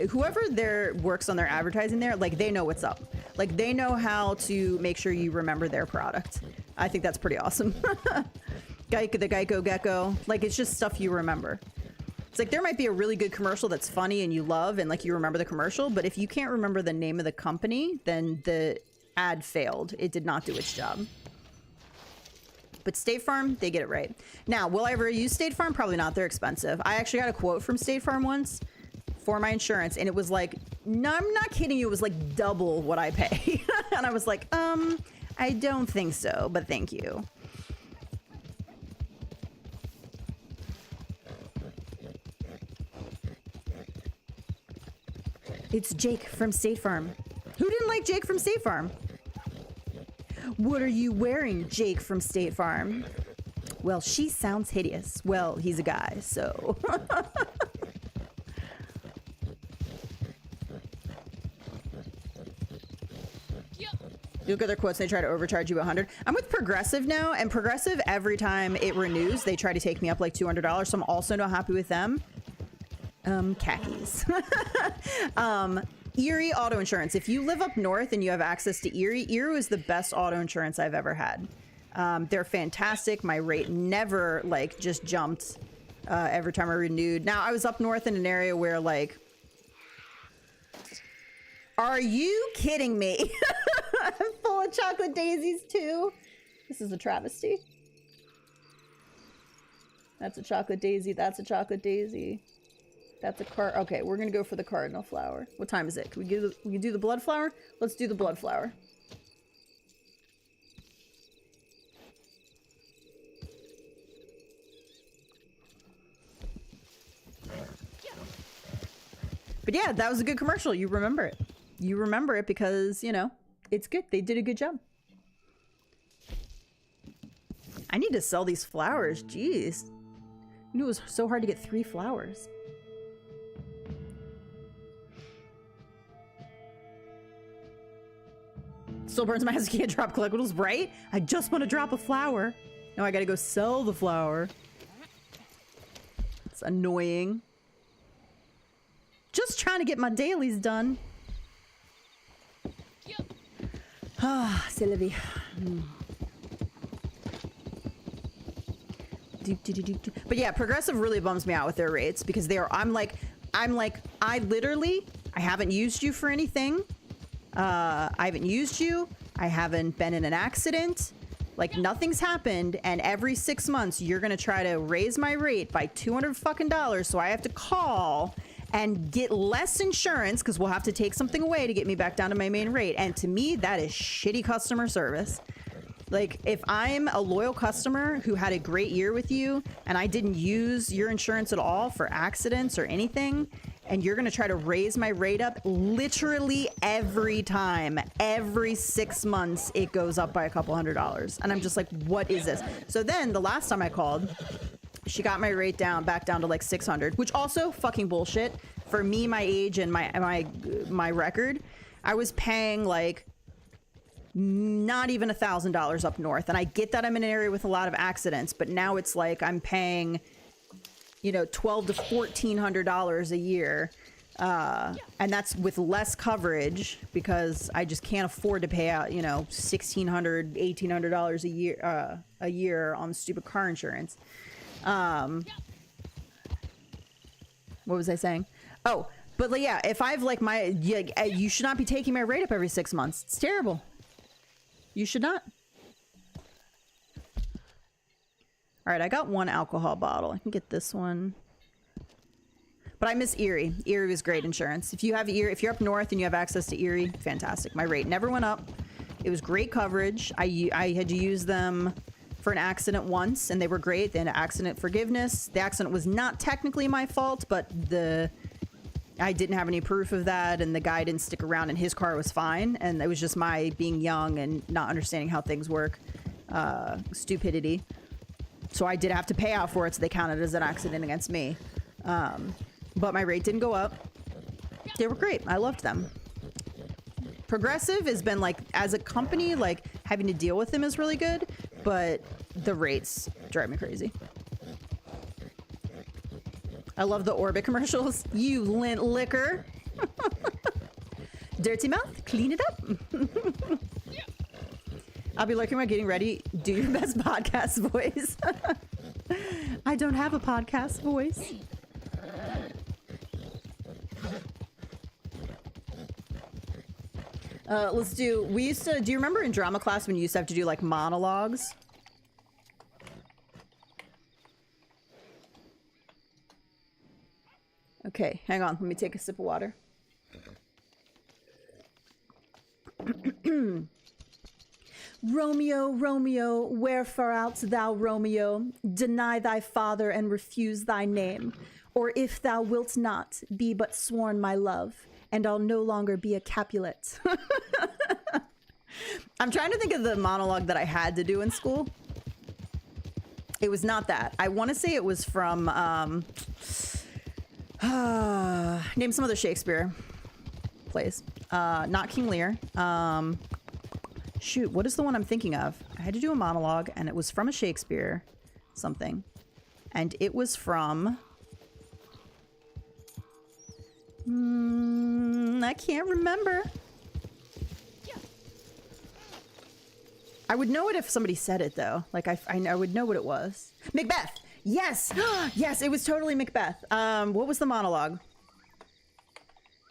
whoever there works on their advertising there, like they know what's up. Like they know how to make sure you remember their product. I think that's pretty awesome. The Geico Gecko, like it's just stuff you remember. It's like there might be a really good commercial that's funny and you love and like you remember the commercial, but if you can't remember the name of the company, then the ad failed. It did not do its job. But State Farm, they get it right. Now, will I ever use State Farm? Probably not. They're expensive. I actually got a quote from State Farm once for my insurance, and it was like, no, I'm not kidding you, it was like double what I pay. And I was like, I don't think so, but thank you. It's Jake from State Farm. Who didn't like Jake from State Farm? What are you wearing, Jake from State Farm? Well, she sounds hideous. Well, he's a guy, so. You look at their quotes, they try to overcharge you 100. I'm with Progressive now, and Progressive, every time it renews, they try to take me up like $200, so I'm also not happy with them. Khakis. Erie Auto Insurance. If you live up north and you have access to Erie, Erie is the best auto insurance I've ever had. They're fantastic. My rate never like just jumped every time I renewed. Now I was up north in an area where like, are you kidding me? I'm full of chocolate daisies too. This is a travesty. That's a chocolate daisy. That's a chocolate daisy. That's a card. Okay, we're gonna go for the cardinal flower. What time is it? Can we do the blood flower? Let's do the blood flower. But yeah, that was a good commercial. You remember it. You remember it because, you know, it's good. They did a good job. I need to sell these flowers. Jeez. I knew it was so hard to get 3 flowers. Still burns my ass. Can't drop collectibles, right? I just want to drop a flower. Now I gotta go sell the flower. It's annoying. Just trying to get my dailies done. Ah, Sylvie. But yeah, Progressive really bums me out with their rates because they are. I'm like, I haven't used you for anything. I haven't used you. I haven't been in an accident. Like, nothing's happened, and every 6 months you're gonna try to raise my rate by $200 fucking dollars, so I have to call and get less insurance because we'll have to take something away to get me back down to my main rate. And to me, that is shitty customer service. Like, if I'm a loyal customer who had a great year with you and I didn't use your insurance at all for accidents or anything, and you're gonna try to raise my rate up literally every time, every 6 months, it goes up by a couple $100. And I'm just like, what is this? So then the last time I called, she got my rate back down to like 600, which also fucking bullshit. For me, my age and my record, I was paying like not even $1,000 up north. And I get that I'm in an area with a lot of accidents, but now it's like I'm paying, you know, $1,200 to $1,400 a year. And that's with less coverage because I just can't afford to pay out, you know, $1,600, $1,800 a year on stupid car insurance. What was I saying? Oh, but like, yeah, if I've like you should not be taking my rate up every 6 months. It's terrible. You should not. All right, I got one alcohol bottle. I can get this one. But I miss Erie. Erie was great insurance. If you have Erie, if you're up north and you have access to Erie, fantastic. My rate never went up. It was great coverage. I had to use them for an accident once, and they were great. They had accident forgiveness. The accident was not technically my fault, but I didn't have any proof of that, and the guy didn't stick around, and his car was fine. And it was just my being young and not understanding how things work, stupidity. So I did have to pay out for it, so they counted it as an accident against me. But my rate didn't go up. They were great. I loved them. Progressive has been like, as a company, like having to deal with them is really good, but the rates drive me crazy. I love the Orbit commercials. You lint liquor. Dirty mouth, clean it up. I'll be lurking while getting ready. Do your best podcast voice. I don't have a podcast voice. Do you remember in drama class when you used to have to do like monologues? Okay, hang on. Let me take a sip of water. Romeo, Romeo, wherefore art thou, Romeo? Deny thy father and refuse thy name. Or if thou wilt not, be but sworn my love, and I'll no longer be a Capulet. I'm trying to think of the monologue that I had to do in school. It was not that. I want to say it was from, name some other Shakespeare plays. Not King Lear. Shoot, what is the one I'm thinking of? I had to do a monologue, and it was from a Shakespeare something. And it was from... I can't remember. I would know it if somebody said it, though. Like, I would know what it was. Macbeth! Yes! Yes, it was totally Macbeth. What was the monologue?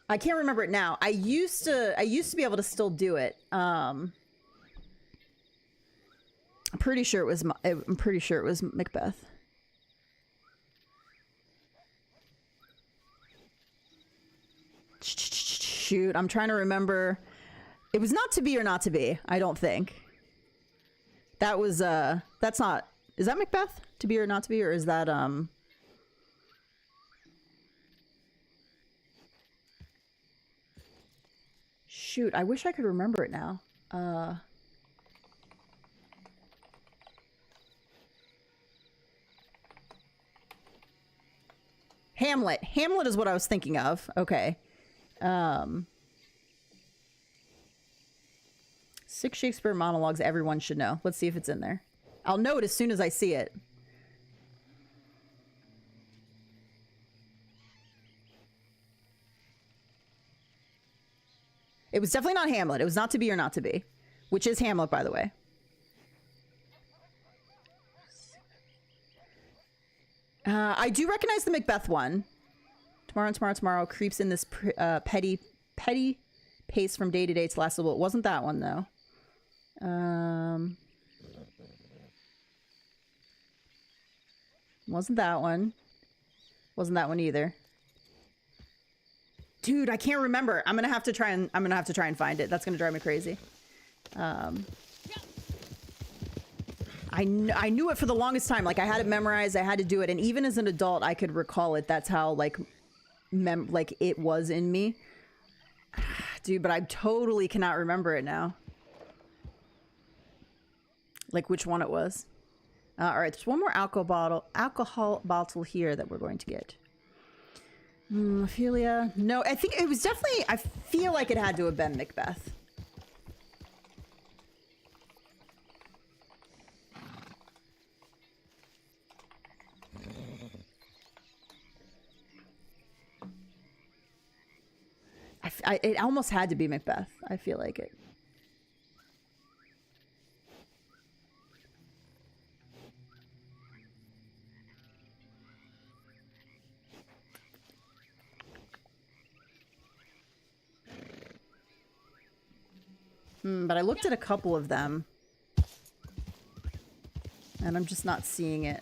I can't remember it now. I used to be able to still do it. I'm pretty sure it was Macbeth. Shoot, I'm trying to remember. It was Not to Be or Not to Be, I don't think. That was that's not, is that Macbeth? To Be or Not to Be, or is that shoot, I wish I could remember it now. Hamlet. Hamlet is what I was thinking of. Okay. 6 Shakespeare monologues everyone should know. Let's see if it's in there. I'll know it as soon as I see it. It was definitely not Hamlet. It was Not to Be or Not to Be, which is Hamlet, by the way. I do recognize the Macbeth one. Tomorrow creeps in this petty pace from day to day. It's last little. It wasn't that one though. Wasn't that one. Wasn't that one either. Dude, I can't remember. I'm gonna have to try and find it. That's gonna drive me crazy. I knew it for the longest time. Like, I had it memorized. I had to do it, and even as an adult, I could recall it. That's how like it was in me, dude. But I totally cannot remember it now. Like which one it was. All right, there's one more alcohol bottle here that we're going to get. Ophelia. No, I think it was definitely, I feel like it had to have been Macbeth. It almost had to be Macbeth. I feel like it. But I looked at a couple of them, and I'm just not seeing it.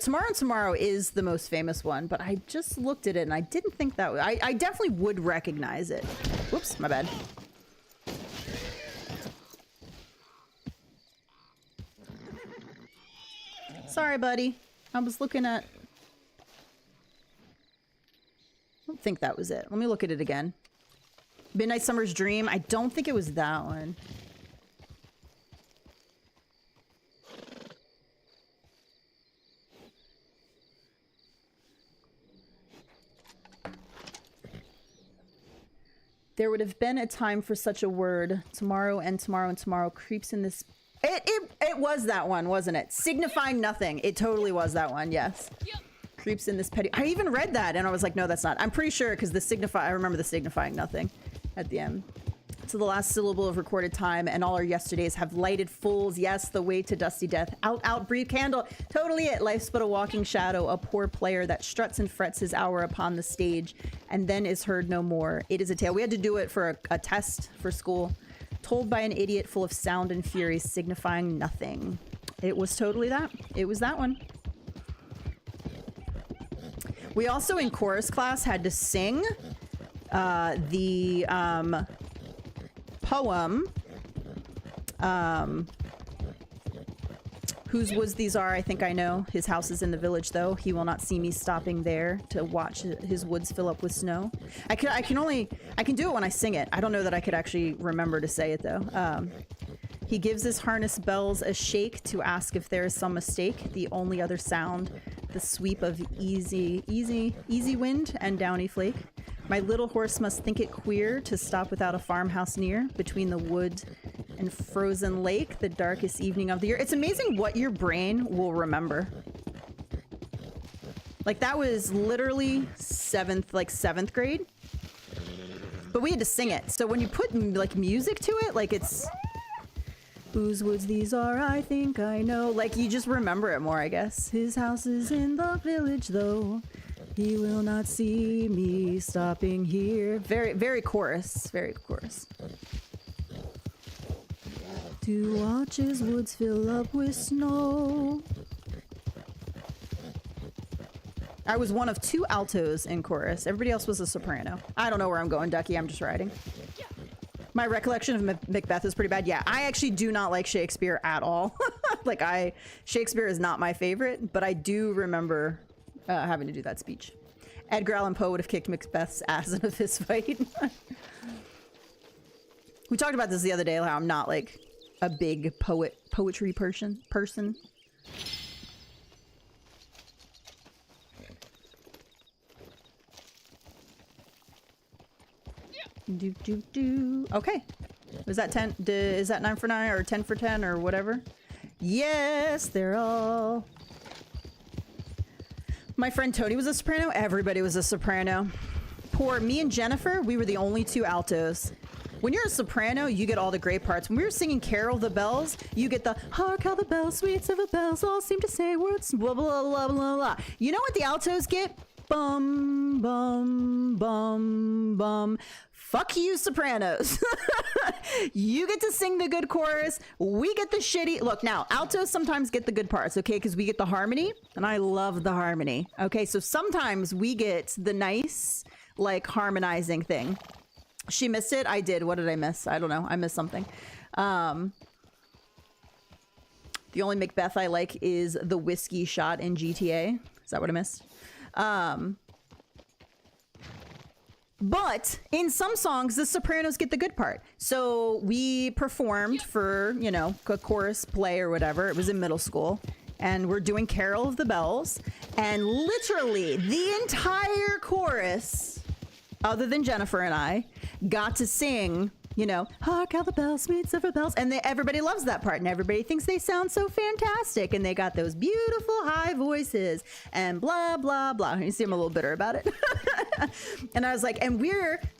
Tomorrow and Tomorrow is the most famous one, but I just looked at it and I didn't think that was... I definitely would recognize it. Whoops, my bad. Sorry, buddy. I was looking at... I don't think that was it. Let me look at it again. Midnight Summer's Dream. I don't think it was that one. There would have been a time for such a word. Tomorrow and tomorrow and tomorrow creeps in this... It was that one, wasn't it? Signifying nothing. It totally was that one, yes. Yep. Creeps in this petty... I even read that and I was like, no, that's not. I'm pretty sure because the I remember the signifying nothing at the end. To the last syllable of recorded time, and all our yesterdays have lighted fools. Yes, the way to dusty death. Out, out, breathe candle. Totally it. Life's but a walking shadow, a poor player that struts and frets his hour upon the stage, and then is heard no more. It is a tale. We had to do it for a test for school. Told by an idiot full of sound and fury, signifying nothing. It was totally that. It was that one. We also, in chorus class, had to sing the poem, whose woods these are, I think I know. His house is in the village, though. He will not see me stopping there to watch his woods fill up with snow. I can do it when I sing it. I don't know that I could actually remember to say it, though. He gives his harness bells a shake to ask if there is some mistake. The only other sound, the sweep of easy wind and downy flake. My little horse must think it queer to stop without a farmhouse near, between the wood and frozen lake, the darkest evening of the year. It's amazing what your brain will remember. Like, that was literally seventh grade. But we had to sing it. So when you put, like, music to it, like, it's... Whose woods these are, I think I know. Like, you just remember it more, I guess. His house is in the village, though. He will not see me stopping here. Very, very chorus. Very chorus. To watch his woods fill up with snow. I was one of 2 altos in chorus. Everybody else was a soprano. I don't know where I'm going, Ducky. I'm just writing. My recollection of Macbeth is pretty bad. Yeah, I actually do not like Shakespeare at all. Like, Shakespeare is not my favorite, but I do remember having to do that speech. Edgar Allan Poe would have kicked Macbeth's ass in a fist fight. We talked about this the other day, how I'm not like a big poetry person. Okay. Was that 10? Is that 9 for 9 or 10 for 10 or whatever? Yes, they're all... My friend Tony was a soprano. Everybody was a soprano. Poor me and Jennifer, we were the only 2 altos. When you're a soprano, you get all the great parts. When we were singing Carol of the Bells, you get the hark how the bells, sweet silver bells, all seem to say words, blah, blah, blah, blah, blah. You know what the altos get? Bum, bum, bum, bum. fuck you, sopranos. You get to sing the good chorus. We get the shitty. Look, now, altos sometimes get the good parts, okay? Because we get the harmony, and I love the harmony. Okay, so sometimes we get the nice, like, harmonizing thing. She missed it. I did. What did I miss? I don't know. I missed something. The only Macbeth I like is the whiskey shot in GTA. Is that what I missed? But in some songs, the sopranos get the good part. So we performed for, you know, a chorus play or whatever. It was in middle school. And we're doing Carol of the Bells. And literally the entire chorus, other than Jennifer and I, got to sing, you know, hark how the bells, sweet silver bells. And everybody loves that part. And everybody thinks they sound so fantastic. And they got those beautiful high voices and blah, blah, blah. You see, I'm a little bitter about it. And I was like, and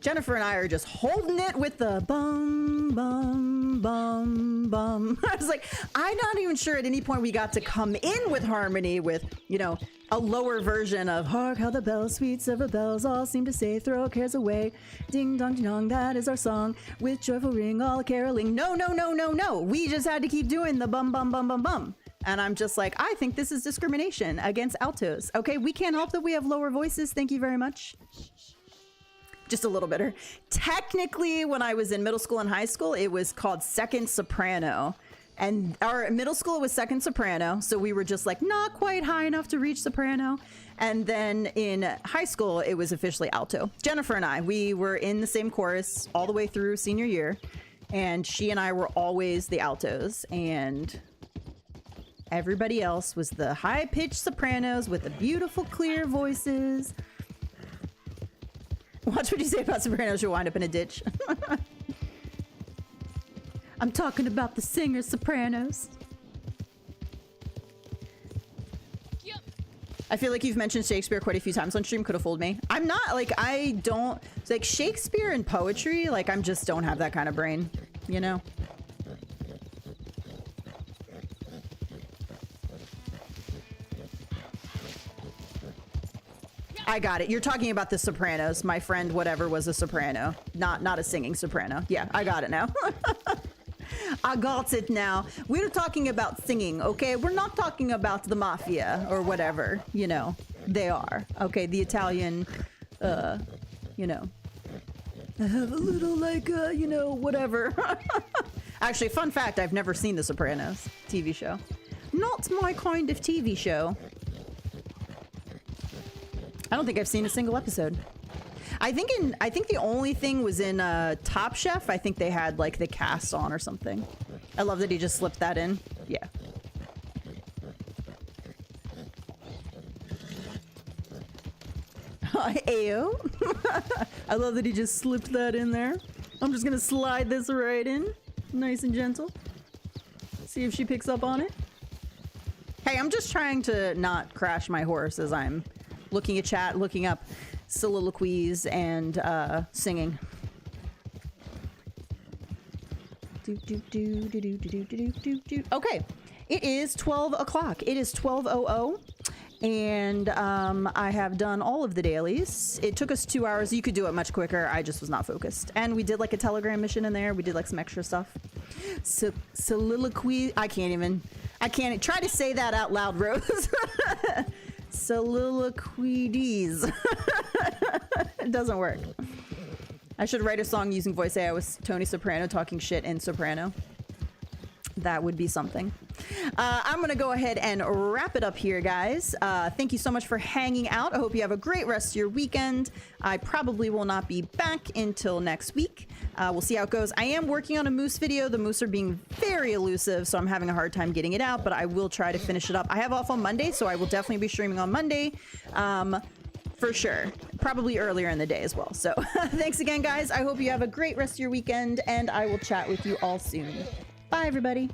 Jennifer and I are just holding it with the bum, bum, bum, bum. I was like, I'm not even sure at any point we got to come in with harmony with, you know, a lower version of hark how the bells, sweet silver bells, all seem to say throw cares away. Ding dong ding dong, that is our song. With joyful ring, all caroling. No, no, no, no, no. We just had to keep doing the bum, bum, bum, bum, bum. And I'm just like, I think this is discrimination against altos. Okay, we can't help that we have lower voices. Thank you very much. Just a little bitter. Technically, when I was in middle school and high school, it was called second soprano. And our middle school was second soprano. So we were just like not quite high enough to reach soprano. And then in high school, it was officially alto. Jennifer and I, we were in the same chorus all the way through senior year. And she and I were always the altos. And everybody else was the high-pitched sopranos with the beautiful, clear voices. Watch what you say about sopranos. You'll wind up in a ditch. I'm talking about the singer sopranos. Yep. I feel like you've mentioned Shakespeare quite a few times on stream. Could have fooled me. I'm not like, I don't like Shakespeare and poetry. Like, I'm just don't have that kind of brain, you know? I got it. You're talking about the sopranos. My friend, whatever, was a soprano, not a singing soprano. Yeah, I got it now. I got it now. We're talking about singing, okay? We're not talking about the mafia or whatever, you know, they are. Okay, the Italian, you know, I have a little like, you know, whatever. Actually, fun fact, I've never seen The Sopranos TV show. Not my kind of TV show. I don't think I've seen a single episode. I think the only thing was in Top Chef. I think they had like the cast on or something. I love that he just slipped that in. Yeah. Ayo. I love that he just slipped that in there. I'm just gonna slide this right in. Nice and gentle. See if she picks up on it. Hey, I'm just trying to not crash my horse as I'm looking at chat, looking up soliloquies and singing. Okay, it is 12 o'clock. It is 12:00, and I have done all of the dailies. It took us 2 hours. You could do it much quicker. I just was not focused. And we did like a telegram mission in there. We did like some extra stuff. Soliloquy. I can't try to say that out loud, Rose. Soliloquies. It doesn't work. I should write a song using voice AI with Tony Soprano talking shit in soprano. That would be something. I'm going to go ahead and wrap it up here, guys. Thank you so much for hanging out. I hope you have a great rest of your weekend. I probably will not be back until next week. We'll see how it goes. I am working on a moose video. The moose are being very elusive, so I'm having a hard time getting it out, but I will try to finish it up. I have off on Monday, so I will definitely be streaming on Monday. For sure. Probably earlier in the day as well. So thanks again, guys. I hope you have a great rest of your weekend, and I will chat with you all soon. Bye, everybody.